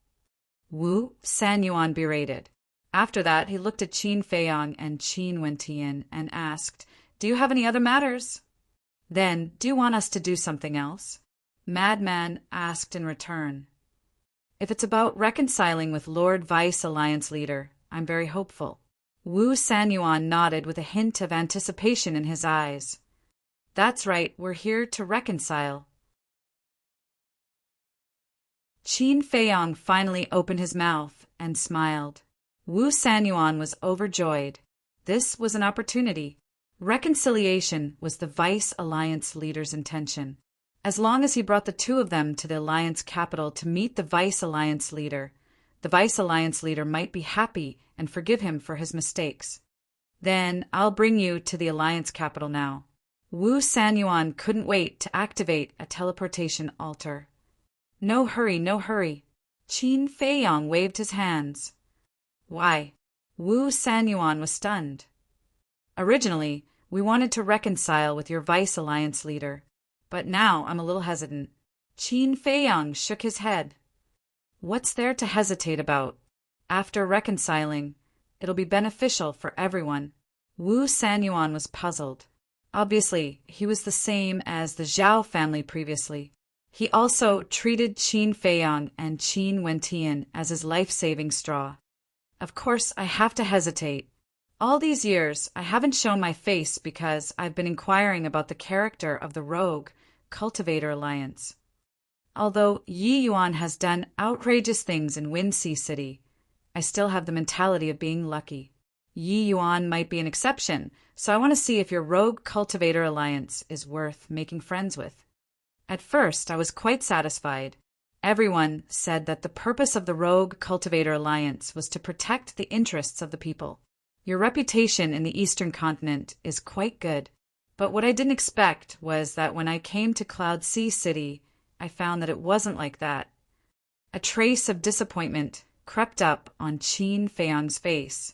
Wu Sanyuan berated. After that, he looked at Qin Feiyang and Qin Wentian and asked, "Do you have any other matters?" "Then, do you want us to do something else?" Madman asked in return. "If it's about reconciling with Lord Vice Alliance Leader, I'm very hopeful." Wu Sanyuan nodded with a hint of anticipation in his eyes. "That's right, we're here to reconcile." Qin Feiyang finally opened his mouth and smiled. Wu Sanyuan was overjoyed. This was an opportunity. Reconciliation was the Vice Alliance leader's intention. As long as he brought the two of them to the Alliance capital to meet the Vice Alliance leader, the Vice Alliance leader might be happy and forgive him for his mistakes. "Then I'll bring you to the Alliance capital now." Wu Sanyuan couldn't wait to activate a teleportation altar. "No hurry, no hurry." Qin Feiyang waved his hands. "Why?" Wu Sanyuan was stunned. "Originally, we wanted to reconcile with your Vice Alliance leader, but now I'm a little hesitant." Qin Feiyang shook his head. "What's there to hesitate about? After reconciling, it'll be beneficial for everyone." Wu Sanyuan was puzzled. Obviously, he was the same as the Zhao family previously. He also treated Qin Feiyang and Qin Wentian as his life-saving straw. "Of course, I have to hesitate. All these years, I haven't shown my face because I've been inquiring about the character of the Rogue Cultivator Alliance. Although Yi Yuan has done outrageous things in Windsea City, I still have the mentality of being lucky. Yi Yuan might be an exception, so I want to see if your Rogue Cultivator Alliance is worth making friends with." At first, I was quite satisfied. Everyone said that the purpose of the Rogue Cultivator Alliance was to protect the interests of the people. Your reputation in the Eastern continent is quite good. But what I didn't expect was that when I came to Cloud Sea City, I found that it wasn't like that. A trace of disappointment crept up on Qin Feiyang's face.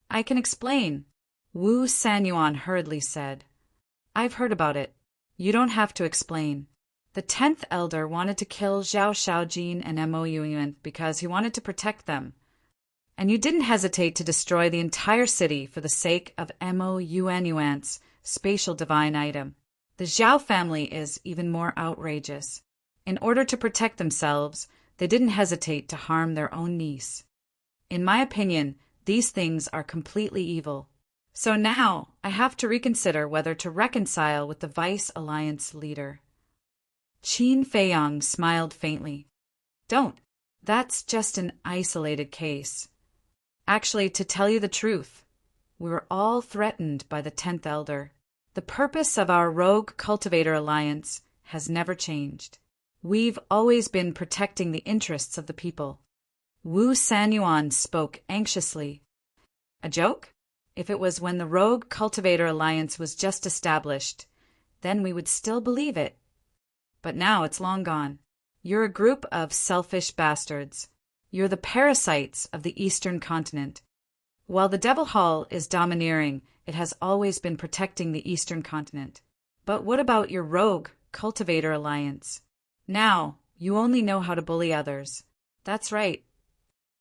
I can explain, Wu Sanyuan hurriedly said. I've heard about it. You don't have to explain. The 10th Elder wanted to kill Zhao Shaojin and Mo Yuan because he wanted to protect them. And you didn't hesitate to destroy the entire city for the sake of Mo Yuan's spatial divine item. The Zhao family is even more outrageous. In order to protect themselves, they didn't hesitate to harm their own niece. In my opinion, these things are completely evil. So now I have to reconsider whether to reconcile with the Vice Alliance leader. Qin Feiyang smiled faintly. Don't. That's just an isolated case. Actually, to tell you the truth, we were all threatened by the 10th Elder. The purpose of our Rogue Cultivator Alliance has never changed. We've always been protecting the interests of the people. Wu Sanyuan spoke anxiously. A joke? If it was when the Rogue Cultivator Alliance was just established, then we would still believe it. But now it's long gone. You're a group of selfish bastards. You're the parasites of the Eastern continent. While the Devil Hall is domineering, it has always been protecting the Eastern continent. But what about your Rogue Cultivator Alliance? Now, you only know how to bully others. That's right.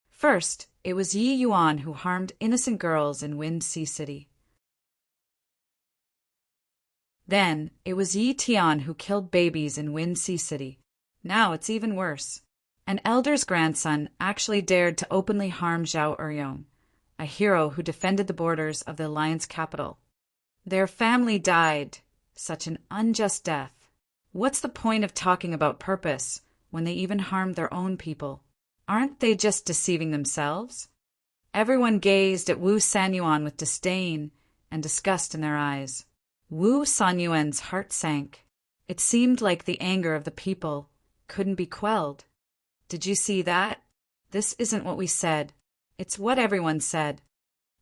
First, it was Yi Yuan who harmed innocent girls in Wind Sea City. Then, it was Yi Tian who killed babies in Wind Sea City. Now it's even worse. An elder's grandson actually dared to openly harm Zhao Eryong, a hero who defended the borders of the Alliance capital. Their family died. Such an unjust death. What's the point of talking about purpose when they even harmed their own people? Aren't they just deceiving themselves? Everyone gazed at Wu Sanyuan with disdain and disgust in their eyes. Wu Sanyuan's heart sank. It seemed like the anger of the people couldn't be quelled. Did you see that? This isn't what we said. It's what everyone said.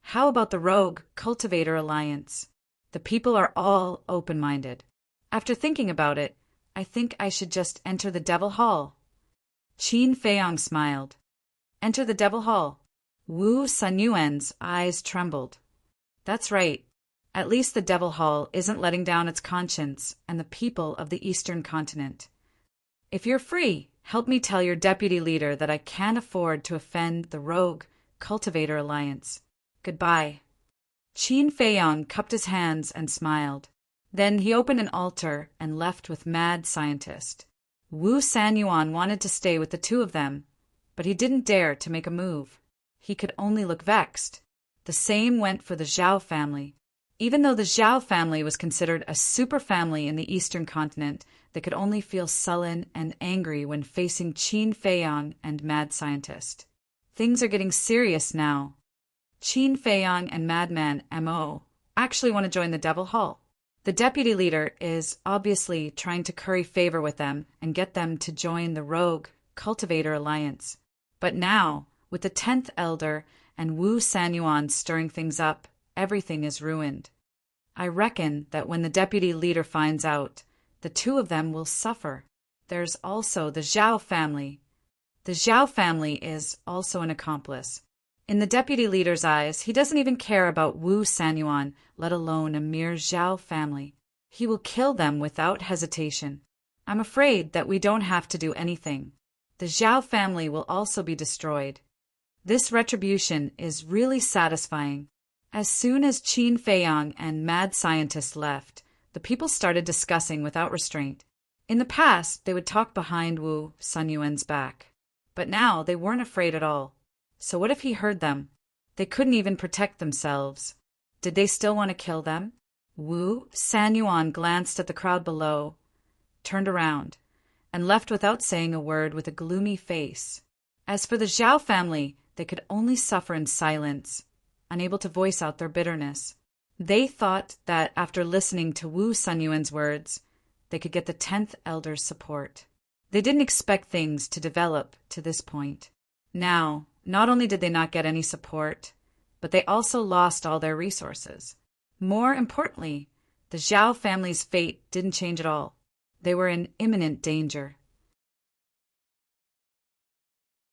How about the Rogue Cultivator Alliance? The people are all open-minded. After thinking about it, I think I should just enter the Devil Hall. Qin Feiyang smiled. Enter the Devil Hall. Wu Sanyuan's eyes trembled. That's right. At least the Devil Hall isn't letting down its conscience and the people of the Eastern continent. If you're free, help me tell your deputy leader that I can't afford to offend the Rogue Cultivator Alliance. Goodbye. Qin Feiyang cupped his hands and smiled. Then he opened an altar and left with Mad Scientist. Wu Sanyuan wanted to stay with the two of them, but he didn't dare to make a move. He could only look vexed. The same went for the Zhao family. Even though the Zhao family was considered a super family in the Eastern continent, they could only feel sullen and angry when facing Qin Feiyang and Mad Scientist. Things are getting serious now. Qin Feiyang and Madman Mo actually want to join the Devil Hall. The deputy leader is obviously trying to curry favor with them and get them to join the Rogue Cultivator Alliance. But now, with the 10th Elder and Wu Sanyuan stirring things up, everything is ruined. I reckon that when the deputy leader finds out, the two of them will suffer. There's also the Zhao family. The Zhao family is also an accomplice. In the deputy leader's eyes, he doesn't even care about Wu Sanyuan, let alone a mere Zhao family. He will kill them without hesitation. I'm afraid that we don't have to do anything. The Zhao family will also be destroyed. This retribution is really satisfying. As soon as Qin Feiyang and Mad Scientist left, the people started discussing without restraint. In the past, they would talk behind Wu Sanyuan's back. But now they weren't afraid at all. So what if he heard them? They couldn't even protect themselves. Did they still want to kill them? Wu Sanyuan glanced at the crowd below, turned around, and left without saying a word with a gloomy face. As for the Zhao family, they could only suffer in silence, unable to voice out their bitterness. They thought that after listening to Wu Sanyuan's words, they could get the 10th Elder's support. They didn't expect things to develop to this point. Now, not only did they not get any support, but they also lost all their resources. More importantly, the Zhao family's fate didn't change at all. They were in imminent danger.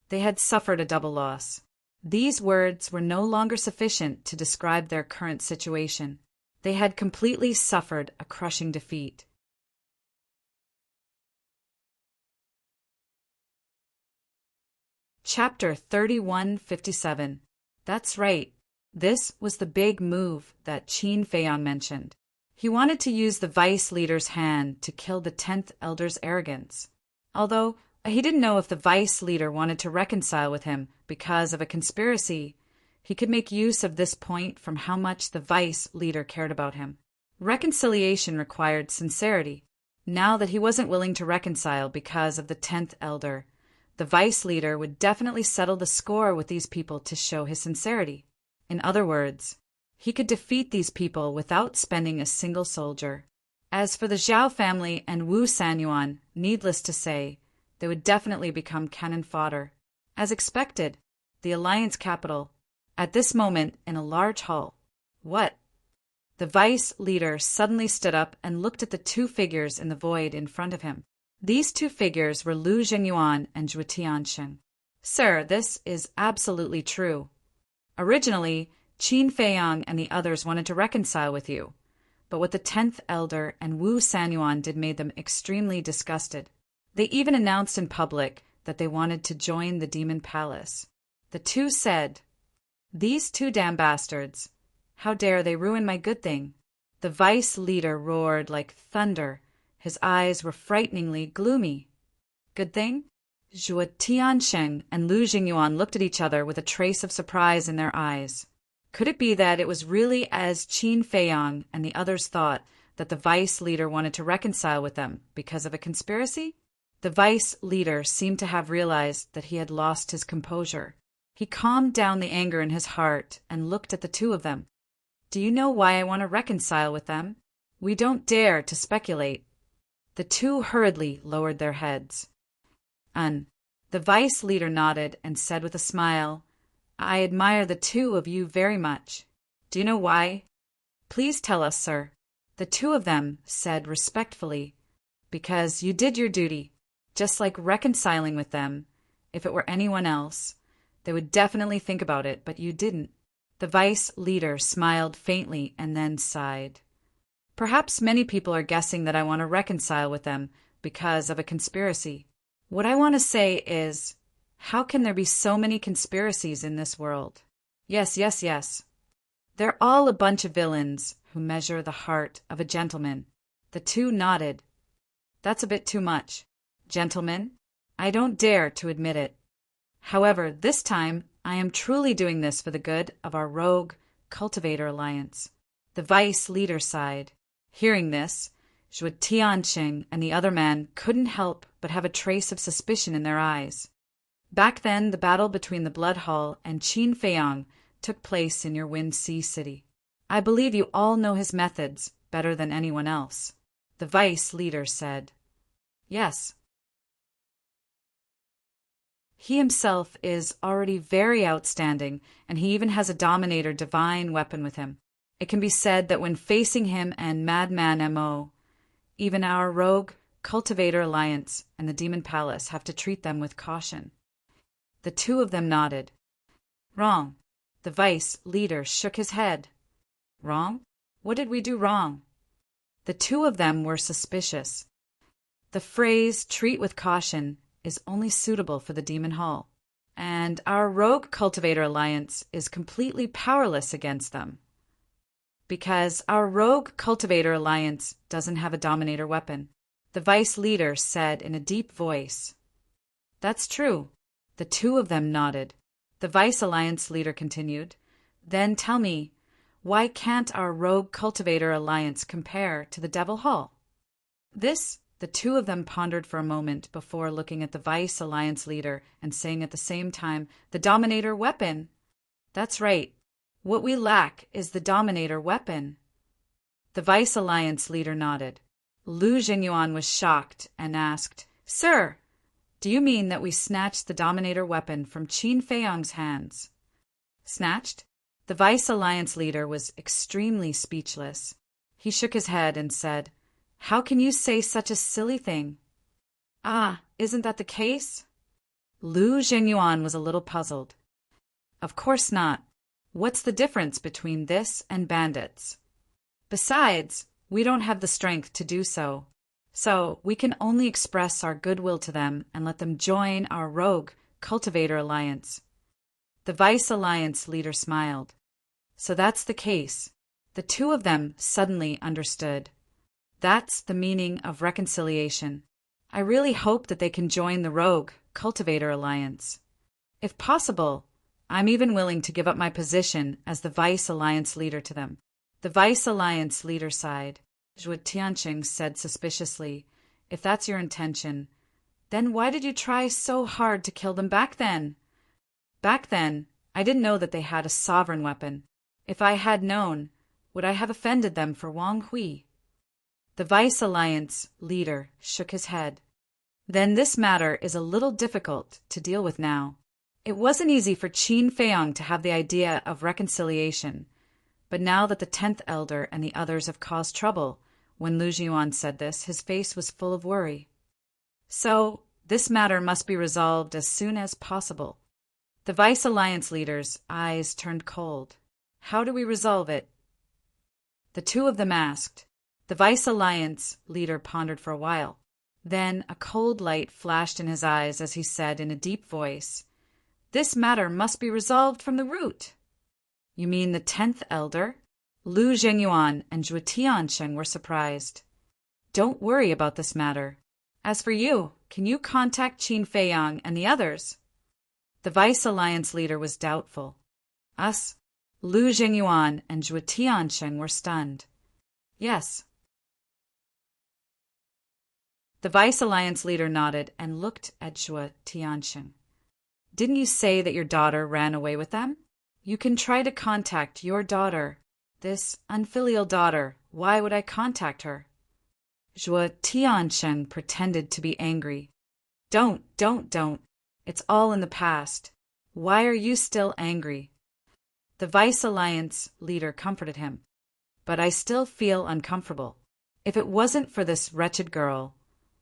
They had suffered a double loss. These words were no longer sufficient to describe their current situation. They had completely suffered a crushing defeat. Chapter 3157. That's right. This was the big move that Qin Feiyan mentioned. He wanted to use the vice leader's hand to kill the 10th Elder's arrogance. Although he didn't know if the vice leader wanted to reconcile with him because of a conspiracy, he could make use of this point from how much the vice leader cared about him. Reconciliation required sincerity. Now that he wasn't willing to reconcile because of the 10th Elder, the vice leader would definitely settle the score with these people to show his sincerity. In other words, he could defeat these people without spending a single soldier. As for the Zhao family and Wu Sanyuan, needless to say, they would definitely become cannon fodder. As expected, the alliance capital, at this moment in a large hall. What? The vice leader suddenly stood up and looked at the two figures in the void in front of him. These two figures were Lu Zhengyuan and Zhu Tianxing. Sir, this is absolutely true. Originally, Qin Feiyan and the others wanted to reconcile with you, but what the 10th Elder and Wu Sanyuan did made them extremely disgusted. They even announced in public that they wanted to join the Demon Palace. The two said, "These two damn bastards, how dare they ruin my good thing?" The vice leader roared like thunder. His eyes were frighteningly gloomy. Good thing? Zhu Tianxing and Lu Jingyuan looked at each other with a trace of surprise in their eyes. Could it be that it was really as Qin Feiyan and the others thought, that the vice leader wanted to reconcile with them because of a conspiracy? The vice leader seemed to have realized that he had lost his composure. He calmed down the anger in his heart and looked at the two of them. Do you know why I want to reconcile with them? We don't dare to speculate. The two hurriedly lowered their heads. The vice leader nodded and said with a smile, I admire the two of you very much. Do you know why? Please tell us, sir. The two of them said respectfully, because you did your duty, just like reconciling with them. If it were anyone else, they would definitely think about it, but you didn't. The vice leader smiled faintly and then sighed. Perhaps many people are guessing that I want to reconcile with them because of a conspiracy. What I want to say is, how can there be so many conspiracies in this world? Yes. They're all a bunch of villains who measure the heart of a gentleman. The two nodded. That's a bit too much. Gentlemen, I don't dare to admit it. However, this time I am truly doing this for the good of our rogue cultivator alliance. The vice leader sighed. Hearing this, Zhu Tianxing and the other man couldn't help but have a trace of suspicion in their eyes. Back then, the battle between the Blood Hall and Qin Feiyan took place in your Wind Sea City. I believe you all know his methods better than anyone else. The vice leader said. Yes. He himself is already very outstanding, and he even has a Dominator divine weapon with him. It can be said that when facing him and Madman M.O., even our rogue cultivator alliance and the Demon Palace have to treat them with caution. The two of them nodded. Wrong. The vice leader shook his head. Wrong? What did we do wrong? The two of them were suspicious. The phrase treat with caution is only suitable for the Demon Hall, and our rogue cultivator alliance is completely powerless against them. Because our rogue cultivator alliance doesn't have a Dominator weapon, the vice leader said in a deep voice. That's true. The two of them nodded. The vice alliance leader continued. Then tell me, why can't our rogue cultivator alliance compare to the Devil Hall? This, the two of them pondered for a moment before looking at the vice alliance leader and saying at the same time, the Dominator weapon. That's right. What we lack is the Dominator weapon. The vice alliance leader nodded. Lu Jingyuan was shocked and asked, "Sir, do you mean that we snatched the Dominator weapon from Qin Feiyang's hands?" Snatched? The Vice Alliance leader was extremely speechless. He shook his head and said, "How can you say such a silly thing?" "Ah, isn't that the case?" Lu Jingyuan was a little puzzled. "Of course not. What's the difference between this and bandits? Besides, we don't have the strength to do so. So we can only express our goodwill to them and let them join our rogue cultivator alliance." The Vice Alliance leader smiled. "So that's the case." The two of them suddenly understood. That's the meaning of reconciliation. I really hope that they can join the rogue cultivator alliance. If possible, I'm even willing to give up my position as the Vice Alliance leader to them. The Vice Alliance leader sighed. Zhuo Tianqing said suspiciously, "If that's your intention, then why did you try so hard to kill them back then?" "Back then, I didn't know that they had a sovereign weapon. If I had known, would I have offended them for Wang Hui?" The Vice Alliance leader shook his head. "Then this matter is a little difficult to deal with now. It wasn't easy for Qin Feiyang to have the idea of reconciliation, but now that the 10th elder and the others have caused trouble," when Lu Jiuan said this, his face was full of worry. "So, this matter must be resolved as soon as possible." The Vice Alliance leader's eyes turned cold. "How do we resolve it?" The two of them asked. The Vice Alliance leader pondered for a while. Then a cold light flashed in his eyes as he said in a deep voice, "This matter must be resolved from the root." "You mean the 10th elder?" Lu Jingyuan and Zhuo Tiansheng were surprised. "Don't worry about this matter. As for you, can you contact Qin Feiyang and the others?" The Vice Alliance leader was doubtful. "Us?" Lu Jingyuan and Zhuo Tiansheng were stunned. "Yes." The Vice Alliance leader nodded and looked at Zhuo Tiansheng. "Didn't you say that your daughter ran away with them? You can try to contact your daughter. This unfilial daughter, why would I contact her?" Zhuo Tiansheng pretended to be angry. Don't. It's all in the past. Why are you still angry?" The Vice Alliance leader comforted him. "But I still feel uncomfortable. If it wasn't for this wretched girl,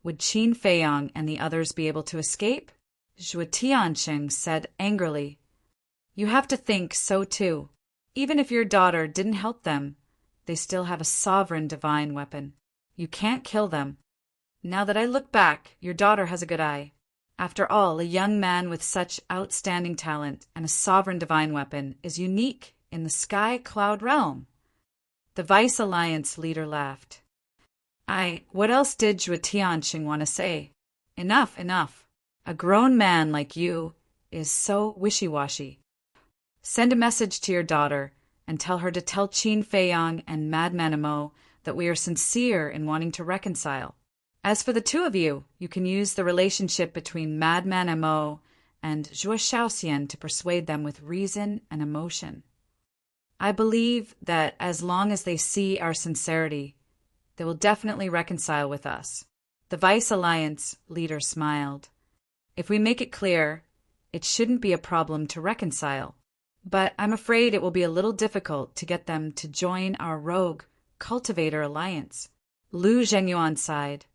would Qin Feiyang and the others be able to escape?" Zhuo Tiansheng said angrily. "You have to think so too. Even if your daughter didn't help them, they still have a sovereign divine weapon. You can't kill them. Now that I look back, your daughter has a good eye. After all, a young man with such outstanding talent and a sovereign divine weapon is unique in the sky cloud realm." The Vice Alliance leader laughed. What else did Zhuo Tianqing want to say? Enough. A grown man like you is so wishy-washy. Send a message to your daughter and tell her to tell Qin Feiyang and Madman Mo that we are sincere in wanting to reconcile. As for the two of you, you can use the relationship between Madman Mo and Zhuo Shaoxian to persuade them with reason and emotion. I believe that as long as they see our sincerity, they will definitely reconcile with us." The Vice Alliance leader smiled. "If we make it clear, it shouldn't be a problem to reconcile. But I'm afraid it will be a little difficult to get them to join our rogue cultivator alliance." Lu Zhengyuan sighed.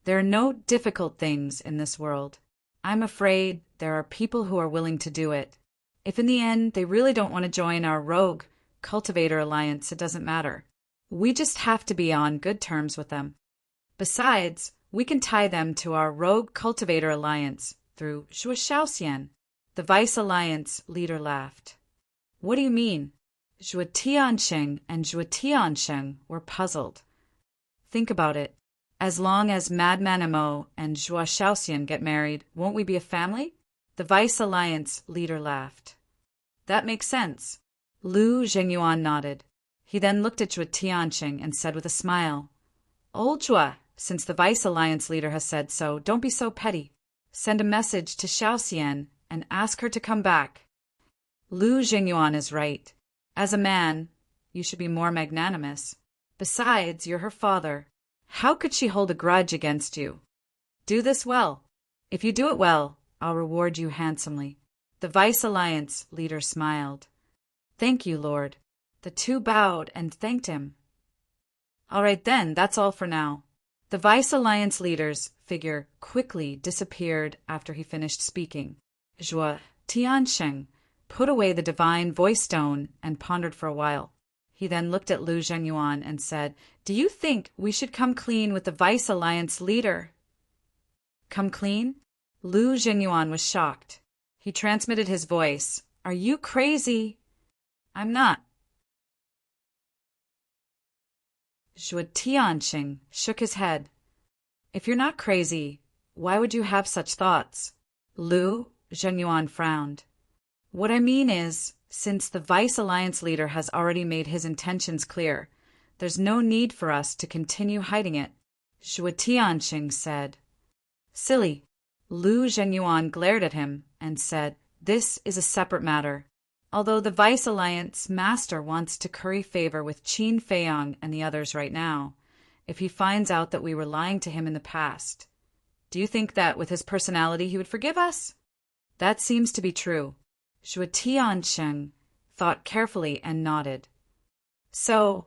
"There are no difficult things in this world. I'm afraid there are people who are willing to do it. If in the end they really don't want to join our rogue cultivator alliance, it doesn't matter. We just have to be on good terms with them. Besides, we can tie them to our rogue cultivator alliance through Zhuo Shaoxian." The Vice Alliance leader laughed. "What do you mean?" Zhuo Tiansheng and Zhuo Tiansheng were puzzled. "Think about it. As long as Madman Mo and Zhuo Shaoxian get married, won't we be a family?" The Vice Alliance leader laughed. "That makes sense." Lu Zhengyuan nodded. He then looked at Zhuo Tiansheng and said with a smile, "Old Zhuo, since the Vice Alliance leader has said so, don't be so petty. Send a message to Shaoxian and ask her to come back. Lu Zhengyuan is right. As a man, you should be more magnanimous. Besides, you're her father. How could she hold a grudge against you? Do this well. If you do it well, I'll reward you handsomely." The Vice Alliance leader smiled. "Thank you, Lord." The two bowed and thanked him. "All right then, that's all for now." The Vice Alliance leader's figure quickly disappeared after he finished speaking. Zhuo Tiansheng put away the divine voice stone and pondered for a while. He then looked at Lu Zhenyuan and said, "Do you think we should come clean with the Vice Alliance leader?" Come clean? Lu Zhenyuan was shocked. He transmitted his voice. "Are you crazy?" "I'm not." Zhuo Tianxing shook his head. "If you're not crazy, why would you have such thoughts?" Lu Zhenyuan frowned. "What I mean is, since the Vice Alliance leader has already made his intentions clear, there's no need for us to continue hiding it," Zhuo Tianxing said. "Silly." Lu Zhenyuan glared at him and said, "This is a separate matter. Although the Vice Alliance master wants to curry favor with Qin Feiyang and the others right now, if he finds out that we were lying to him in the past, do you think that with his personality he would forgive us?" "That seems to be true." Zhuo Tiansheng thought carefully and nodded. "So,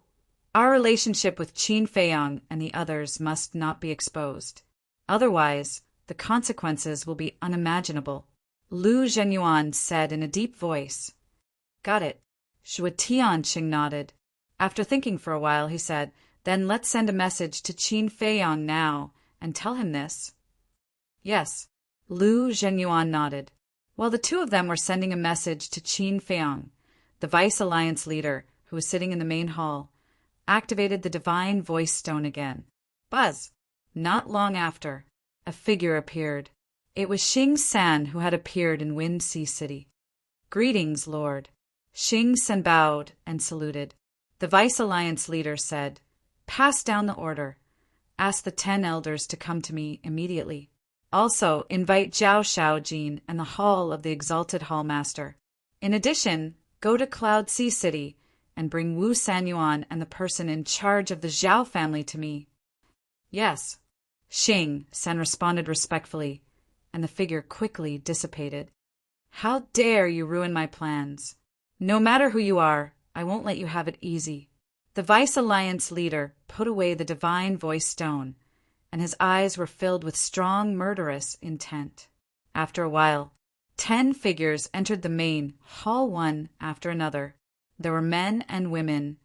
our relationship with Qin Feiyang and the others must not be exposed. Otherwise, the consequences will be unimaginable," Lu Zhenyuan said in a deep voice. "Got it." Zhuo Tianxing nodded. After thinking for a while, he said, "Then let's send a message to Qin Feiyang now and tell him this." "Yes." Lu Zhenyuan nodded. While the two of them were sending a message to Qin Feiyang, the Vice Alliance leader, who was sitting in the main hall, activated the divine voice stone again. Buzz! Not long after, a figure appeared. It was Xing San who had appeared in Wind Sea City. "Greetings, Lord." Xing San bowed and saluted. The Vice Alliance leader said, "Pass down the order. Ask the 10 elders to come to me immediately. Also, invite Zhao Shaojin and the Hall of the Exalted Hallmaster. In addition, go to Cloud Sea City and bring Wu Sanyuan and the person in charge of the Zhao family to me." "Yes." Xing San responded respectfully, and the figure quickly dissipated. "How dare you ruin my plans? No matter who you are, I won't let you have it easy." The Vice Alliance leader put away the divine voice stone, and his eyes were filled with strong murderous intent. After a while, 10 figures entered the main hall one after another. There were men and women,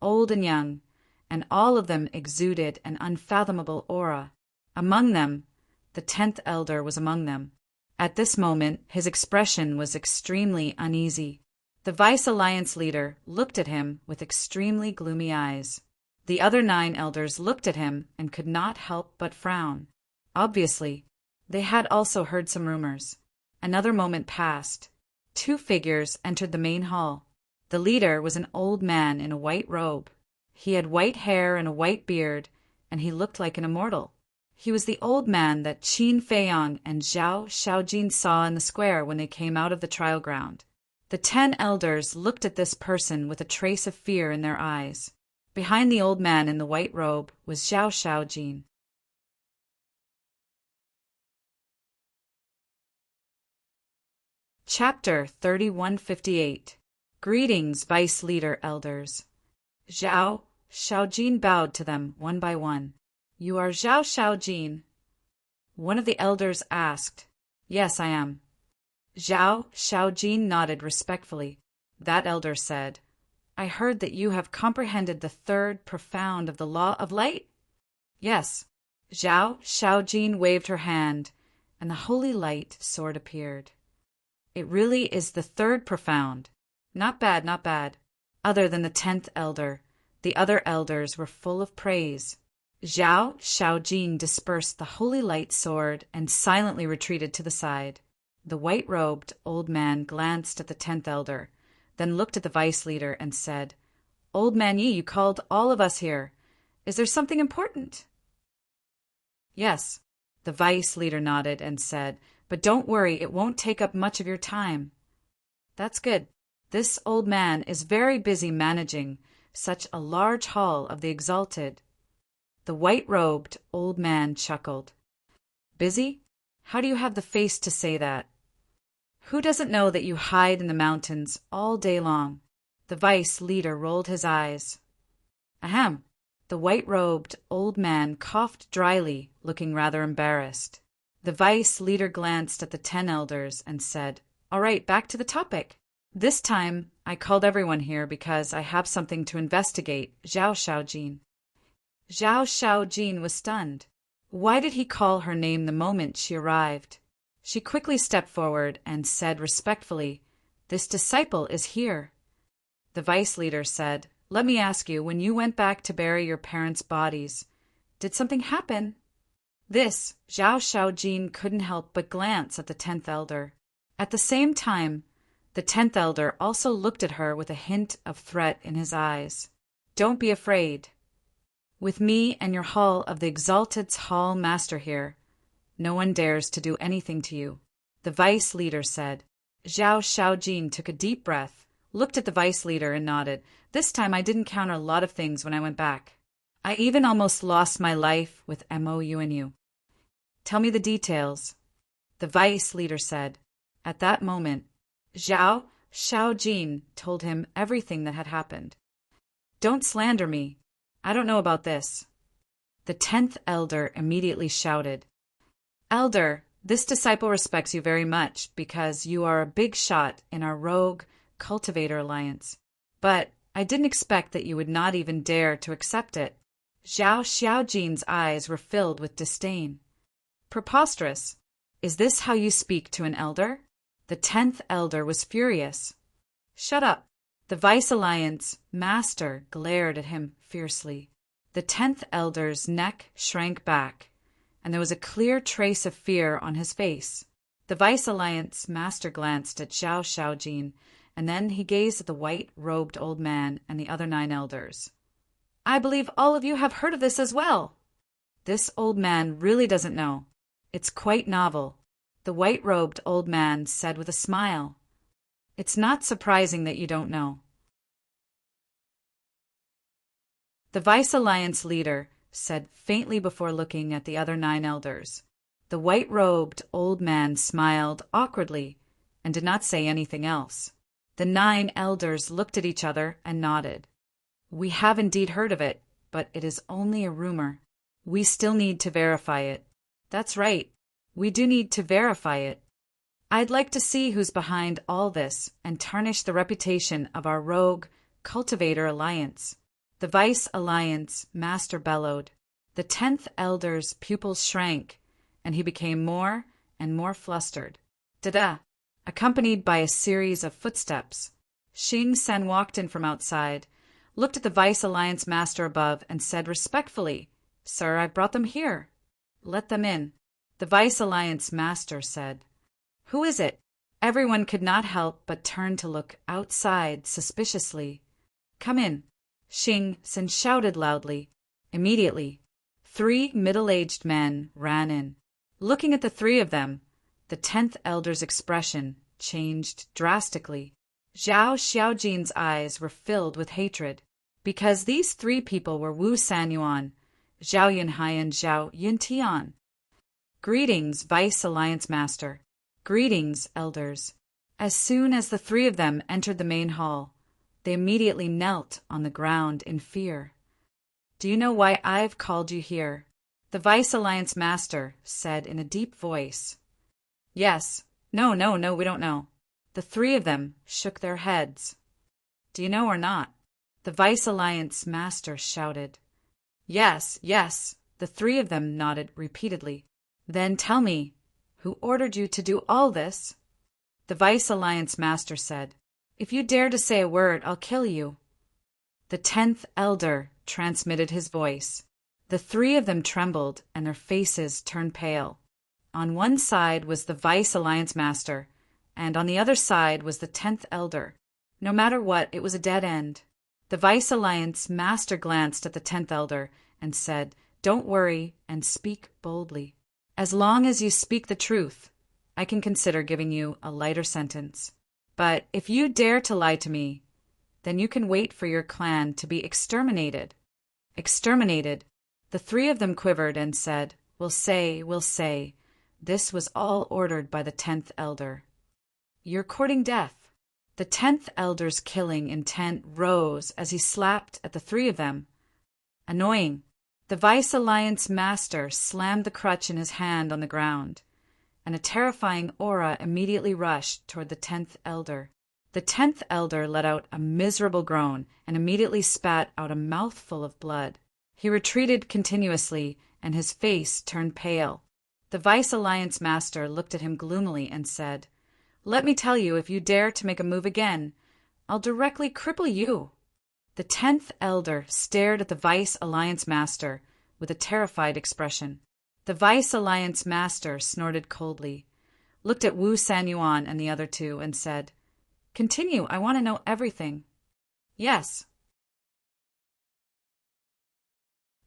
old and young, and all of them exuded an unfathomable aura. Among them, the 10th elder was among them. At this moment, his expression was extremely uneasy. The Vice Alliance leader looked at him with extremely gloomy eyes. The other 9 elders looked at him and could not help but frown. Obviously, they had also heard some rumors. Another moment passed. 2 figures entered the main hall. The leader was an old man in a white robe. He had white hair and a white beard, and he looked like an immortal. He was the old man that Qin Feiyang and Zhao Shaojin saw in the square when they came out of the trial ground. The 10 elders looked at this person with a trace of fear in their eyes. Behind the old man in the white robe was Zhao Shaojin. Chapter 3158. Greetings, Vice Leader Elders. Zhao Shaojin bowed to them one by one. "You are Zhao Shaojin?" One of the elders asked. "Yes, I am." Zhao Shaojin nodded respectfully. That elder said, "I heard that you have comprehended the 3rd profound of the law of light?" "Yes." Zhao Shaojin waved her hand, and the holy light sword appeared. "It really is the 3rd profound. Not bad, not bad." Other than the 10th elder, the other elders were full of praise. Zhao Shaojin dispersed the holy light sword and silently retreated to the side. The white-robed old man glanced at the 10th elder, then looked at the vice leader and said, "Old man Yi, you called all of us here. Is there something important?" "Yes." The vice leader nodded and said, "But don't worry, it won't take up much of your time." "That's good. This old man is very busy managing such a large hall of the exalted." The white-robed old man chuckled. Busy? How do you have the face to say that? Who doesn't know that you hide in the mountains all day long? The vice leader rolled his eyes. Ahem. The white-robed old man coughed dryly, looking rather embarrassed. The vice leader glanced at the 10 elders and said, All right, back to the topic. This time, I called everyone here because I have something to investigate, Zhao Xiaojin. Zhao Xiaojin was stunned. Why did he call her name the moment she arrived? She quickly stepped forward and said respectfully, This disciple is here. The vice leader said, Let me ask you, when you went back to bury your parents' bodies, did something happen? This, Zhao Xiaojin couldn't help but glance at the 10th elder. At the same time, the 10th elder also looked at her with a hint of threat in his eyes. Don't be afraid. With me and your Hall of the Exalted's Hall Master here, no one dares to do anything to you, the vice leader said. Zhao Xiaojin took a deep breath, looked at the vice leader and nodded. This time I did encounter a lot of things when I went back. I even almost lost my life with MOU. Tell me the details, the vice leader said. At that moment, Zhao Xiaojin told him everything that had happened. Don't slander me. I don't know about this. The 10th elder immediately shouted. Elder, this disciple respects you very much because you are a big shot in our rogue cultivator alliance. But I didn't expect that you would not even dare to accept it. Zhao Xiaojin's eyes were filled with disdain. Preposterous. Is this how you speak to an elder? The 10th elder was furious. Shut up. The Vice Alliance master glared at him fiercely. The 10th elder's neck shrank back, and there was a clear trace of fear on his face. The Vice Alliance master glanced at Zhao Xiaojin, and then he gazed at the white-robed old man and the other 9 elders. I believe all of you have heard of this as well. This old man really doesn't know. It's quite novel, the white-robed old man said with a smile. It's not surprising that you don't know. The Vice Alliance leader said faintly before looking at the other 9 elders. The white-robed old man smiled awkwardly and did not say anything else. The 9 elders looked at each other and nodded. We have indeed heard of it, but it is only a rumor. We still need to verify it. That's right. We do need to verify it. I'd like to see who's behind all this and tarnish the reputation of our rogue cultivator alliance. The Vice Alliance master bellowed. The 10th elder's pupils shrank, and he became more and more flustered. Da-da! Accompanied by a series of footsteps. Xing Sen walked in from outside, looked at the Vice Alliance master above, and said respectfully, Sir, I've brought them here. Let them in. The Vice Alliance master said. Who is it? Everyone could not help but turn to look outside suspiciously. Come in. Xing Sen shouted loudly. Immediately, 3 middle-aged men ran in. Looking at the 3 of them, the 10th elder's expression changed drastically. Zhao Xiaojin's eyes were filled with hatred, because these 3 people were Wu Sanyuan, Zhao Yunhai, and Zhao Yuntian. Greetings, Vice Alliance Master. Greetings, elders. As soon as the 3 of them entered the main hall, they immediately knelt on the ground in fear. Do you know why I've called you here? The Vice Alliance Master said in a deep voice. Yes. No, we don't know. The 3 of them shook their heads. Do you know or not? The Vice Alliance Master shouted. Yes. The 3 of them nodded repeatedly. Then tell me, who ordered you to do all this? The Vice Alliance Master said. If you dare to say a word, I'll kill you. The 10th elder transmitted his voice. The 3 of them trembled, and their faces turned pale. On one side was the Vice Alliance Master, and on the other side was the 10th elder. No matter what, it was a dead end. The Vice Alliance Master glanced at the 10th elder and said, Don't worry and speak boldly. As long as you speak the truth, I can consider giving you a lighter sentence. But if you dare to lie to me, then you can wait for your clan to be exterminated. Exterminated? The three of them quivered and said, "We'll say. This was all ordered by the 10th elder." "You're courting death." The 10th elder's killing intent rose as he slapped at the three of them. Annoying. The Vice Alliance master slammed the crutch in his hand on the ground, and a terrifying aura immediately rushed toward the 10th elder. The 10th elder let out a miserable groan and immediately spat out a mouthful of blood. He retreated continuously, and his face turned pale. The Vice Alliance master looked at him gloomily and said, "Let me tell you, if you dare to make a move again, I'll directly cripple you." The 10th elder stared at the Vice Alliance master with a terrified expression. The Vice Alliance master snorted coldly, looked at Wu Sanyuan and the other two, and said, "Continue, I want to know everything." "Yes."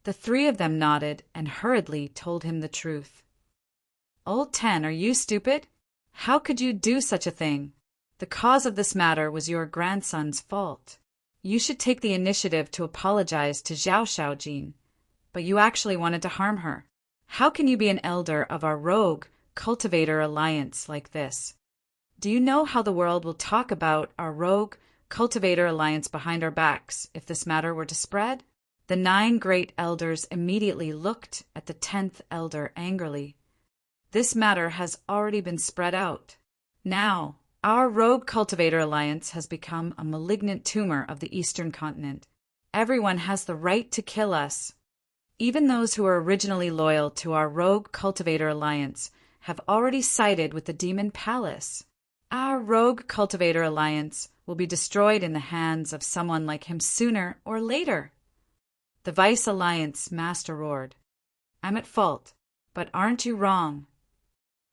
The three of them nodded and hurriedly told him the truth. "Old 10, are you stupid? How could you do such a thing? The cause of this matter was your grandson's fault. You should take the initiative to apologize to Zhao Shaojin, but you actually wanted to harm her. How can you be an elder of our rogue cultivator alliance like this? Do you know how the world will talk about our rogue cultivator alliance behind our backs if this matter were to spread?" The 9 great elders immediately looked at the 10th elder angrily. "This matter has already been spread out. Now, our rogue cultivator alliance has become a malignant tumor of the eastern continent. Everyone has the right to kill us. Even those who were originally loyal to our rogue cultivator alliance have already sided with the Demon Palace. Our rogue cultivator alliance will be destroyed in the hands of someone like him sooner or later." The Vice Alliance master roared, "I'm at fault, but aren't you wrong?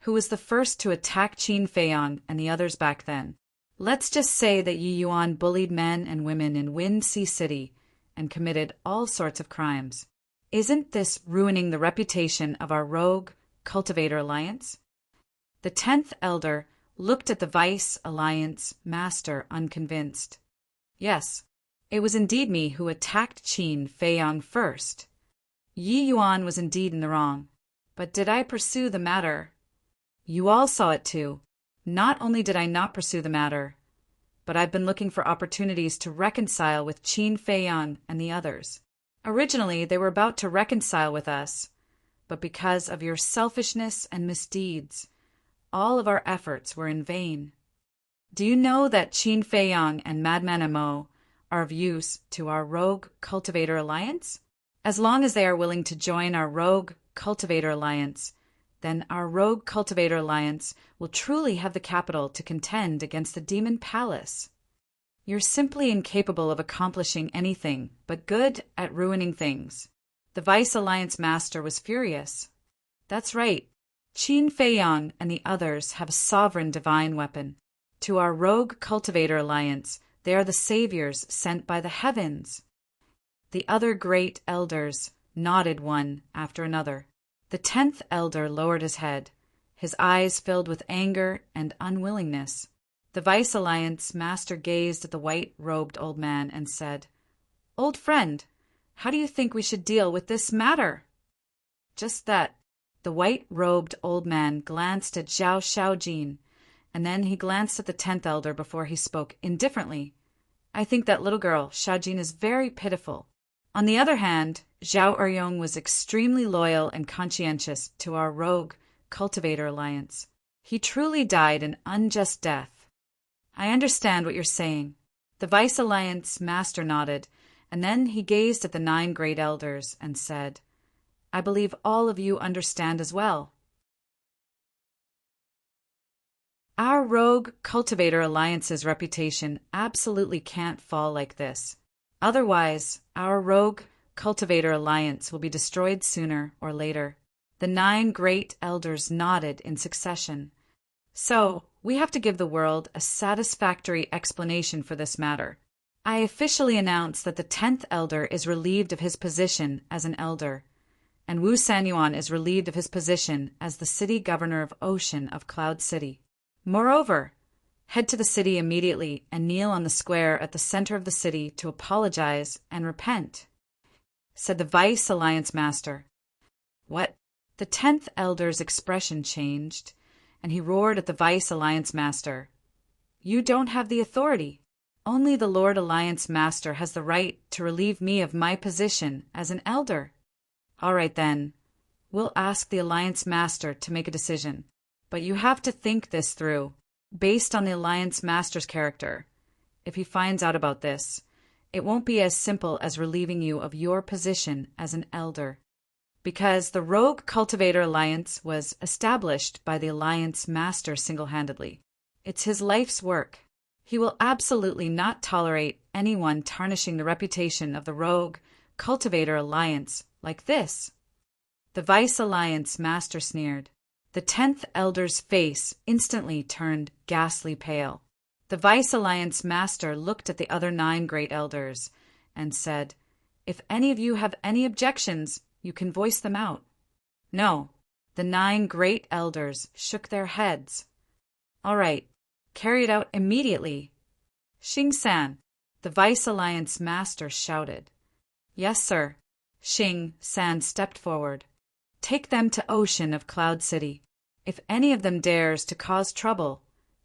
Who was the first to attack Qin Feiyan and the others back then? Let's just say that Yi Yuan bullied men and women in Wind Sea City and committed all sorts of crimes. Isn't this ruining the reputation of our rogue cultivator alliance?" The 10th elder looked at the Vice Alliance master unconvinced. "Yes, it was indeed me who attacked Qin Feiyan first. Yi Yuan was indeed in the wrong, but did I pursue the matter? You all saw it too. Not only did I not pursue the matter, but I've been looking for opportunities to reconcile with Qin Feiyan and the others. Originally, they were about to reconcile with us, but because of your selfishness and misdeeds, all of our efforts were in vain. Do you know that Qin Feiyan and Madman Amo are of use to our rogue cultivator alliance? As long as they are willing to join our rogue cultivator alliance, then our rogue cultivator alliance will truly have the capital to contend against the Demon Palace. You're simply incapable of accomplishing anything, but good at ruining things." The Vice Alliance master was furious. "That's right. Qin Feiyan and the others have a sovereign divine weapon. To our rogue cultivator alliance, they are the saviors sent by the heavens." The other great elders nodded one after another. The 10th elder lowered his head, his eyes filled with anger and unwillingness. The Vice Alliance master gazed at the white-robed old man and said, "Old friend, how do you think we should deal with this matter?" Just that. The white-robed old man glanced at Zhao Shaojin, and then he glanced at the 10th elder before he spoke indifferently. "I think that little girl, Shaojin, is very pitiful. On the other hand, Zhao Eryong was extremely loyal and conscientious to our rogue cultivator alliance. He truly died an unjust death." "I understand what you're saying." The Vice Alliance master nodded, and then he gazed at the 9 great elders and said, "I believe all of you understand as well. Our rogue cultivator alliance's reputation absolutely can't fall like this. Otherwise, our rogue cultivator alliance will be destroyed sooner or later." The 9 great elders nodded in succession. "So, we have to give the world a satisfactory explanation for this matter. I officially announce that the 10th elder is relieved of his position as an elder, and Wu Sanyuan is relieved of his position as the city governor of Ocean of Cloud City. Moreover, head to the city immediately and kneel on the square at the center of the city to apologize and repent. said the Vice Alliance Master. What? The 10th Elder's expression changed, and he roared at the Vice Alliance Master. You don't have the authority. Only the Lord Alliance Master has the right to relieve me of my position as an elder. All right then. We'll ask the Alliance Master to make a decision. But you have to think this through, based on the Alliance Master's character. If he finds out about this, it won't be as simple as relieving you of your position as an elder. Because the Rogue Cultivator Alliance was established by the Alliance Master single-handedly. It's his life's work. He will absolutely not tolerate anyone tarnishing the reputation of the Rogue Cultivator Alliance like this. The Vice Alliance Master sneered. The 10th Elder's face instantly turned ghastly pale. The Vice Alliance Master looked at the other 9 Great Elders and said, If any of you have any objections, you can voice them out. No, the 9 Great Elders shook their heads. All right, carry it out immediately. Xing-san, the Vice Alliance Master shouted. Yes, sir. Xing-san stepped forward. Take them to Ocean of Cloud City. If any of them dares to cause trouble,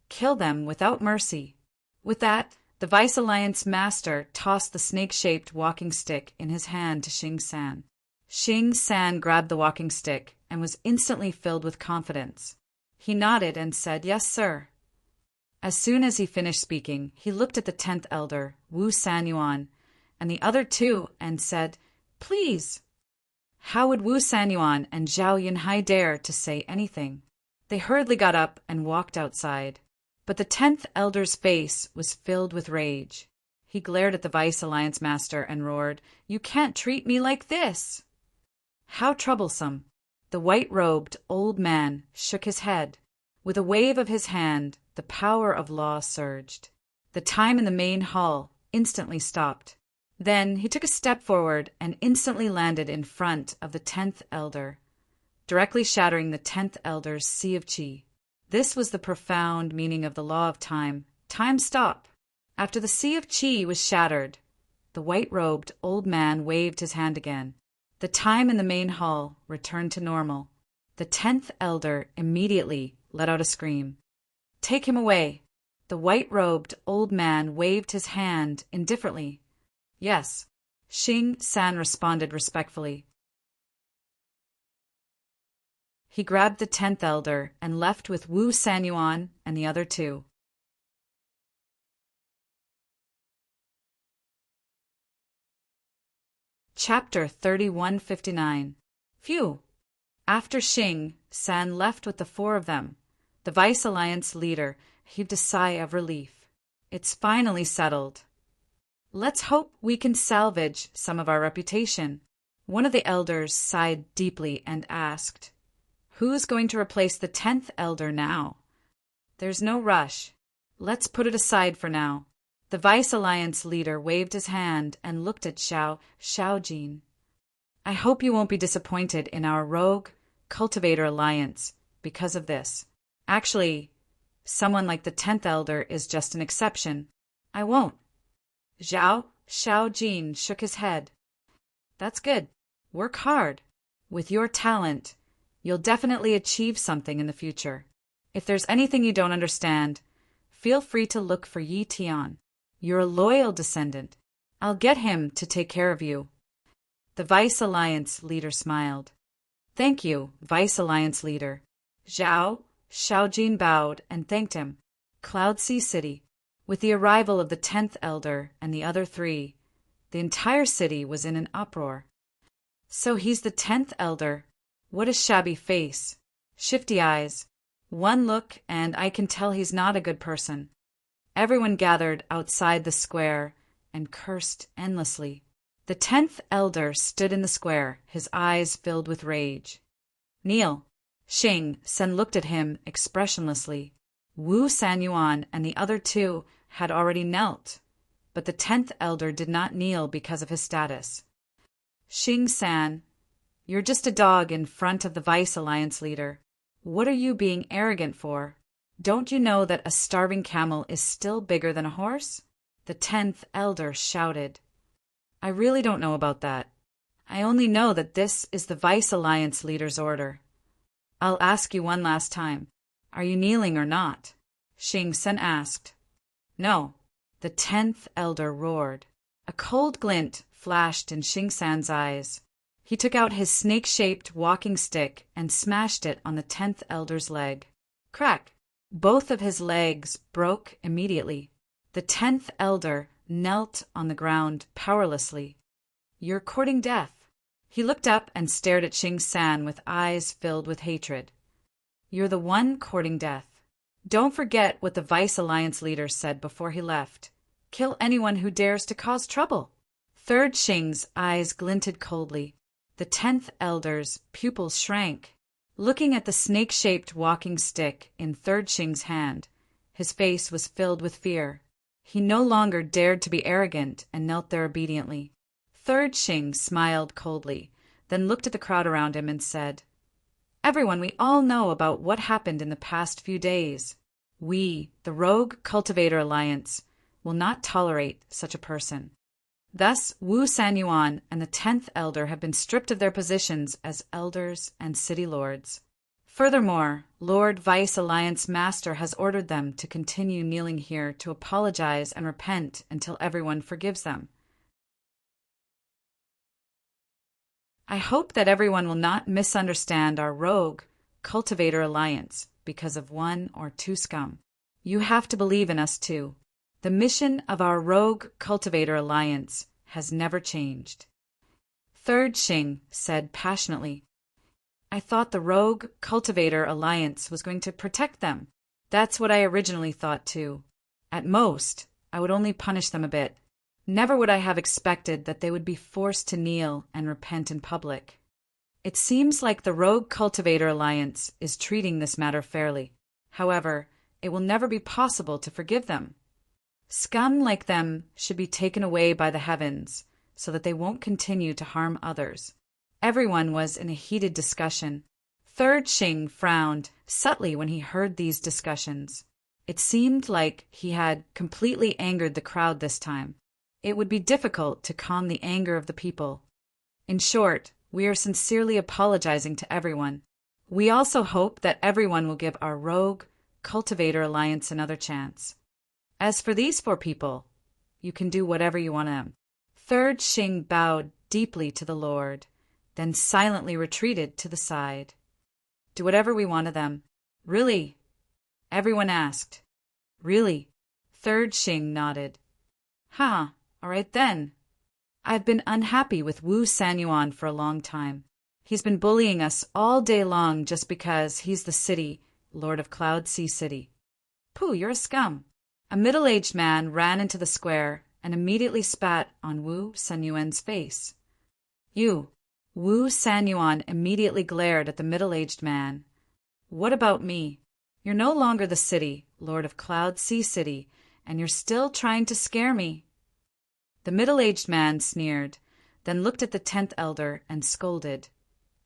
kill them without mercy. With that, the Vice Alliance Master tossed the snake-shaped walking stick in his hand to Xing-san. Xing-san grabbed the walking stick and was instantly filled with confidence. He nodded and said, Yes, sir. As soon as he finished speaking, he looked at the 10th Elder, Wu Sanyuan, and the other 2 and said, Please. How would Wu Sanyuan and Zhao Yunhai dare to say anything? They hurriedly got up and walked outside. But the 10th Elder's face was filled with rage. He glared at the Vice Alliance Master and roared, You can't treat me like this! How troublesome! The white-robed old man shook his head. With a wave of his hand, the power of law surged. The time in the main hall instantly stopped. Then he took a step forward and instantly landed in front of the 10th Elder, directly shattering the 10th Elder's Sea of Qi. This was the profound meaning of the law of time. Time stop. After the Sea of Qi was shattered, the white-robed old man waved his hand again. The time in the main hall returned to normal. The 10th Elder immediately let out a scream. Take him away. The white-robed old man waved his hand indifferently. Yes, Xing-san responded respectfully. He grabbed the 10th Elder and left with Wu Sanyuan and the other 2. Chapter 3159. Phew! After Xing-san left with the 4 of them, the Vice Alliance leader heaved a sigh of relief. It's finally settled. Let's hope we can salvage some of our reputation. One of the elders sighed deeply and asked, Who's going to replace the 10th Elder now? There's no rush. Let's put it aside for now. The Vice Alliance leader waved his hand and looked at Xiaojin. I hope you won't be disappointed in our Rogue Cultivator Alliance because of this. Actually, someone like the 10th Elder is just an exception. I won't. Xiaojin shook his head. That's good. Work hard. With your talent, you'll definitely achieve something in the future. If there's anything you don't understand, feel free to look for Yi Tian. You're a loyal descendant. I'll get him to take care of you. The Vice Alliance leader smiled. Thank you, Vice Alliance leader. Xiaojin bowed and thanked him. Cloud Sea City. With the arrival of the 10th Elder and the other 3, the entire city was in an uproar. So he's the 10th Elder. What a shabby face. Shifty eyes. One look and I can tell he's not a good person. Everyone gathered outside the square and cursed endlessly. The 10th Elder stood in the square, his eyes filled with rage. Kneel. Xing-san looked at him expressionlessly. Wu Sanyuan and the other 2 had already knelt, but the 10th Elder did not kneel because of his status. Xing-san, you're just a dog in front of the Vice Alliance leader. What are you being arrogant for? Don't you know that a starving camel is still bigger than a horse? The 10th Elder shouted. I really don't know about that. I only know that this is the Vice Alliance leader's order. I'll ask you one last time. Are you kneeling or not? Xing Sen asked. No. The 10th elder roared. A cold glint flashed in Xing San's eyes. He took out his snake-shaped walking stick and smashed it on the 10th elder's leg. Crack! Both of his legs broke immediately. The 10th elder knelt on the ground powerlessly. You're courting death. He looked up and stared at Xing San with eyes filled with hatred. You're the one courting death. Don't forget what the Vice Alliance leader said before he left. Kill anyone who dares to cause trouble. Third Xing's eyes glinted coldly. The 10th elder's pupils shrank. Looking at the snake-shaped walking stick in Third Xing's hand, his face was filled with fear. He no longer dared to be arrogant and knelt there obediently. Third Xing smiled coldly, then looked at the crowd around him and said, Everyone, we all know about what happened in the past few days. We, the Rogue Cultivator Alliance, will not tolerate such a person. Thus, Wu Sanyuan and the 10th Elder have been stripped of their positions as elders and city lords. Furthermore, Lord Vice Alliance Master has ordered them to continue kneeling here to apologize and repent until everyone forgives them. I hope that everyone will not misunderstand our Rogue Cultivator Alliance because of one or two scum. You have to believe in us too. The mission of our Rogue Cultivator Alliance has never changed. Third Xing said passionately, I thought the Rogue Cultivator Alliance was going to protect them. That's what I originally thought too. At most, I would only punish them a bit. Never would I have expected that they would be forced to kneel and repent in public. It seems like the Rogue Cultivator Alliance is treating this matter fairly. However, it will never be possible to forgive them. Scum like them should be taken away by the heavens so that they won't continue to harm others. Everyone was in a heated discussion. Third Xing frowned subtly when he heard these discussions. It seemed like he had completely angered the crowd this time. It would be difficult to calm the anger of the people. In short, we are sincerely apologizing to everyone. We also hope that everyone will give our Rogue Cultivator Alliance another chance. As for these 4 people, you can do whatever you want to them. Third Xing bowed deeply to the Lord, then silently retreated to the side. Do whatever we want of them. Really? Everyone asked. Really? Third Xing nodded. Huh, all right then. I've been unhappy with Wu Sanyuan for a long time. He's been bullying us all day long just because he's the city, Lord of Cloud Sea City. Pooh, you're a scum. A middle-aged man ran into the square and immediately spat on Wu Sanyuan's face. You. Wu Sanyuan immediately glared at the middle-aged man. What about me? You're no longer the city, Lord of Cloud Sea City, and you're still trying to scare me. The middle-aged man sneered, then looked at the 10th elder and scolded.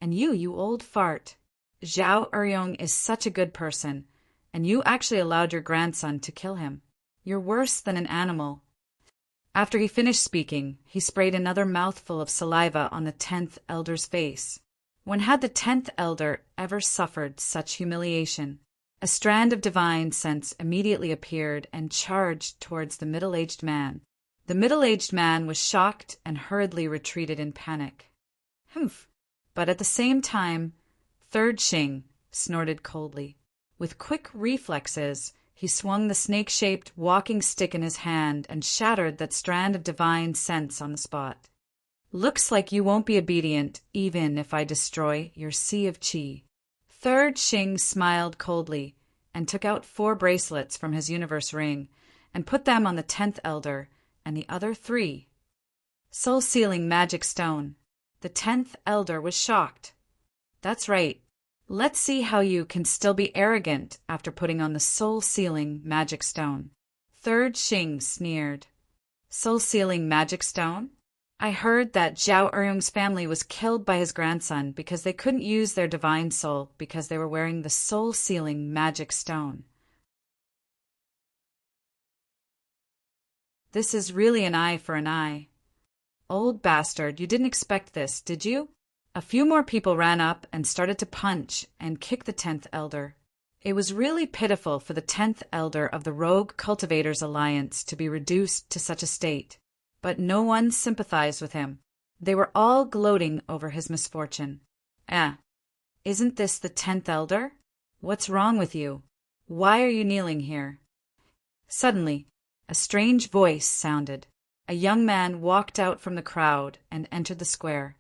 And you old fart. Zhao Eryong is such a good person, and you actually allowed your grandson to kill him. You're worse than an animal. After he finished speaking, he sprayed another mouthful of saliva on the 10th elder's face. When had the 10th elder ever suffered such humiliation? A strand of divine sense immediately appeared and charged towards the middle-aged man. The middle-aged man was shocked and hurriedly retreated in panic. Humph! But at the same time, Third Xing snorted coldly. With quick reflexes, he swung the snake-shaped walking stick in his hand and shattered that strand of divine sense on the spot. Looks like you won't be obedient even if I destroy your sea of qi. Third Xing smiled coldly and took out 4 bracelets from his universe ring and put them on the 10th elder and the other 3. Soul-sealing magic stone. The 10th elder was shocked. That's right. Let's see how you can still be arrogant after putting on the soul-sealing magic stone. Third Xing sneered. Soul-sealing magic stone? I heard that Zhao Eryong's family was killed by his grandson because they couldn't use their divine soul because they were wearing the soul-sealing magic stone. This is really an eye for an eye. Old bastard, you didn't expect this, did you? A few more people ran up and started to punch and kick the 10th elder. It was really pitiful for the 10th elder of the Rogue Cultivators Alliance to be reduced to such a state, but no one sympathized with him. They were all gloating over his misfortune. Isn't this the 10th elder? What's wrong with you? Why are you kneeling here? Suddenly, a strange voice sounded. A young man walked out from the crowd and entered the square.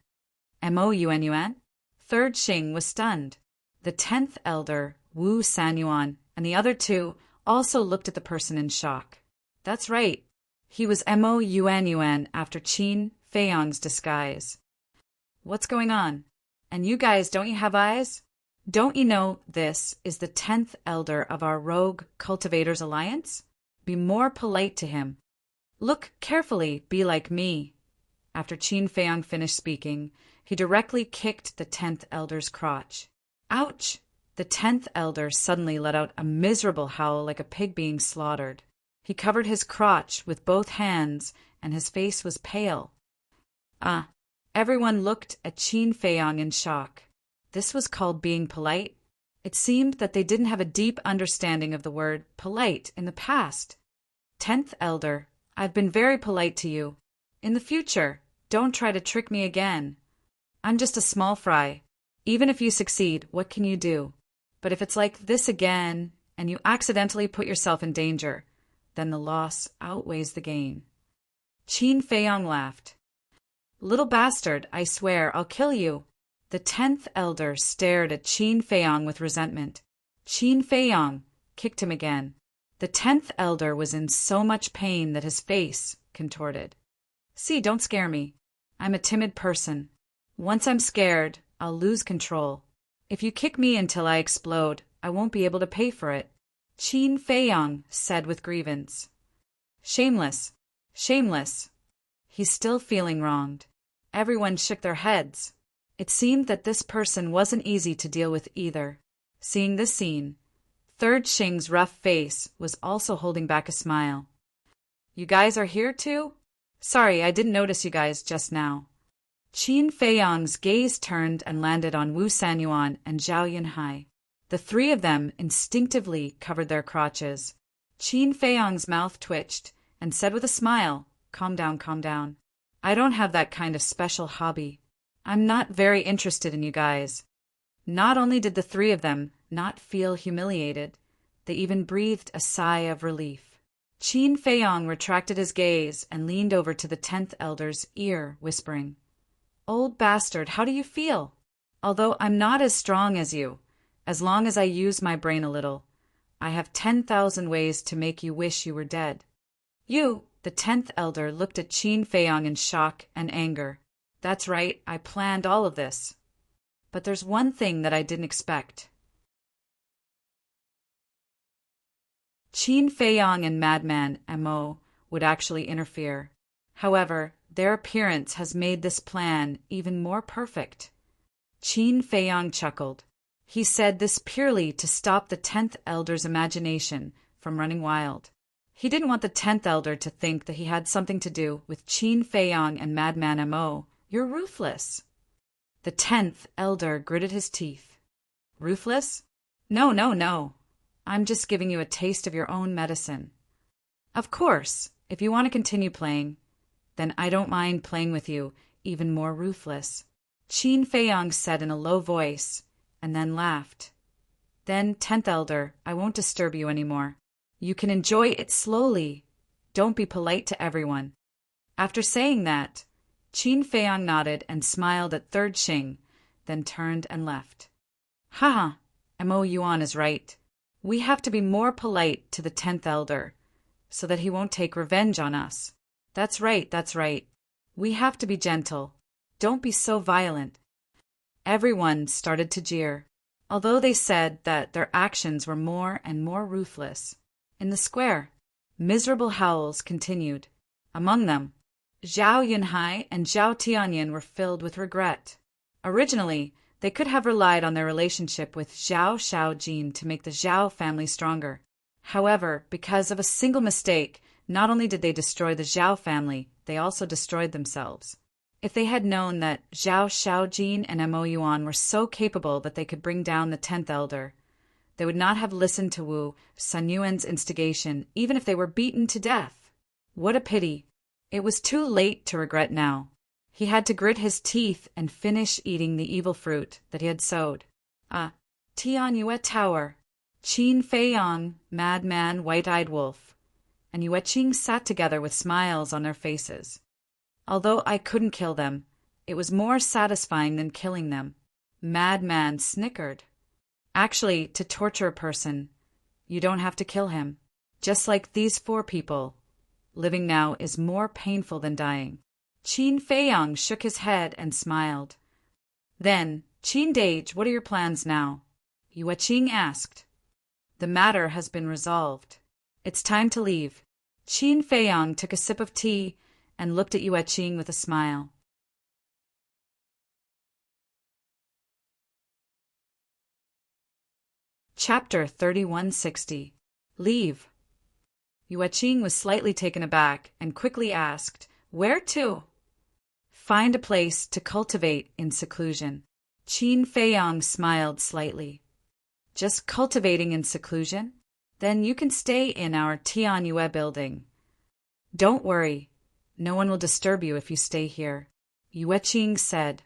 Mo-Yuan? Third Xing was stunned. The 10th elder, Wu Sanyuan, and the other two also looked at the person in shock. That's right. He was Mo-Yuan after Qin Feiyang's disguise. What's going on? And you guys, don't you have eyes? Don't you know this is the 10th elder of our Rogue Cultivators Alliance? Be more polite to him. Look carefully, be like me. After Qin Feiyang finished speaking, he directly kicked the 10th elder's crotch. Ouch! The 10th elder suddenly let out a miserable howl like a pig being slaughtered. He covered his crotch with both hands, and his face was pale. Everyone looked at Qin Feiyang in shock. This was called being polite? It seemed that they didn't have a deep understanding of the word polite in the past. 10th elder, I've been very polite to you. In the future, don't try to trick me again. I'm just a small fry. Even if you succeed, what can you do? But if it's like this again, and you accidentally put yourself in danger, then the loss outweighs the gain. Qin Feiyang laughed. Little bastard, I swear, I'll kill you. The 10th elder stared at Qin Feiyang with resentment. Qin Feiyang kicked him again. The 10th elder was in so much pain that his face contorted. See, don't scare me. I'm a timid person. Once I'm scared, I'll lose control. If you kick me until I explode, I won't be able to pay for it. Qin Feiyang said with grievance. Shameless. Shameless. He's still feeling wronged. Everyone shook their heads. It seemed that this person wasn't easy to deal with either. Seeing this scene, Third Xing's rough face was also holding back a smile. You guys are here too? Sorry, I didn't notice you guys just now. Qin Feiyang's gaze turned and landed on Wu Sanyuan and Zhao Yunhai. The three of them instinctively covered their crotches. Qin Feiyang's mouth twitched and said with a smile, Calm down, calm down. I don't have that kind of special hobby. I'm not very interested in you guys. Not only did the three of them not feel humiliated, they even breathed a sigh of relief. Qin Feiyang retracted his gaze and leaned over to the 10th elder's ear, whispering, Old bastard, how do you feel? Although I'm not as strong as you, as long as I use my brain a little, I have 10,000 ways to make you wish you were dead. You, the 10th elder, looked at Qin Feiyang in shock and anger. That's right, I planned all of this. But there's one thing that I didn't expect. Qin Feiyang and Madman Mo would actually interfere. However, their appearance has made this plan even more perfect. Qin Feiyang chuckled. He said this purely to stop the 10th elder's imagination from running wild. He didn't want the 10th elder to think that he had something to do with Qin Feiyang and Madman Mo. You're ruthless. The 10th elder gritted his teeth. Ruthless? No, no, no. I'm just giving you a taste of your own medicine. Of course, if you want to continue playing, then I don't mind playing with you, even more ruthless. Qin Feiyang said in a low voice, and then laughed. Then, 10th elder, I won't disturb you anymore. You can enjoy it slowly. Don't be polite to everyone. After saying that, Qin Feiyang nodded and smiled at Third Xing, then turned and left. Haha, Mo Yuan is right. We have to be more polite to the 10th elder, so that he won't take revenge on us. That's right, that's right. We have to be gentle. Don't be so violent. Everyone started to jeer, although they said that their actions were more and more ruthless. In the square, miserable howls continued. Among them, Zhao Yunhai and Zhao Tianyan were filled with regret. Originally, they could have relied on their relationship with Zhao Shaojin to make the Zhao family stronger. However, because of a single mistake, Not only did they destroy the Zhao family, they also destroyed themselves. If they had known that Zhao Shaojin and Mo Yuan were so capable that they could bring down the 10th elder, they would not have listened to Wu Sun Yuan's instigation, even if they were beaten to death. What a pity. It was too late to regret now. He had to grit his teeth and finish eating the evil fruit that he had sowed. Tianyue Tower. Qin Feiyang, Madman, White-Eyed Wolf, and Yueqing sat together with smiles on their faces. Although I couldn't kill them, it was more satisfying than killing them. Madman snickered. Actually, to torture a person, you don't have to kill him. Just like these 4 people, living now is more painful than dying. Qin Feiyang shook his head and smiled. Then, Qin Dage, what are your plans now? Yueqing asked. The matter has been resolved. It's time to leave. Qin Feiyang took a sip of tea and looked at Yueqing with a smile. Chapter 3160. Leave. Yueqing was slightly taken aback and quickly asked, Where to? Find a place to cultivate in seclusion. Qin Feiyang smiled slightly. Just cultivating in seclusion? Then you can stay in our Tianyue building. Don't worry. No one will disturb you if you stay here. Yueqing said.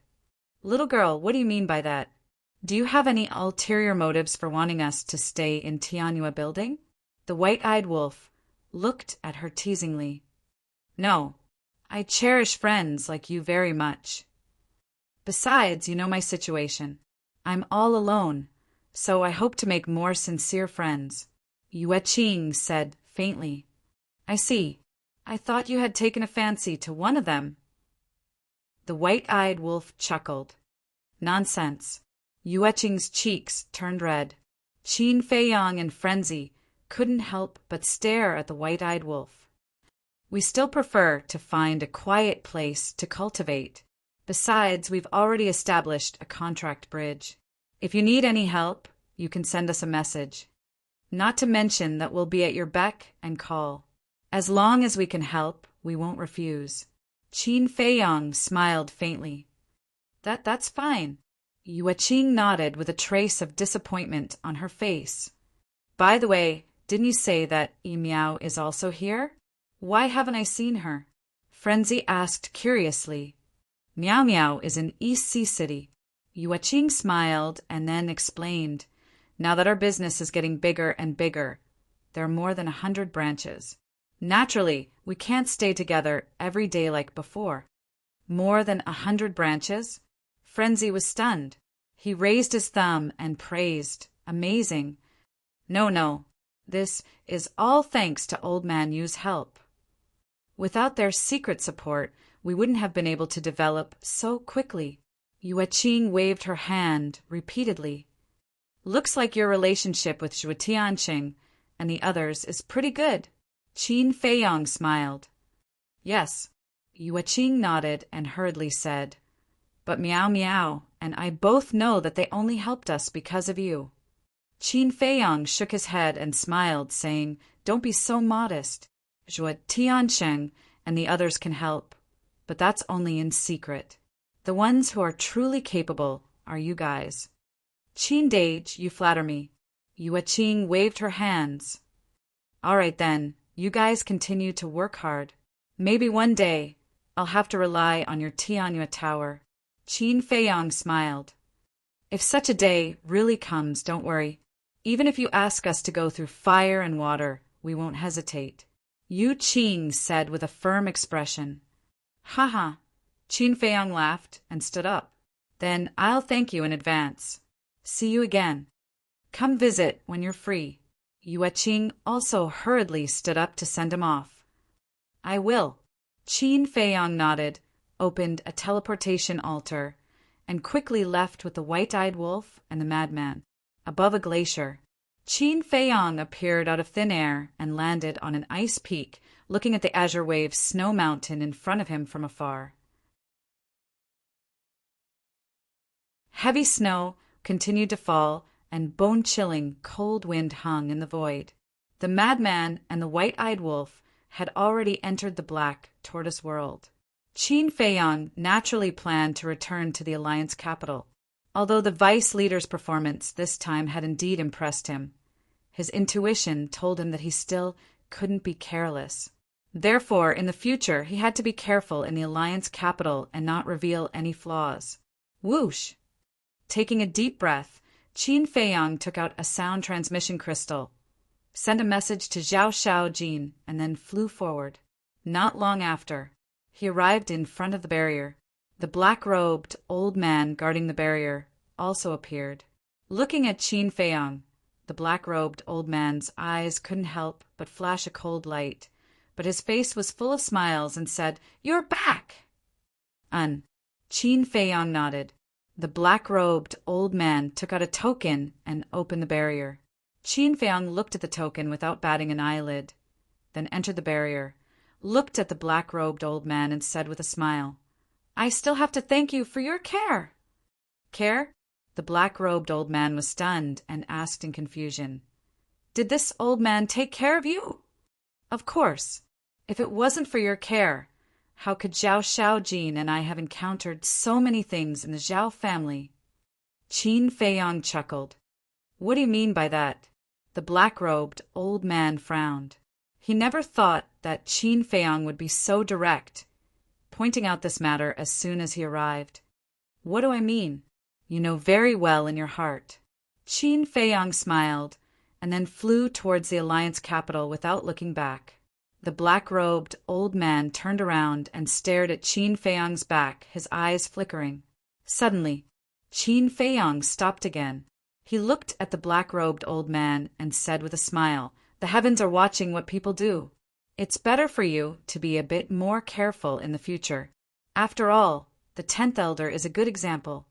Little girl, what do you mean by that? Do you have any ulterior motives for wanting us to stay in Tianyue building? The white-eyed wolf looked at her teasingly. No, I cherish friends like you very much. Besides, you know my situation. I'm all alone, so I hope to make more sincere friends. Yueqing said faintly. I see. I thought you had taken a fancy to one of them. The white-eyed wolf chuckled. Nonsense. Yueqing's cheeks turned red. Qin Feiyang in frenzy couldn't help but stare at the white-eyed wolf. We still prefer to find a quiet place to cultivate. Besides, we've already established a contract bridge. If you need any help, you can send us a message. Not to mention that we'll be at your beck and call. As long as we can help, we won't refuse. Qin Feiyang smiled faintly. That's fine. Yueqing nodded with a trace of disappointment on her face. By the way, didn't you say that Yi Miao is also here? Why haven't I seen her? Frenzy asked curiously. Miao Miao is in East Sea City. Yueqing smiled and then explained. Now that our business is getting bigger and bigger, there are more than 100 branches. Naturally, we can't stay together every day like before. More than 100 branches? Frenzy was stunned. He raised his thumb and praised. Amazing. No. This is all thanks to Old Man Yu's help. Without their secret support, we wouldn't have been able to develop so quickly. Yueqing waved her hand repeatedly. Looks like your relationship with Zhuo Tianqing and the others is pretty good. Qin Feiyang smiled. Yes. Yueqing nodded and hurriedly said. But Miao Miao and I both know that they only helped us because of you. Qin Feiyang shook his head and smiled, saying, Don't be so modest. Zhuo Tianqing and the others can help, but that's only in secret. The ones who are truly capable are you guys. Qin Dage, you flatter me. Yueqing waved her hands. All right then, you guys continue to work hard. Maybe one day I'll have to rely on your Tianyue Tower. Qin Feiyang smiled. If such a day really comes, don't worry. Even if you ask us to go through fire and water, we won't hesitate. Yu Qing said with a firm expression. Ha. Qin Feiyang laughed and stood up. Then I'll thank you in advance. See you again. Come visit when you're free. Yueqing also hurriedly stood up to send him off. I will. Qin Feiyang nodded, opened a teleportation altar, and quickly left with the white-eyed wolf and the madman. Above a glacier, Qin Feiyang appeared out of thin air and landed on an ice peak, looking at the azure wave snow mountain in front of him from afar. Heavy snow continued to fall, and bone-chilling cold wind hung in the void. The madman and the white-eyed wolf had already entered the black tortoise world. Qin Feiyang naturally planned to return to the Alliance capital. Although the vice leader's performance this time had indeed impressed him, his intuition told him that he still couldn't be careless. Therefore, in the future, he had to be careful in the Alliance capital and not reveal any flaws. Whoosh! Taking a deep breath, Qin Feiyang took out a sound transmission crystal, sent a message to Zhao Xiaojin, and then flew forward. Not long after, he arrived in front of the barrier. The black-robed old man guarding the barrier also appeared. Looking at Qin Feiyang, the black-robed old man's eyes couldn't help but flash a cold light, but his face was full of smiles and said, "You're back!" Qin Feiyang nodded. The black-robed old man took out a token and opened the barrier. Qin Feiyang looked at the token without batting an eyelid, then entered the barrier, looked at the black-robed old man and said with a smile, "I still have to thank you for your care." Care? The black-robed old man was stunned and asked in confusion, "Did this old man take care of you?" "Of course. If it wasn't for your care, how could Zhao Xiaojin and I have encountered so many things in the Zhao family?" Qin Feiyang chuckled. "What do you mean by that?" The black-robed old man frowned. He never thought that Qin Feiyang would be so direct, pointing out this matter as soon as he arrived. "What do I mean? You know very well in your heart." Qin Feiyang smiled, and then flew towards the Alliance capital without looking back. The black-robed old man turned around and stared at Qin Feiyang's back, his eyes flickering. Suddenly, Qin Feiyang stopped again. He looked at the black-robed old man and said with a smile, "The heavens are watching what people do. It's better for you to be a bit more careful in the future. After all, the 10th elder is a good example."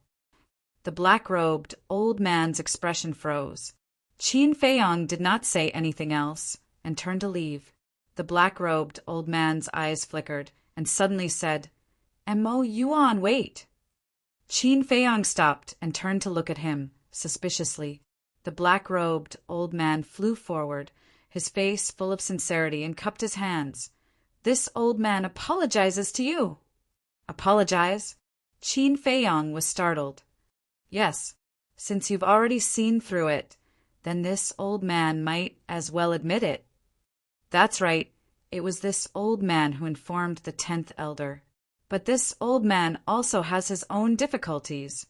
The black-robed old man's expression froze. Qin Feiyang did not say anything else and turned to leave. The black-robed old man's eyes flickered and suddenly said, "And Mo Yuan, wait." Qin Feiyang stopped and turned to look at him suspiciously. The black-robed old man flew forward, his face full of sincerity, and cupped his hands. "This old man apologizes to you." "Apologize?" Qin Feiyang was startled. "Yes, since you've already seen through it, then this old man might as well admit it." "That's right. It was this old man who informed the 10th elder. But this old man also has his own difficulties.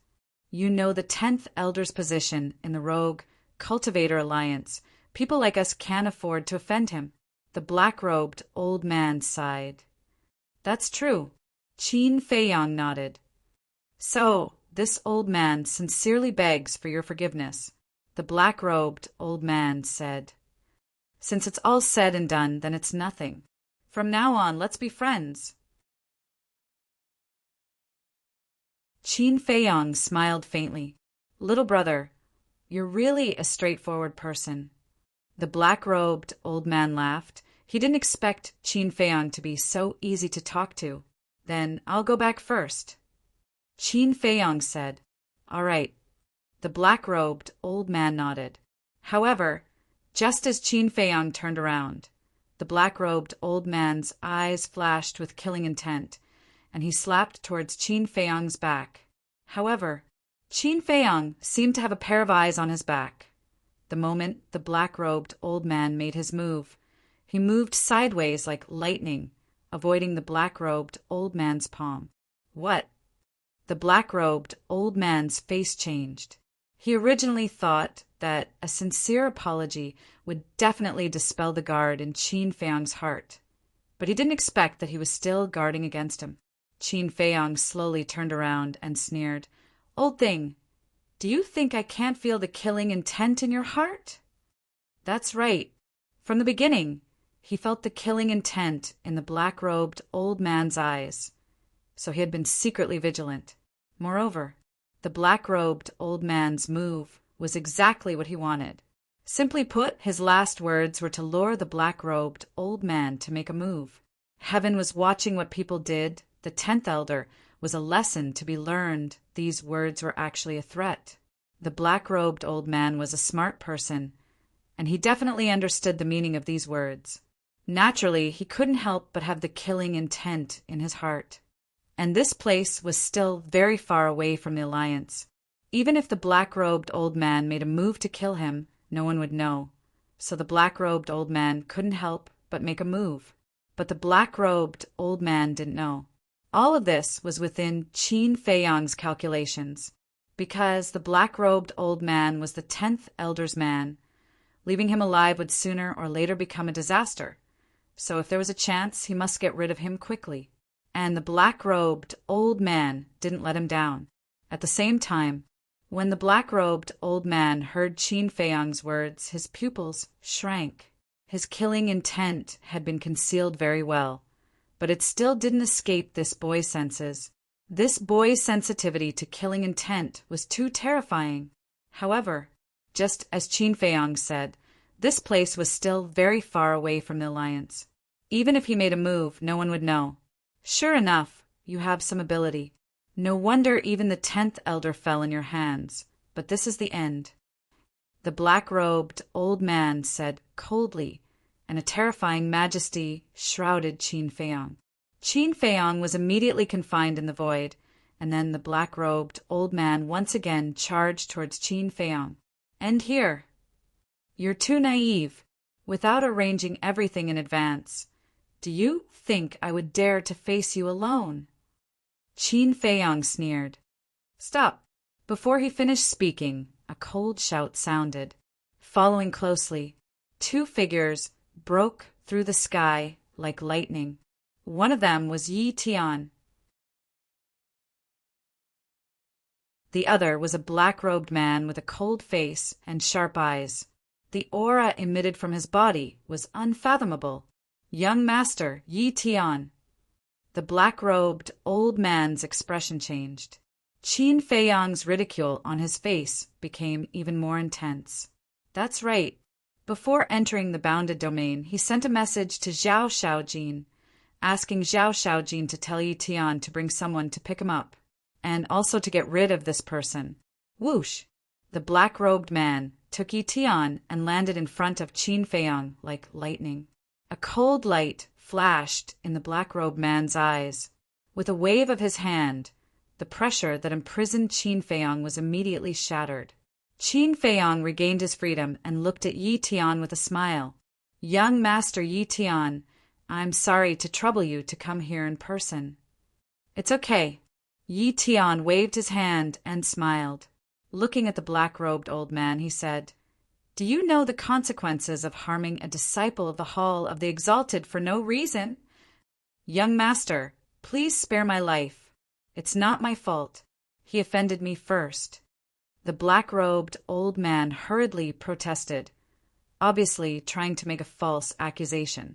You know the 10th elder's position in the Rogue Cultivator Alliance. People like us can't afford to offend him." The black-robed old man sighed. "That's true." Qin Feiyang nodded. "So, this old man sincerely begs for your forgiveness," the black-robed old man said. "Since it's all said and done, then it's nothing. From now on, let's be friends." Qin Feiyang smiled faintly. "Little brother, you're really a straightforward person." The black-robed old man laughed. He didn't expect Qin Feiyang to be so easy to talk to. "Then I'll go back first." Qin Feiyang said, "All right." The black-robed old man nodded. However, just as Qin Feiyang turned around, the black-robed old man's eyes flashed with killing intent, and he slapped towards Qin Feiyang's back. However, Qin Feiyang seemed to have a pair of eyes on his back. The moment the black-robed old man made his move, he moved sideways like lightning, avoiding the black-robed old man's palm. "What?" The black-robed old man's face changed. He originally thought that a sincere apology would definitely dispel the guard in Qin Feiyang's heart, but he didn't expect that he was still guarding against him. Qin Feiyang slowly turned around and sneered, "Old thing, do you think I can't feel the killing intent in your heart?" That's right. From the beginning, he felt the killing intent in the black-robed old man's eyes, so he had been secretly vigilant. Moreover, the black-robed old man's move was exactly what he wanted. Simply put, his last words were to lure the black-robed old man to make a move. Heaven was watching what people did. The 10th elder was a lesson to be learned. These words were actually a threat. The black-robed old man was a smart person, and he definitely understood the meaning of these words. Naturally, he couldn't help but have the killing intent in his heart. And this place was still very far away from the Alliance. Even if the black-robed old man made a move to kill him, no one would know. So the black-robed old man couldn't help but make a move. But the black-robed old man didn't know. All of this was within Qin Feiyang's calculations, because the black-robed old man was the 10th Elder's man. Leaving him alive would sooner or later become a disaster. So if there was a chance, he must get rid of him quickly. And the black-robed old man didn't let him down. At the same time, when the black-robed old man heard Qin Feiyang's words, his pupils shrank. His killing intent had been concealed very well, but it still didn't escape this boy's senses. This boy's sensitivity to killing intent was too terrifying. However, just as Qin Feiyang said, this place was still very far away from the Alliance. Even if he made a move, no one would know. Sure enough, you have some ability. No wonder even the 10th Elder fell in your hands. But this is the end. The black-robed old man said coldly, and a terrifying majesty shrouded Qin Feiyang. Qin Feiyang was immediately confined in the void, and then the black-robed old man once again charged towards Qin Feiyang. End here. You're too naive. Without arranging everything in advance, do you think I would dare to face you alone? Qin Feiyang sneered. Stop. Before he finished speaking, a cold shout sounded. Following closely, two figures broke through the sky like lightning. One of them was Yi Tian. The other was a black-robed man with a cold face and sharp eyes. The aura emitted from his body was unfathomable. Young Master Yi Tian. The black-robed old man's expression changed. Qin Feiyang's ridicule on his face became even more intense. That's right. Before entering the bounded domain, he sent a message to Zhao Shaojin, asking Zhao Shaojin to tell Yi Tian to bring someone to pick him up, and also to get rid of this person. Whoosh! The black-robed man took Yi Tian and landed in front of Qin Feiyang like lightning. A cold light flashed in the black-robed man's eyes. With a wave of his hand, the pressure that imprisoned Qin Feiyang was immediately shattered. Qin Feiyang regained his freedom and looked at Yi Tian with a smile. Young Master Yi Tian, I'm sorry to trouble you to come here in person. It's okay. Yi Tian waved his hand and smiled. Looking at the black-robed old man, he said, Do you know the consequences of harming a disciple of the Hall of the Exalted for no reason? Young Master, please spare my life. It's not my fault. He offended me first. The black-robed old man hurriedly protested, obviously trying to make a false accusation.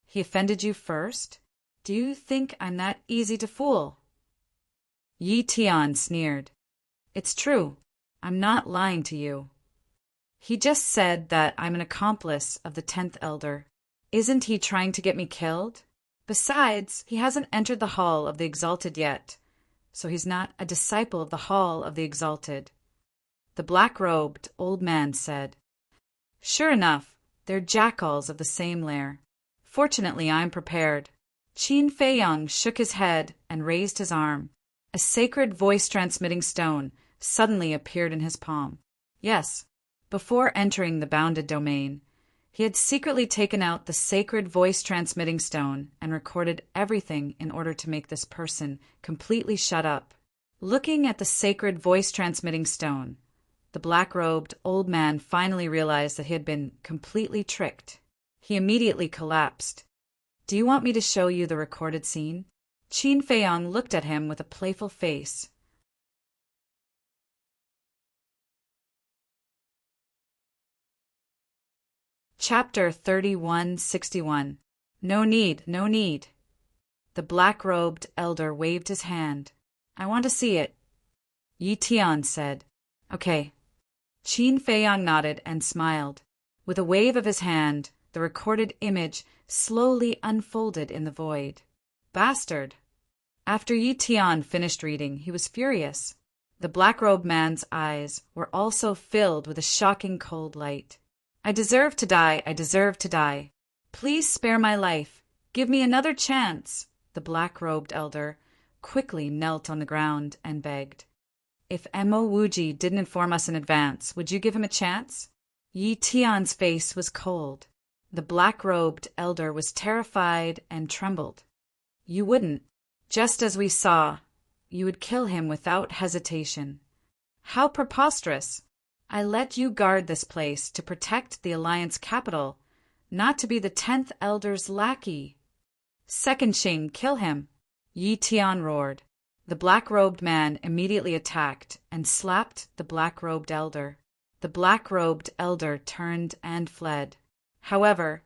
He offended you first? Do you think I'm that easy to fool? Yi Tian sneered. It's true. I'm not lying to you. He just said that I'm an accomplice of the 10th Elder. Isn't he trying to get me killed? Besides, he hasn't entered the Hall of the Exalted yet, so he's not a disciple of the Hall of the Exalted. The black-robed old man said, Sure enough, they're jackals of the same lair. Fortunately, I'm prepared. Qin Feiyang shook his head and raised his arm. A sacred voice-transmitting stone suddenly appeared in his palm. Yes, before entering the bounded domain, he had secretly taken out the sacred voice-transmitting stone and recorded everything in order to make this person completely shut up. Looking at the sacred voice-transmitting stone, the black-robed old man finally realized that he had been completely tricked. He immediately collapsed. Do you want me to show you the recorded scene? Qin Feiyang looked at him with a playful face. Chapter 3161. No need, no need. The black-robed elder waved his hand. I want to see it. Yi Tian said, Okay. Qin Feiyang nodded and smiled. With a wave of his hand, the recorded image slowly unfolded in the void. Bastard! After Yi Tian finished reading, he was furious. The black-robed man's eyes were also filled with a shocking cold light. I deserve to die, I deserve to die. Please spare my life. Give me another chance. The black-robed elder quickly knelt on the ground and begged. If Emo Wuji didn't inform us in advance, would you give him a chance? Yi Tian's face was cold. The black-robed elder was terrified and trembled. You wouldn't. Just as we saw, you would kill him without hesitation. How preposterous! I let you guard this place to protect the Alliance capital, not to be the 10th Elder's lackey. Second Xing, kill him! Yi Tian roared. The black-robed man immediately attacked and slapped the black-robed elder. The black-robed elder turned and fled. However,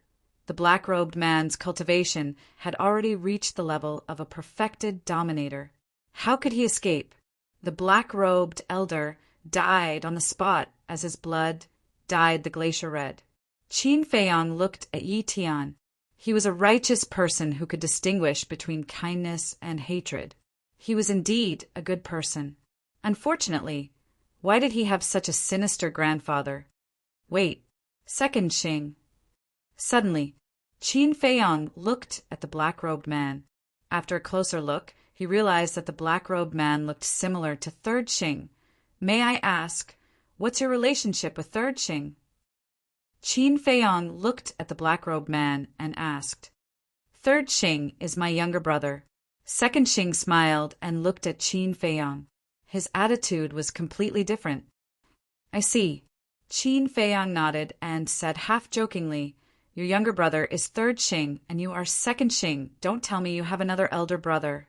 the black-robed man's cultivation had already reached the level of a perfected dominator. How could he escape? The black-robed elder died on the spot as his blood dyed the glacier red. Qin Feiyang looked at Yi Tian. He was a righteous person who could distinguish between kindness and hatred. He was indeed a good person. Unfortunately, why did he have such a sinister grandfather? Wait, Second Xing. Suddenly, Qin Feiyang looked at the black-robed man. After a closer look, he realized that the black-robed man looked similar to Third Xing. May I ask, what's your relationship with Third Xing? Qin Feiyang looked at the black-robed man and asked. Third Xing is my younger brother. Second Xing smiled and looked at Qin Feiyang. His attitude was completely different. I see. Qin Feiyang nodded and said half-jokingly, Your younger brother is Third Xing and you are Second Xing. Don't tell me you have another elder brother.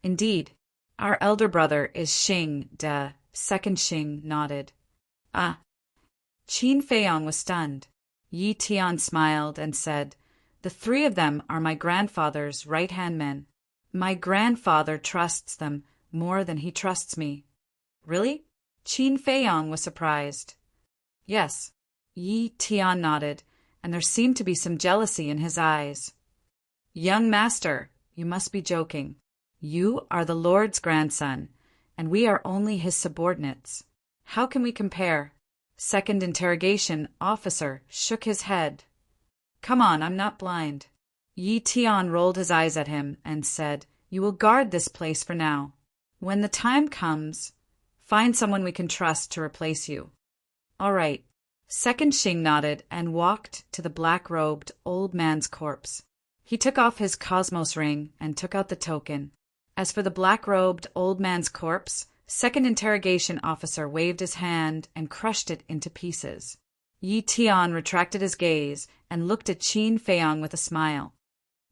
Indeed, our elder brother is Xing de. Second Xing nodded. Ah. Qin Feiyang was stunned. Yi Tian smiled and said, The three of them are my grandfather's right-hand men. My grandfather trusts them more than he trusts me. Really? Qin Feiyang was surprised. Yes. Yi Tian nodded, and there seemed to be some jealousy in his eyes. Young master, you must be joking. You are the Lord's grandson, and we are only his subordinates. How can we compare? Second interrogation officer shook his head. Come on, I'm not blind. Yi Tian rolled his eyes at him and said, You will guard this place for now. When the time comes, find someone we can trust to replace you. All right. Second Xing nodded and walked to the black-robed old man's corpse. He took off his cosmos ring and took out the token. As for the black-robed old man's corpse, second interrogation officer waved his hand and crushed it into pieces. Yi Tian retracted his gaze and looked at Qin Feiyang with a smile.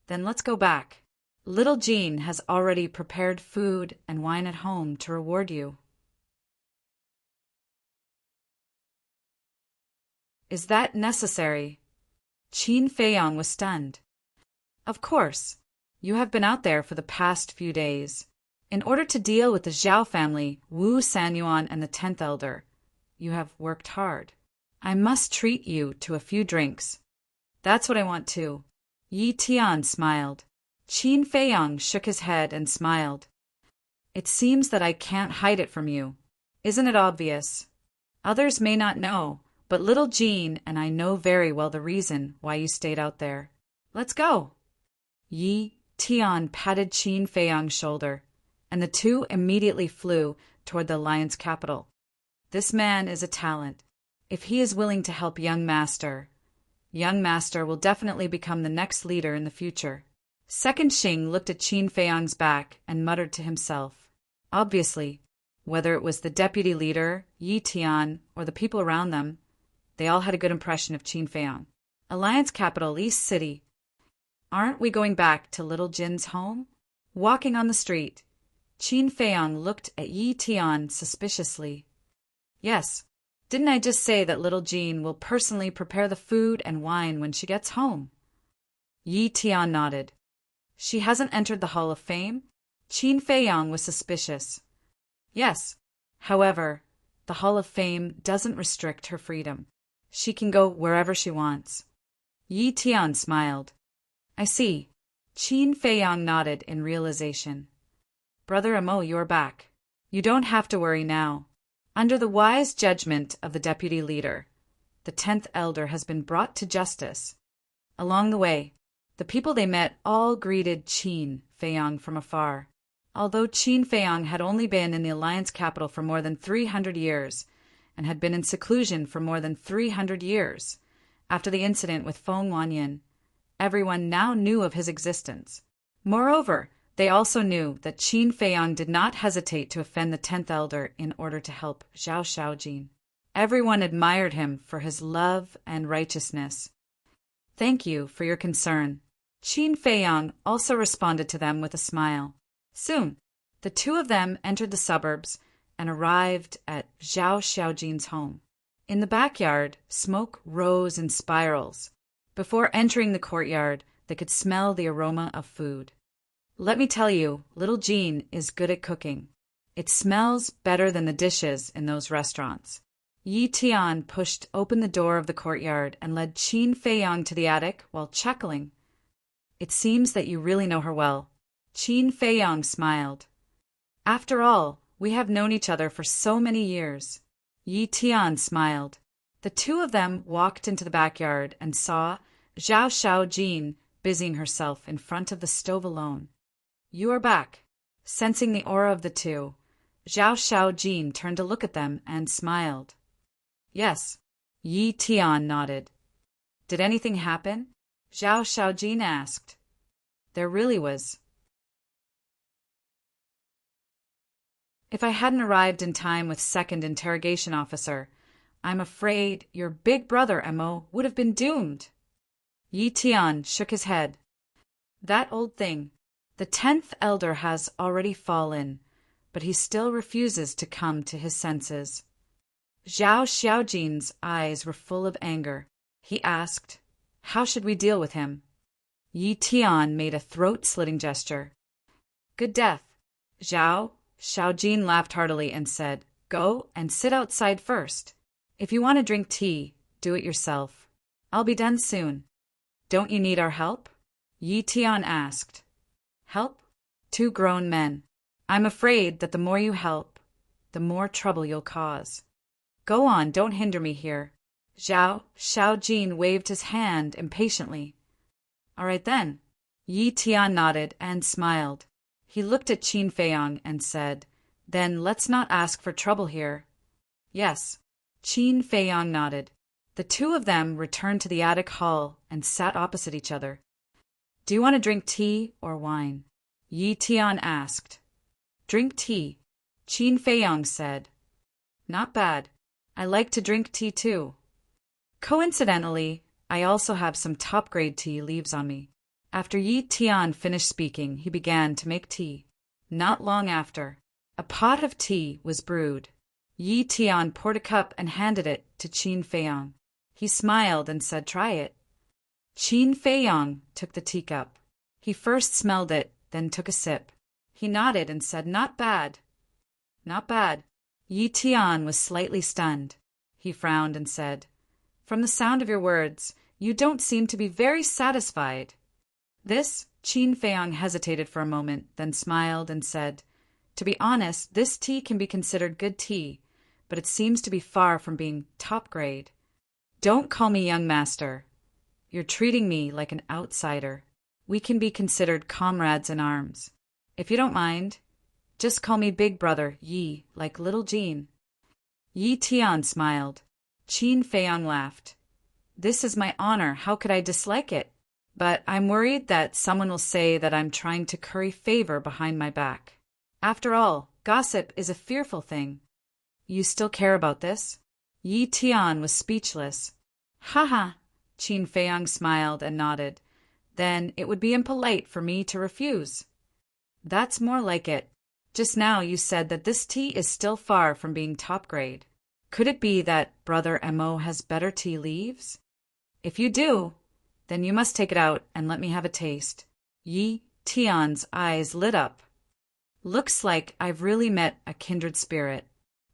Then let's go back. Little Jean has already prepared food and wine at home to reward you. Is that necessary? Qin Feiyang was stunned. Of course. You have been out there for the past few days. In order to deal with the Zhao family, Wu Sanyuan and the 10th Elder, you have worked hard. I must treat you to a few drinks. That's what I want too. Yi Tian smiled. Qin Feiyang shook his head and smiled. It seems that I can't hide it from you. Isn't it obvious? Others may not know, but little Jean and I know very well the reason why you stayed out there. Let's go. Yi Tian patted Qin Feiyang's shoulder, and the two immediately flew toward the Alliance capital. This man is a talent. If he is willing to help young master will definitely become the next leader in the future. Second Xing looked at Qin Feiyang's back and muttered to himself. Obviously, whether it was the deputy leader, Yi Tian, or the people around them, they all had a good impression of Qin Feiyang. Alliance capital, East City. Aren't we going back to little Jin's home? Walking on the street, Qin Feiyang looked at Yi Tian suspiciously. Yes. Didn't I just say that little Jean will personally prepare the food and wine when she gets home? Yi Tian nodded. She hasn't entered the Hall of Fame? Qin Feiyang was suspicious. Yes. However, the Hall of Fame doesn't restrict her freedom. She can go wherever she wants. Yi Tian smiled. I see. Qin Feiyang nodded in realization. Brother Amo, you are back. You don't have to worry now. Under the wise judgment of the deputy leader, the 10th Elder has been brought to justice. Along the way, the people they met all greeted Qin Feiyang from afar. Although Qin Feiyang had only been in the alliance capital for more than 300 years, and had been in seclusion for more than 300 years, after the incident with Feng Wanyin, everyone now knew of his existence. Moreover, they also knew that Qin Feiyang did not hesitate to offend the 10th elder in order to help Zhao Xiaojin. Everyone admired him for his love and righteousness. "Thank you for your concern." Qin Feiyang also responded to them with a smile. Soon, the two of them entered the suburbs and arrived at Zhao Xiaojin's home. In the backyard, smoke rose in spirals. Before entering the courtyard, they could smell the aroma of food. Let me tell you, little Jean is good at cooking. It smells better than the dishes in those restaurants. Yi Tian pushed open the door of the courtyard and led Qin Feiyang to the attic while chuckling. "It seems that you really know her well." Qin Feiyang smiled. "After all, we have known each other for so many years." Yi Tian smiled. The two of them walked into the backyard and saw Zhao Xiaojin busying herself in front of the stove alone. "You are back." Sensing the aura of the two, Zhao Xiaojin turned to look at them and smiled. "Yes." Yi Tian nodded. "Did anything happen?" Zhao Xiaojin asked. "There really was." "If I hadn't arrived in time with second interrogation officer, I'm afraid your big brother, Mo, would have been doomed." Yi Tian shook his head. "That old thing. The 10th elder has already fallen, but he still refuses to come to his senses." Zhao Xiaojin's eyes were full of anger. He asked, "How should we deal with him?" Yi Tian made a throat-slitting gesture. "Good death." Zhao Xiaojin laughed heartily and said, "Go and sit outside first. If you want to drink tea, do it yourself. I'll be done soon." "Don't you need our help?" Yi Tian asked. "Help?" Two grown men. "I'm afraid that the more you help, the more trouble you'll cause." "Go on, don't hinder me here." Zhao Xiaojin waved his hand impatiently. "All right then." Yi Tian nodded and smiled. He looked at Qin Feiyang and said, "Then let's not ask for trouble here." "Yes." Qin Feiyang nodded. The two of them returned to the attic hall and sat opposite each other. "Do you want to drink tea or wine?" Yi Tian asked. "Drink tea," Qin Feiyang said. "Not bad. I like to drink tea too. Coincidentally, I also have some top-grade tea leaves on me." After Yi Tian finished speaking, he began to make tea. Not long after, a pot of tea was brewed. Yi Tian poured a cup and handed it to Qin Feiyang. He smiled and said, "Try it." Qin Feiyang took the teacup. He first smelled it, then took a sip. He nodded and said, "Not bad." "Not bad." Yi Tian was slightly stunned. He frowned and said, "From the sound of your words, you don't seem to be very satisfied." This, Qin Feiyang hesitated for a moment, then smiled and said, "To be honest, this tea can be considered good tea, but it seems to be far from being top grade." "Don't call me young master. You're treating me like an outsider. We can be considered comrades in arms. If you don't mind, just call me big brother Yi, like little Jean." Yi Tian smiled. Qin Feiyang laughed. "This is my honor. How could I dislike it? But I'm worried that someone will say that I'm trying to curry favor behind my back. After all, gossip is a fearful thing." "You still care about this?" Yi Tian was speechless. "Ha ha!" Qin Feiyang smiled and nodded. "Then it would be impolite for me to refuse." "That's more like it. Just now you said that this tea is still far from being top grade. Could it be that Brother Mo has better tea leaves? If you do, then you must take it out and let me have a taste." Yi Tian's eyes lit up. "Looks like I've really met a kindred spirit."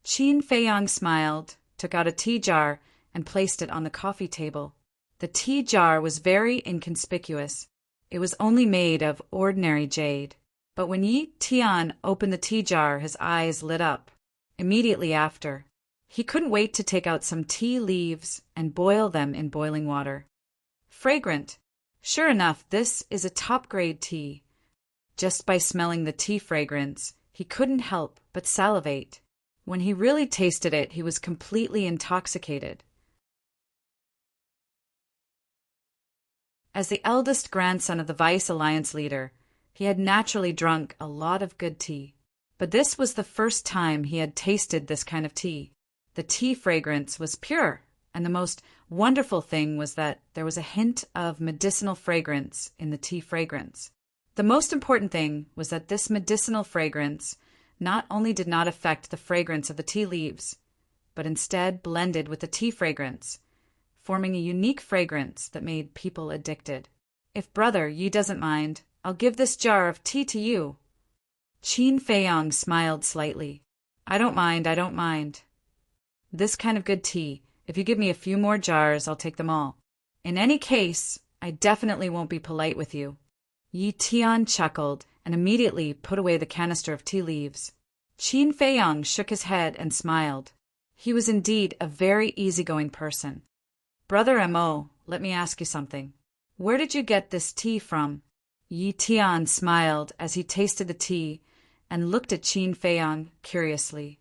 Qin Feiyang smiled, took out a tea jar, and placed it on the coffee table. The tea jar was very inconspicuous. It was only made of ordinary jade. But when Yi Tian opened the tea jar, his eyes lit up. Immediately after, he couldn't wait to take out some tea leaves and boil them in boiling water. Fragrant, Sure enough, this is a top-grade tea. Just by smelling the tea fragrance, he couldn't help but salivate. When he really tasted it, he was completely intoxicated. As the eldest grandson of the Vice Alliance leader, he had naturally drunk a lot of good tea. But this was the first time he had tasted this kind of tea. The tea fragrance was pure, and the most wonderful thing was that there was a hint of medicinal fragrance in the tea fragrance. The most important thing was that this medicinal fragrance not only did not affect the fragrance of the tea leaves, but instead blended with the tea fragrance, forming a unique fragrance that made people addicted. If brother Yi doesn't mind, I'll give this jar of tea to you. Qin Feiyang smiled slightly. I don't mind. This kind of good tea, if you give me a few more jars, I'll take them all. In any case, I definitely won't be polite with you. Yi Tian chuckled and immediately put away the canister of tea leaves. Qin Feiyang shook his head and smiled. He was indeed a very easygoing person. Brother Mo, let me ask you something. Where did you get this tea from? Yi Tian smiled as he tasted the tea and looked at Qin Feiyang curiously.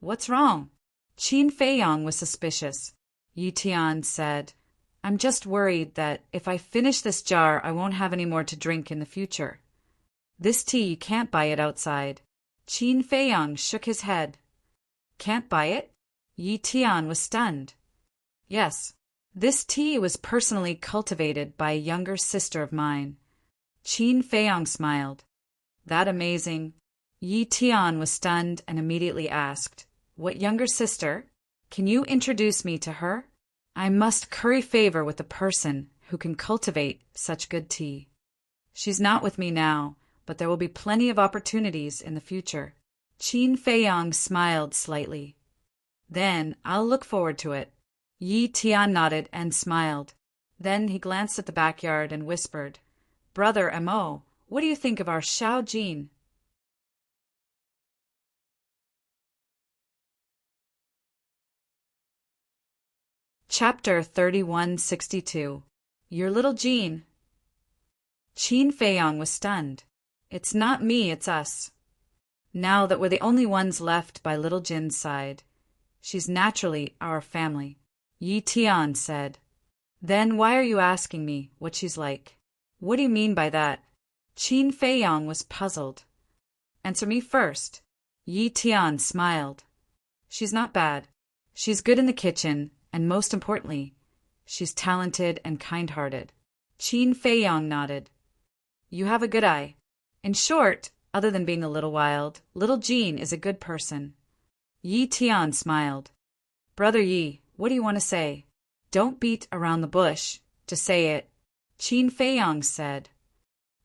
What's wrong? Qin Feiyang was suspicious. Yi Tian said, I'm just worried that if I finish this jar, I won't have any more to drink in the future. This tea, you can't buy it outside. Qin Feiyang shook his head. Can't buy it? Yi Tian was stunned. Yes, this tea was personally cultivated by a younger sister of mine. Qin Feiyang smiled. That amazing? Yi Tian was stunned and immediately asked, What younger sister? Can you introduce me to her? I must curry favor with the person who can cultivate such good tea. She's not with me now, but there will be plenty of opportunities in the future. Qin Feiyang smiled slightly. Then I'll look forward to it. Yi Tian nodded and smiled. Then he glanced at the backyard and whispered, Brother Mo, what do you think of our Xiao Jin? Chapter 3162. Your little Jean. Qin Feiyang was stunned. It's not me, it's us. Now that we're the only ones left by little Jin's side, she's naturally our family. Yi Tian said. Then why are you asking me what she's like? What do you mean by that? Qin Feiyang was puzzled. Answer me first. Yi Tian smiled. She's not bad. She's good in the kitchen, and most importantly, she's talented and kind-hearted. Qin Feiyang nodded. You have a good eye. In short, other than being a little wild, little Jean is a good person. Yi Tian smiled. Brother Yi, what do you want to say? Don't beat around the bush. Just say it. Qin Feiyang said.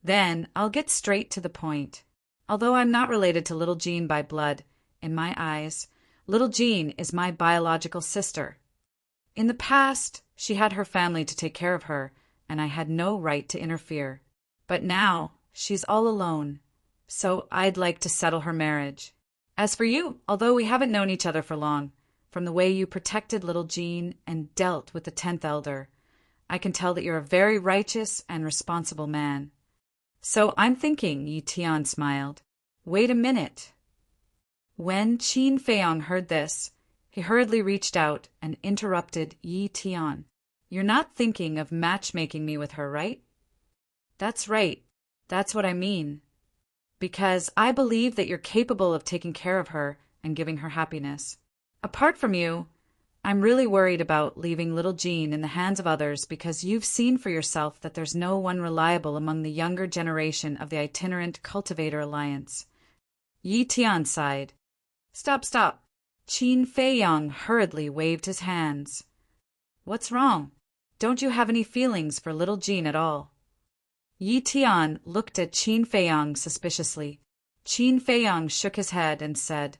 Then I'll get straight to the point. Although I'm not related to little Jean by blood, in my eyes, little Jean is my biological sister. In the past, she had her family to take care of her, and I had no right to interfere. But now, she's all alone, so I'd like to settle her marriage. As for you, although we haven't known each other for long, from the way you protected little Jean and dealt with the 10th elder, I can tell that you're a very righteous and responsible man. So I'm thinking, Yi Tian smiled. Wait a minute. When Qin Feiyang heard this, he hurriedly reached out and interrupted Yi Tian. You're not thinking of matchmaking me with her, right? That's right. That's what I mean. Because I believe that you're capable of taking care of her and giving her happiness. Apart from you, I'm really worried about leaving little Jean in the hands of others because you've seen for yourself that there's no one reliable among the younger generation of the Itinerant Cultivator Alliance. Yi Tian sighed. Stop. Qin Feiyang hurriedly waved his hands. What's wrong? Don't you have any feelings for little Jean at all? Yi Tian looked at Qin Feiyang suspiciously. Qin Feiyang shook his head and said,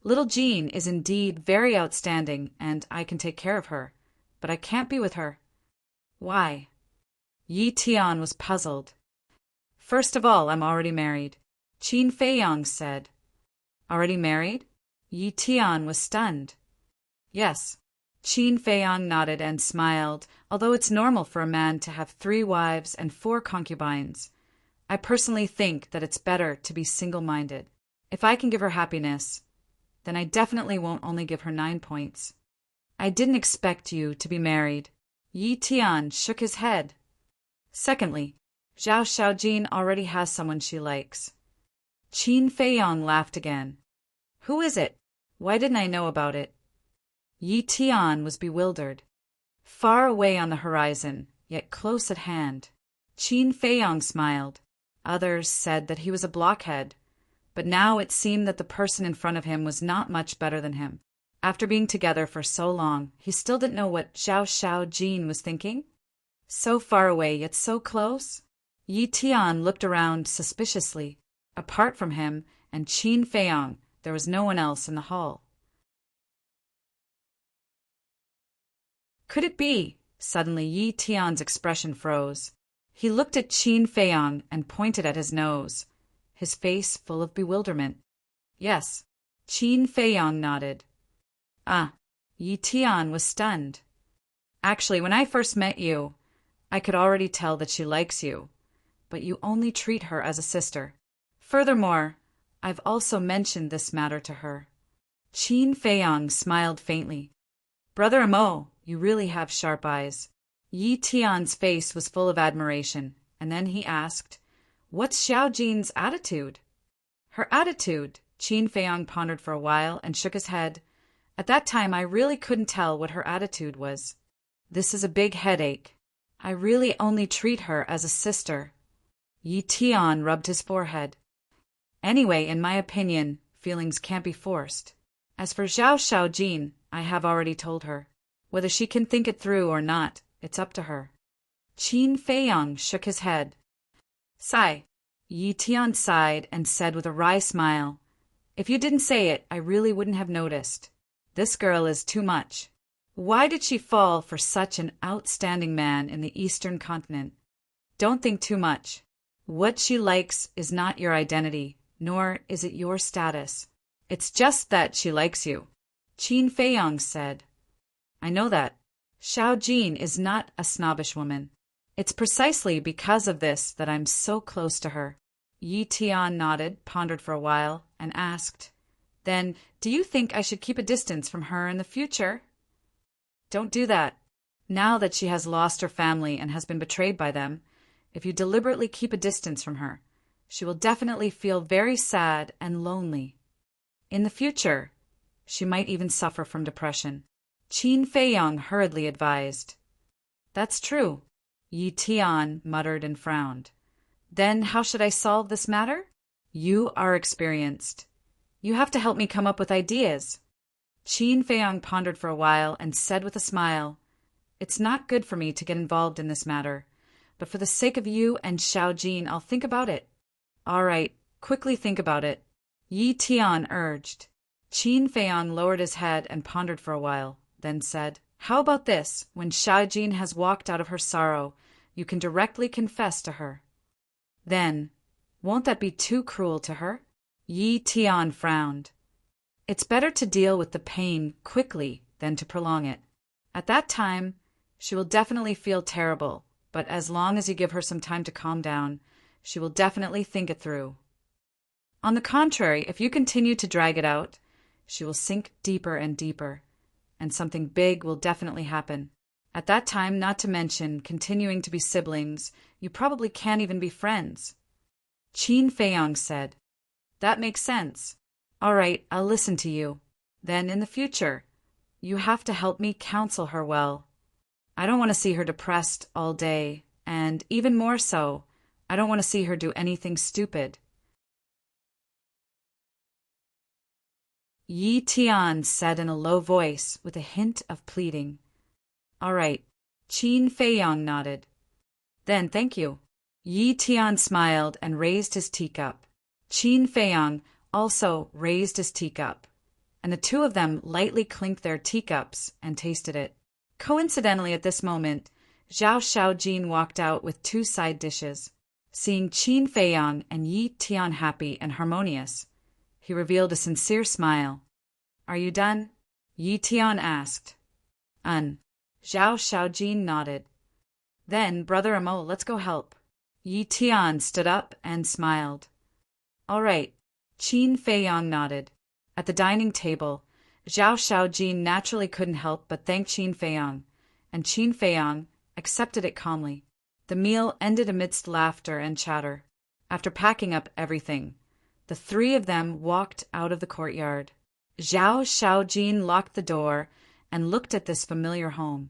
Little Jean is indeed very outstanding, and I can take care of her, but I can't be with her. Why? Yi Tian was puzzled. First of all, I'm already married, Qin Feiyang said. Already married? Yi Tian was stunned. Yes. Qin Feiyang nodded and smiled, although it's normal for a man to have 3 wives and 4 concubines. I personally think that it's better to be single-minded. If I can give her happiness, then I definitely won't only give her 9 points. I didn't expect you to be married. Yi Tian shook his head. Secondly, Zhao Xiaojin already has someone she likes. Qin Feiyang laughed again. Who is it? Why didn't I know about it? Yi Tian was bewildered. Far away on the horizon, yet close at hand. Qin Feiyang smiled. Others said that he was a blockhead, but now it seemed that the person in front of him was not much better than him. After being together for so long, he still didn't know what Zhao Xiaojin was thinking. So far away, yet so close. Yi Tian looked around suspiciously. Apart from him and Qin Feiyang, there was no one else in the hall. Could it be? Suddenly Yi Tian's expression froze. He looked at Qin Feiyang and pointed at his nose, his face full of bewilderment. Yes. Qin Feiyang nodded. Ah, Yi Tian was stunned. Actually, when I first met you, I could already tell that she likes you, but you only treat her as a sister. Furthermore, I've also mentioned this matter to her. Qin Feiyang smiled faintly. Brother Amo, you really have sharp eyes. Yi Tian's face was full of admiration, and then he asked, What's Xiaojin's attitude? Her attitude, Qin Feiyang pondered for a while and shook his head. At that time, I really couldn't tell what her attitude was. This is a big headache. I really only treat her as a sister. Yi Tian rubbed his forehead. Anyway, in my opinion, feelings can't be forced. As for Zhao Xiaojin, I have already told her. Whether she can think it through or not, it's up to her. Qin Feiyang shook his head. Sigh. Yi Tian sighed and said with a wry smile, If you didn't say it, I really wouldn't have noticed. This girl is too much. Why did she fall for such an outstanding man in the Eastern continent? Don't think too much. What she likes is not your identity, nor is it your status. It's just that she likes you. Qin Feiyang said. I know that. Xiaojin is not a snobbish woman. It's precisely because of this that I'm so close to her. Yi Tian nodded, pondered for a while, and asked, Then, do you think I should keep a distance from her in the future? Don't do that. Now that she has lost her family and has been betrayed by them, if you deliberately keep a distance from her, she will definitely feel very sad and lonely. In the future, she might even suffer from depression. Qin Feiyang hurriedly advised. That's true. Yi Tian muttered and frowned. Then how should I solve this matter? You are experienced. You have to help me come up with ideas. Qin Feiyang pondered for a while and said with a smile, It's not good for me to get involved in this matter, but for the sake of you and Xiaojin, I'll think about it. All right, quickly think about it. Yi Tian urged. Qin Feiyang lowered his head and pondered for a while, then said, How about this? When Xiaojin has walked out of her sorrow, you can directly confess to her. Then, won't that be too cruel to her? Yi Tian frowned. It's better to deal with the pain quickly than to prolong it. At that time, she will definitely feel terrible, but as long as you give her some time to calm down, she will definitely think it through. On the contrary, if you continue to drag it out, she will sink deeper and deeper, and something big will definitely happen. At that time, not to mention continuing to be siblings, you probably can't even be friends. Qin Feiyang said, That makes sense. All right, I'll listen to you. Then in the future, you have to help me counsel her well. I don't want to see her depressed all day, and even more so, I don't want to see her do anything stupid. Yi Tian said in a low voice with a hint of pleading. All right. Qin Feiyang nodded. Then thank you. Yi Tian smiled and raised his teacup. Qin Feiyang also raised his teacup, and the two of them lightly clinked their teacups and tasted it. Coincidentally, at this moment, Zhao Xiaojin walked out with 2 side dishes. Seeing Qin Feiyang and Yi Tian happy and harmonious, he revealed a sincere smile. Are you done? Yi Tian asked. Zhao Shaojin nodded. Then, Brother Amo, let's go help. Yi Tian stood up and smiled. All right. Qin Feiyang nodded. At the dining table, Zhao Shaojin naturally couldn't help but thank Qin Feiyang, and Qin Feiyang accepted it calmly. The meal ended amidst laughter and chatter. After packing up everything, the three of them walked out of the courtyard. Zhao Shaojin locked the door and looked at this familiar home,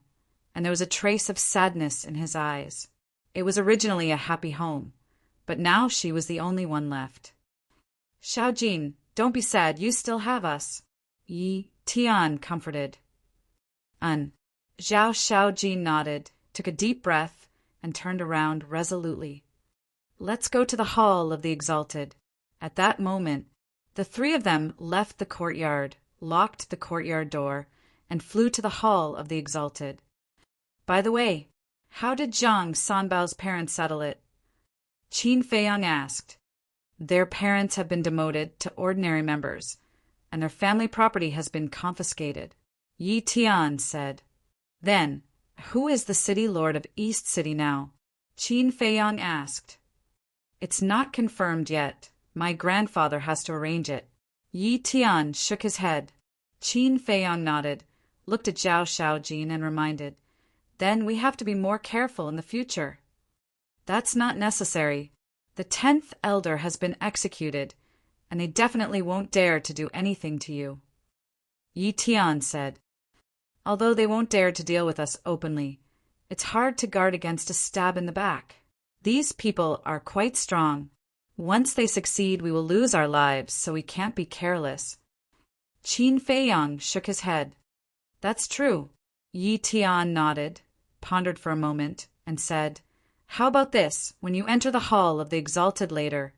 and there was a trace of sadness in his eyes. It was originally a happy home, but now she was the only one left. Shaojin, don't be sad, you still have us. Yi Tian comforted. Zhao Shaojin nodded, took a deep breath, and turned around resolutely. Let's go to the Hall of the Exalted. At that moment, the three of them left the courtyard, locked the courtyard door, and flew to the Hall of the Exalted. By the way, how did Zhang Sanbao's parents settle it? Qin Feiyang asked. Their parents have been demoted to ordinary members, and their family property has been confiscated, Yi Tian said. Then, who is the city lord of East City now? Qin Feiyang asked. It's not confirmed yet. My grandfather has to arrange it. Yi Tian shook his head. Qin Feiyang nodded, looked at Zhao Shaojin and reminded, Then we have to be more careful in the future. That's not necessary. The 10th elder has been executed, and they definitely won't dare to do anything to you, Yi Tian said. Although they won't dare to deal with us openly, it's hard to guard against a stab in the back. These people are quite strong. Once they succeed, we will lose our lives, so we can't be careless. Qin Feiyang shook his head. That's true. Yi Tian nodded, pondered for a moment, and said, How about this? When you enter the Hall of the Exalted later,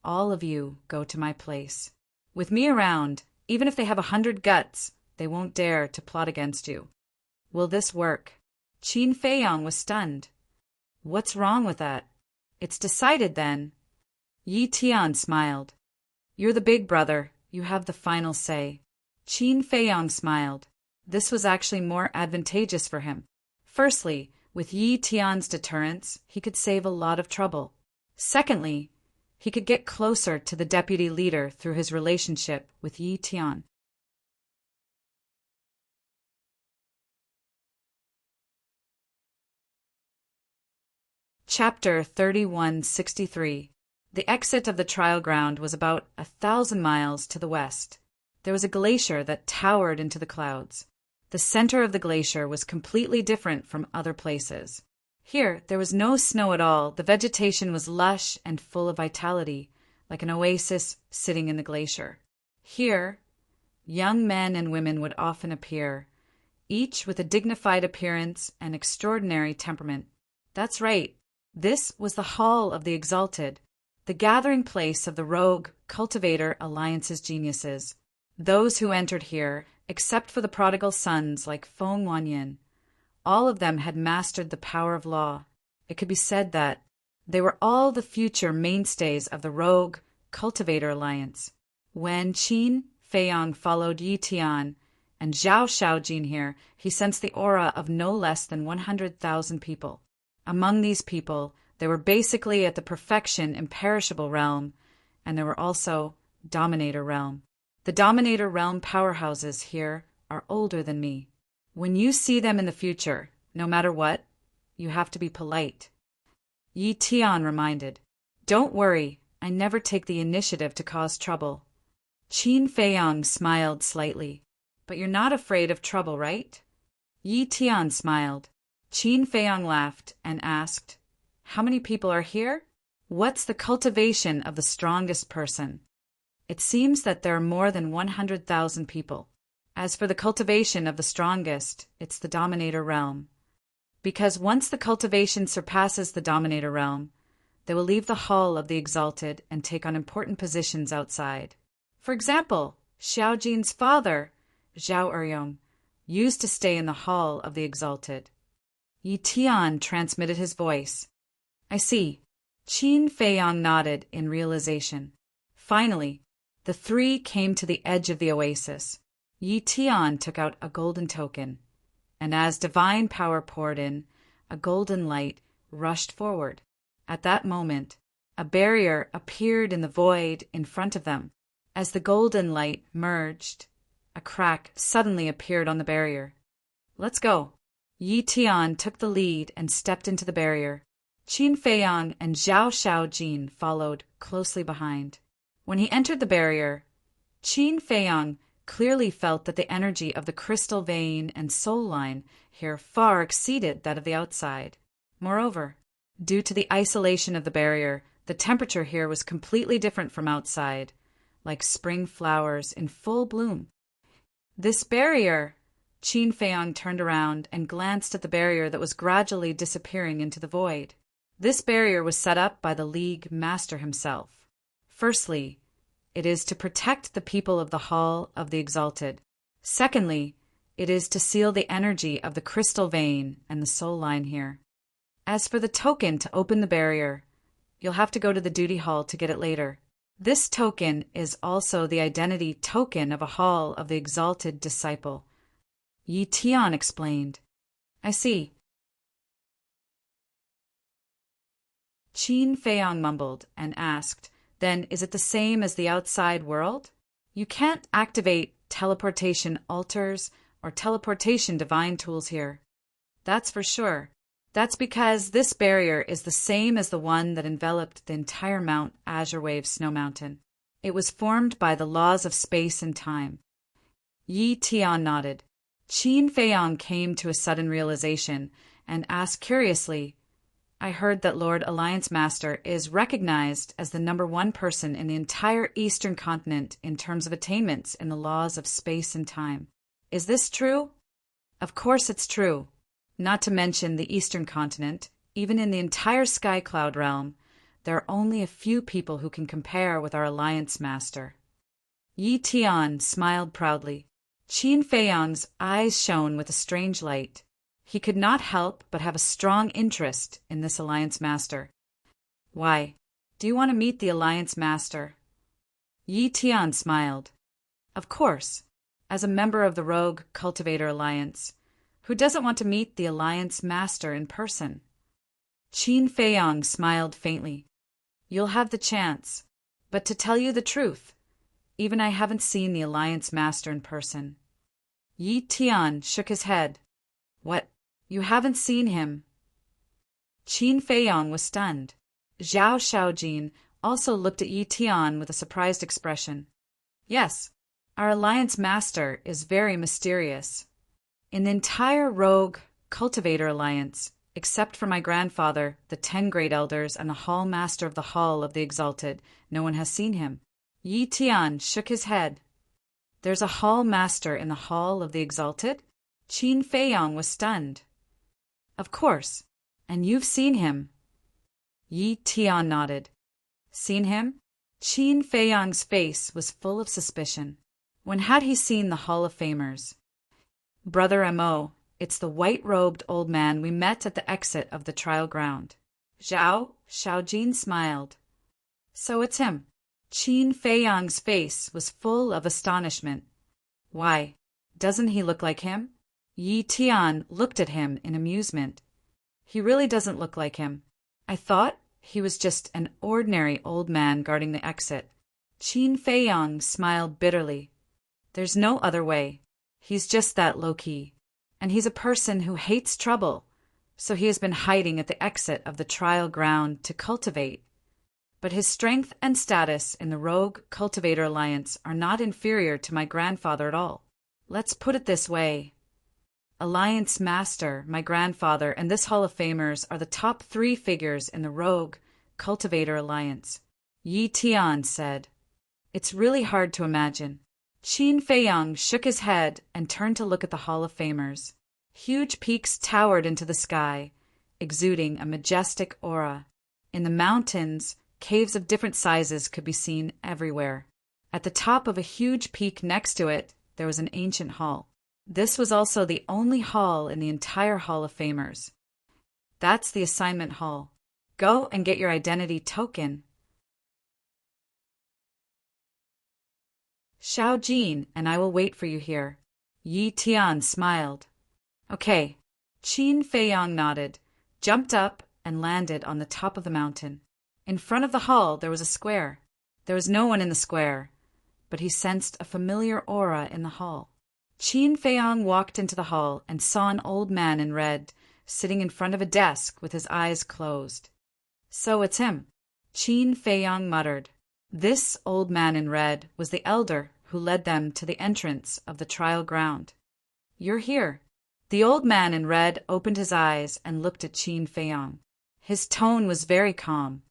all of you go to my place. With me around, even if they have 100 guts, they won't dare to plot against you. Will this work? Qin Feiyang was stunned. What's wrong with that? It's decided then. Yi Tian smiled. You're the big brother. You have the final say. Qin Feiyang smiled. This was actually more advantageous for him. Firstly, with Yi Tian's deterrence, he could save a lot of trouble. Secondly, he could get closer to the deputy leader through his relationship with Yi Tian. Chapter 3163. The exit of the trial ground was about 1,000 miles to the west. There was a glacier that towered into the clouds. The center of the glacier was completely different from other places. Here, there was no snow at all. The vegetation was lush and full of vitality, like an oasis sitting in the glacier. Here, young men and women would often appear, each with a dignified appearance and extraordinary temperament. That's right. This was the Hall of the Exalted, the gathering place of the Rogue Cultivator Alliance's geniuses. Those who entered here, except for the prodigal sons like Feng Wanyin, all of them had mastered the power of law. It could be said that they were all the future mainstays of the Rogue Cultivator Alliance. When Qin Feiyang followed Yi Tian and Zhao Shaojin here, he sensed the aura of no less than 100,000 people. Among these people, they were basically at the perfection imperishable realm, and there were also Dominator realm. The Dominator realm powerhouses here are older than me. When you see them in the future, no matter what, you have to be polite. Yi Tian reminded. Don't worry, I never take the initiative to cause trouble. Qin Feiyang smiled slightly. But you're not afraid of trouble, right? Yi Tian smiled. Qin Feiyang laughed and asked, How many people are here? What's the cultivation of the strongest person? It seems that there are more than 100,000 people. As for the cultivation of the strongest, it's the Dominator realm. Because once the cultivation surpasses the Dominator realm, they will leave the Hall of the Exalted and take on important positions outside. For example, Xiaojin's father, Zhao Eryong, used to stay in the Hall of the Exalted. Yi Tian transmitted his voice. I see. Qin Feiyang nodded in realization. Finally, the three came to the edge of the oasis. Yi Tian took out a golden token, and as divine power poured in, a golden light rushed forward. At that moment, a barrier appeared in the void in front of them. As the golden light merged, a crack suddenly appeared on the barrier. "Let's go." Yi Tian took the lead and stepped into the barrier. Qin Feiyang and Zhao Shaojin followed closely behind. When he entered the barrier, Qin Feiyang clearly felt that the energy of the crystal vein and soul line here far exceeded that of the outside. Moreover, due to the isolation of the barrier, the temperature here was completely different from outside, like spring flowers in full bloom. This barrier... Qin Feiyang turned around and glanced at the barrier that was gradually disappearing into the void. This barrier was set up by the League Master himself. Firstly, it is to protect the people of the Hall of the Exalted. Secondly, it is to seal the energy of the crystal vein and the soul line here. As for the token to open the barrier, you'll have to go to the duty hall to get it later. This token is also the identity token of a Hall of the Exalted disciple. Yi Tian explained. "I see." Qin Feiyang mumbled and asked, "Then is it the same as the outside world? You can't activate teleportation altars or teleportation divine tools here." "That's for sure. That's because this barrier is the same as the one that enveloped the entire Mount Azure Wave Snow Mountain. It was formed by the laws of space and time." Yi Tian nodded. Qin Feiyang came to a sudden realization and asked curiously, "I heard that Lord Alliance Master is recognized as the #1 person in the entire Eastern continent in terms of attainments in the laws of space and time. Is this true?" "Of course it's true. Not to mention the Eastern continent, even in the entire Sky Cloud realm, there are only a few people who can compare with our Alliance Master." Yi Tian smiled proudly. Qin Feiyang's eyes shone with a strange light. He could not help but have a strong interest in this Alliance Master. "Why? Do you want to meet the Alliance Master?" Yi Tian smiled. "Of course. As a member of the Rogue Cultivator Alliance, who doesn't want to meet the Alliance Master in person?" Qin Feiyang smiled faintly. "You'll have the chance. But to tell you the truth, even I haven't seen the Alliance Master in person." Yi Tian shook his head. "What? You haven't seen him?" Qin Feiyang was stunned. Zhao Shaojin also looked at Yi Tian with a surprised expression. "Yes, our Alliance Master is very mysterious. In the entire Rogue Cultivator Alliance, except for my grandfather, the 10 Great Elders, and the Hall Master of the Hall of the Exalted, no one has seen him." Yi Tian shook his head. "There's a Hall Master in the Hall of the Exalted?" Qin Feiyang was stunned. "Of course. And you've seen him?" Yi Tian nodded. "Seen him?" Qin Feiyang's face was full of suspicion. When had he seen the Hall of Famers? "Brother Mo, it's the white-robed old man we met at the exit of the trial ground." Zhao Shaojin smiled. "So it's him." Qin Feiyang's face was full of astonishment. "Why, doesn't he look like him?" Yi Tian looked at him in amusement. "He really doesn't look like him. I thought he was just an ordinary old man guarding the exit." Qin Feiyang smiled bitterly. "There's no other way. He's just that low-key. And he's a person who hates trouble, so he has been hiding at the exit of the trial ground to cultivate. But his strength and status in the Rogue Cultivator Alliance are not inferior to my grandfather at all. Let's put it this way. Alliance Master, my grandfather, and this Hall of Famers are the top 3 figures in the Rogue Cultivator Alliance." Yi Tian said. "It's really hard to imagine." Qin Feiyang shook his head and turned to look at the Hall of Famers. Huge peaks towered into the sky, exuding a majestic aura. In the mountains, caves of different sizes could be seen everywhere. At the top of a huge peak next to it, there was an ancient hall. This was also the only hall in the entire Hall of Famers. "That's the assignment hall. Go and get your identity token." "Shaojin and I will wait for you here." Yi Tian smiled. Okay. Qin Feiyang nodded, jumped up, and landed on the top of the mountain. In front of the hall there was a square. There was no one in the square, but he sensed a familiar aura in the hall. Qin Feiyang walked into the hall and saw an old man in red sitting in front of a desk with his eyes closed. So it's him, Qin Feiyang muttered. This old man in red was the elder who led them to the entrance of the trial ground. You're here. The old man in red opened his eyes and looked at Qin Feiyang. His tone was very calm.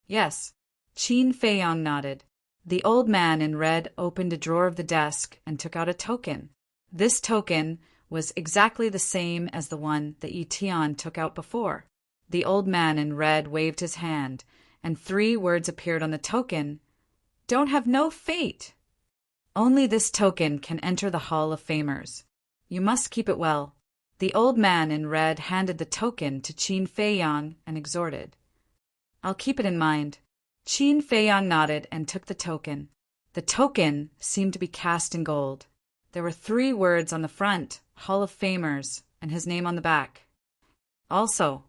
Yes. Qin Feiyang nodded. The old man in red opened a drawer of the desk and took out a token. This token was exactly the same as the one that Yi Tian took out before. The old man in red waved his hand, and 3 words appeared on the token. Don't have no fate. Only this token can enter the Hall of Famers. You must keep it well. The old man in red handed the token to Qin Feiyang and exhorted. I'll keep it in mind. Qin Feiyang nodded and took the token. The token seemed to be cast in gold. There were 3 words on the front, Hall of Famers, and his name on the back. Also,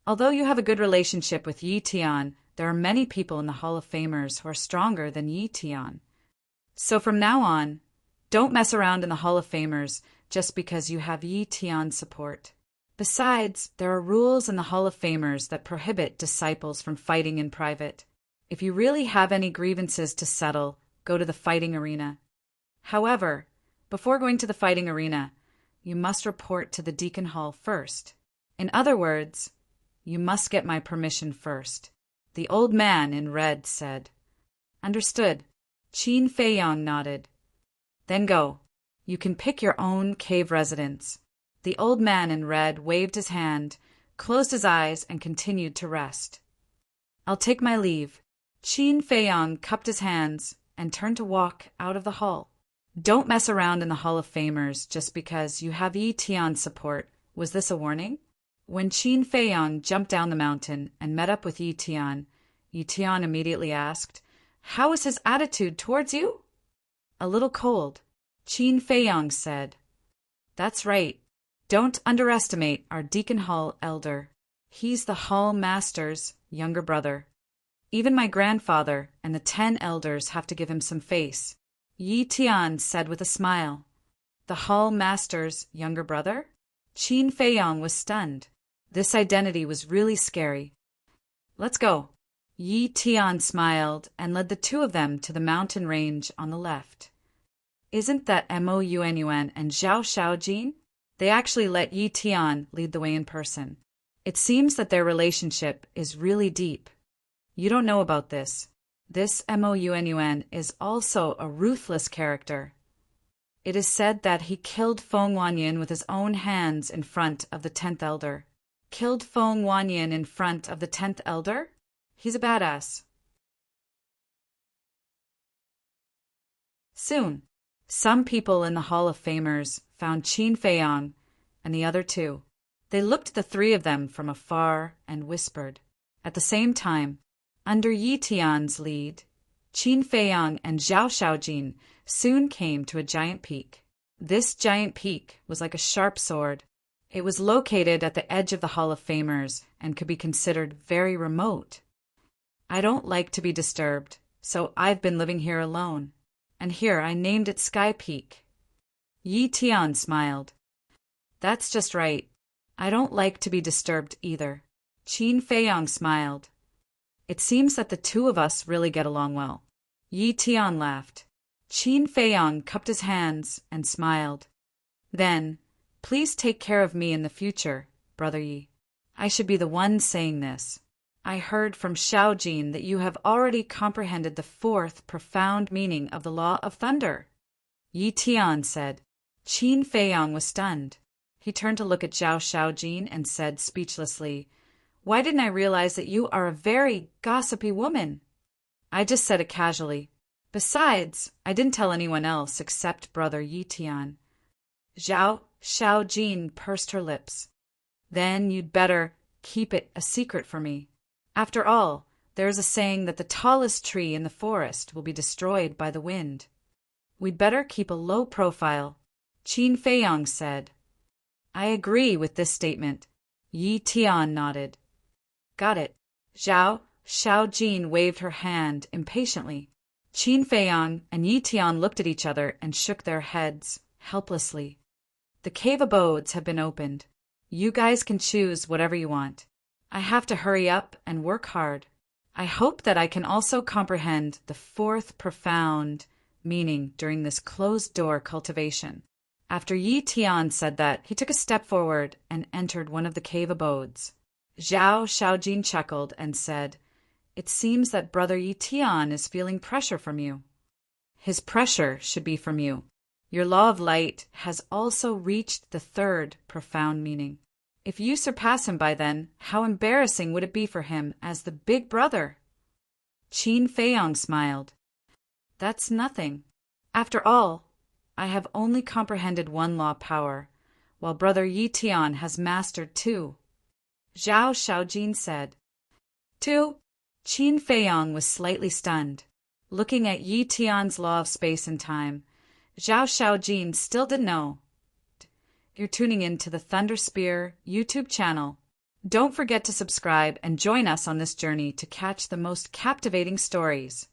although you have a good relationship with Yi Tian, there are many people in the Hall of Famers who are stronger than Yi Tian. So from now on, don't mess around in the Hall of Famers just because you have Yi Tian's support. Besides, there are rules in the Hall of Famers that prohibit disciples from fighting in private. If you really have any grievances to settle, go to the fighting arena. However, before going to the fighting arena, you must report to the Deacon Hall first. In other words, you must get my permission first. The old man in red said. Understood. Qin Feiyang nodded. Then go. You can pick your own cave residence. The old man in red waved his hand, closed his eyes, and continued to rest. I'll take my leave. Qin Feiyang cupped his hands and turned to walk out of the hall. Don't mess around in the Hall of Famers just because you have Yi Tian's support. Was this a warning? When Qin Feiyang jumped down the mountain and met up with Yi Tian immediately asked, How is his attitude towards you? A little cold. Qin Feiyang said. That's right. Don't underestimate our Deacon Hall elder. He's the Hall Master's younger brother. Even my grandfather and the 10 elders have to give him some face. Yi Tian said with a smile. The Hall Master's younger brother? Qin Feiyang was stunned. This identity was really scary. Let's go. Yi Tian smiled and led the 2 of them to the mountain range on the left. Isn't that Mo Yuanyuan and Zhao Shaojin? They actually let Yi Tian lead the way in person. It seems that their relationship is really deep. You don't know about this. This Mo Yuanyuan is also a ruthless character. It is said that he killed Feng Wanyin with his own hands in front of the 10th elder. Killed Feng Wanyin in front of the 10th elder? He's a badass. Soon, some people in the Hall of Famers found Qin Feiyang and the other 2. They looked at the 3 of them from afar and whispered. At the same time, under Yi Tian's lead, Qin Feiyang and Zhao Shaojin soon came to a giant peak. This giant peak was like a sharp sword. It was located at the edge of the Hall of Famers and could be considered very remote. I don't like to be disturbed, so I've been living here alone. And here I named it Sky Peak. Yi Tian smiled. That's just right. I don't like to be disturbed either. Qin Feiyang smiled. It seems that the 2 of us really get along well. Yi Tian laughed. Qin Feiyang cupped his hands and smiled. Then, please take care of me in the future, Brother Yi. I should be the one saying this. I heard from Shaojin that you have already comprehended the 4th profound meaning of the Law of Thunder. Yi Tian said. Qin Feiyang was stunned. He turned to look at Zhao Shaojin and said speechlessly, Why didn't I realize that you are a very gossipy woman? I just said it casually. Besides, I didn't tell anyone else except Brother Yi Tian. Zhao Shaojin pursed her lips. Then you'd better keep it a secret for me. After all, there is a saying that the tallest tree in the forest will be destroyed by the wind. We'd better keep a low profile, Qin Feiyang said. I agree with this statement. Yi Tian nodded. Got it. Zhao Xiaojin waved her hand impatiently. Qin Feiyang and Yi Tian looked at each other and shook their heads, helplessly. The cave abodes have been opened. You guys can choose whatever you want. I have to hurry up and work hard. I hope that I can also comprehend the fourth profound meaning during this closed-door cultivation. After Yi Tian said that, he took a step forward and entered one of the cave abodes. Zhao Xiaojin chuckled and said, "It seems that Brother Yi Tian is feeling pressure from you. His pressure should be from you. Your law of light has also reached the third profound meaning. If you surpass him by then, how embarrassing would it be for him as the big brother?" Qin Feiyang smiled. "That's nothing. After all, I have only comprehended one law power, while Brother Yi Tian has mastered two." Zhao Xiaojin said. Two? Qin Feiyang was slightly stunned. Looking at Yi Tian's law of space and time, Zhao Xiaojin still didn't know. You're tuning in to the Thunder Spear YouTube channel. Don't forget to subscribe and join us on this journey to catch the most captivating stories.